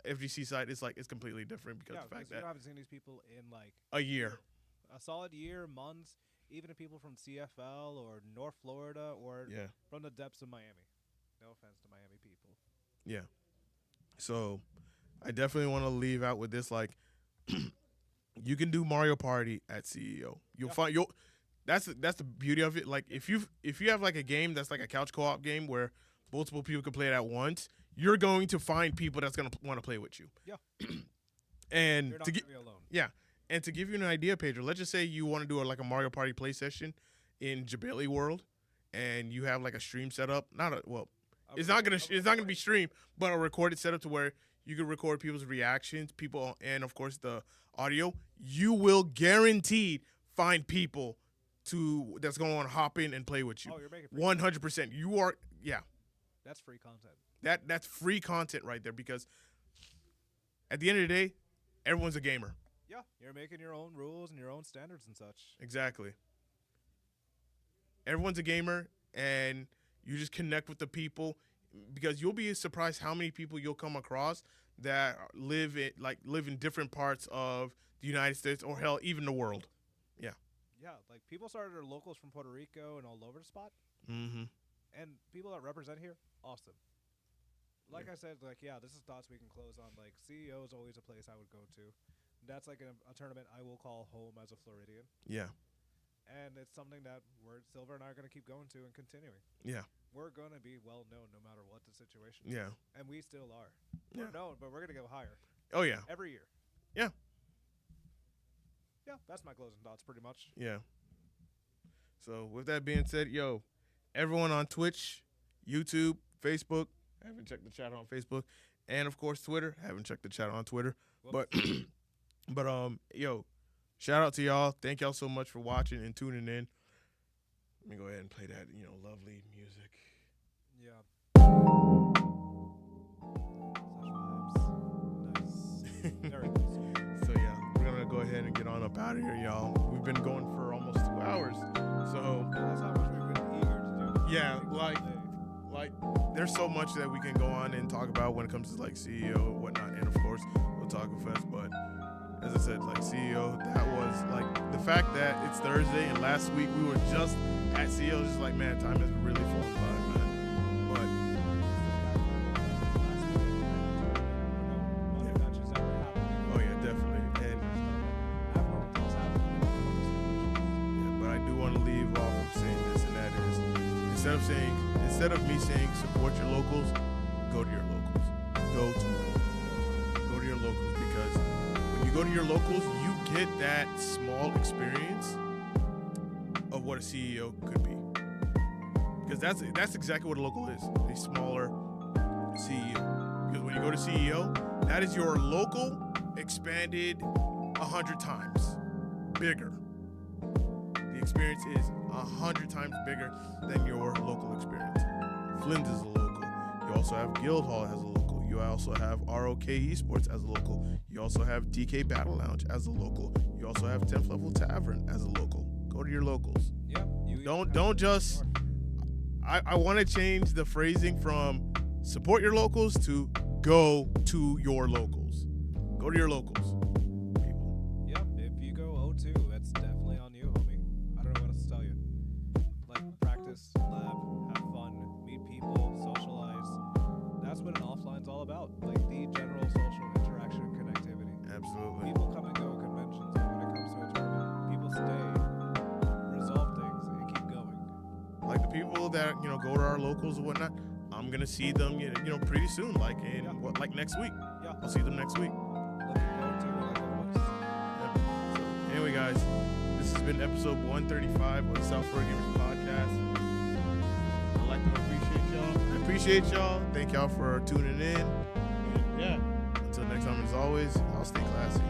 FGC side is like, it's completely different because of the fact you that haven't seen these people in like a year. a solid year, months, even if people from CFL or North Florida or Yeah. from the depths of Miami. No offense to Miami people. Yeah. So I definitely want to leave out with this, like, you can do Mario Party at CEO. That's the beauty of it. Like if you have like a game that's like a couch co-op game where multiple people can play it at once, you're going to find people that's going to want to play with you. Yeah. And You're not to going get to be alone. yeah, and to give you an idea, Pedro, let's just say you want to do like a Mario Party play session in Jabali World, and you have like a stream set up. It's not gonna be streamed, but a recorded setup to where you can record people's reactions, and of course the audio. You will guaranteed find people that's going to want to hop in and play with you. Oh, you're making free 100%. You are, yeah. That's free content. That's free content right there, because at the end of the day, everyone's a gamer. Yeah, you're making your own rules and your own standards and such. Exactly. Everyone's a gamer, and you just connect with the people, because you'll be surprised how many people you'll come across that live in different parts of the United States, or hell, even the world. Yeah. Yeah, like people started their locals from Puerto Rico and all over the spot, Mm-hmm. and people that represent here, awesome. Like I said, like, yeah, this is thoughts we can close on. Like, CEO is always a place I would go to. That's like a tournament I will call home as a Floridian. Yeah. And it's something that Silver and I are going to keep going to and continuing. Yeah. We're going to be well known no matter what the situation Yeah. is. And we still are. Yeah. We're known, but we're going to go higher Oh yeah. every year. Yeah. Yeah, that's my closing thoughts pretty much. Yeah. So with that being said, yo, everyone on Twitch, YouTube, Facebook, I haven't checked the chat on Facebook, and of course Twitter. I haven't checked the chat on Twitter. Whoops. But yo, shout out to y'all. Thank y'all so much for watching and tuning in. Let me go ahead and play that, lovely music. Yeah. Such vibes. Nice. Very nice. So yeah, we're gonna go ahead and get on up out of here, y'all. We've been going for almost 2 hours. So That's how much we Yeah, like there's so much that we can go on and talk about when it comes to like CEO and whatnot, and of course Otakufest. But as I said, like CEO, that was like the fact that it's Thursday and last week we were just at CEO. Just like, man, time has really flown by, man. But oh yeah, definitely. And yeah, but I do want to leave off of saying this, and that is instead of me saying support your locals, go to your locals. Go to your locals, because when you go to your locals, you get that small experience of what a CEO could be. Because that's exactly what a local is, a smaller CEO. Because when you go to CEO, that is your local expanded 100 times bigger. The experience is 100 times bigger than your local experience. Flint is a local. You also have Guildhall as a local. You also have ROK Esports as a local. You also have DK Battle Lounge as a local. You also have 10th Level Tavern as a local. Go to your locals. Yep. Don't just. I want to change the phrasing from support your locals to go to your locals. Go to your locals, people. Yep. If you go O2, that's definitely on you, homie. I don't know what else to tell you. Like, practice, lab, have fun, meet people, socialize. That's what an offline's all about. Like the general social interaction and connectivity. Absolutely. People come and go at conventions, but when it comes to a tournament, people stay, resolve things, and keep going. Like the people that go to our locals and whatnot, I'm gonna see them pretty soon, like in like next week. Yeah. I'll see them next week. Looking forward to it like always. So anyway, guys, this has been episode 135 of the South Florida Gamers Podcast. I'd like to appreciate y'all. I appreciate y'all. Thank y'all for tuning in. And yeah, until next time, as always, I'll stay classy.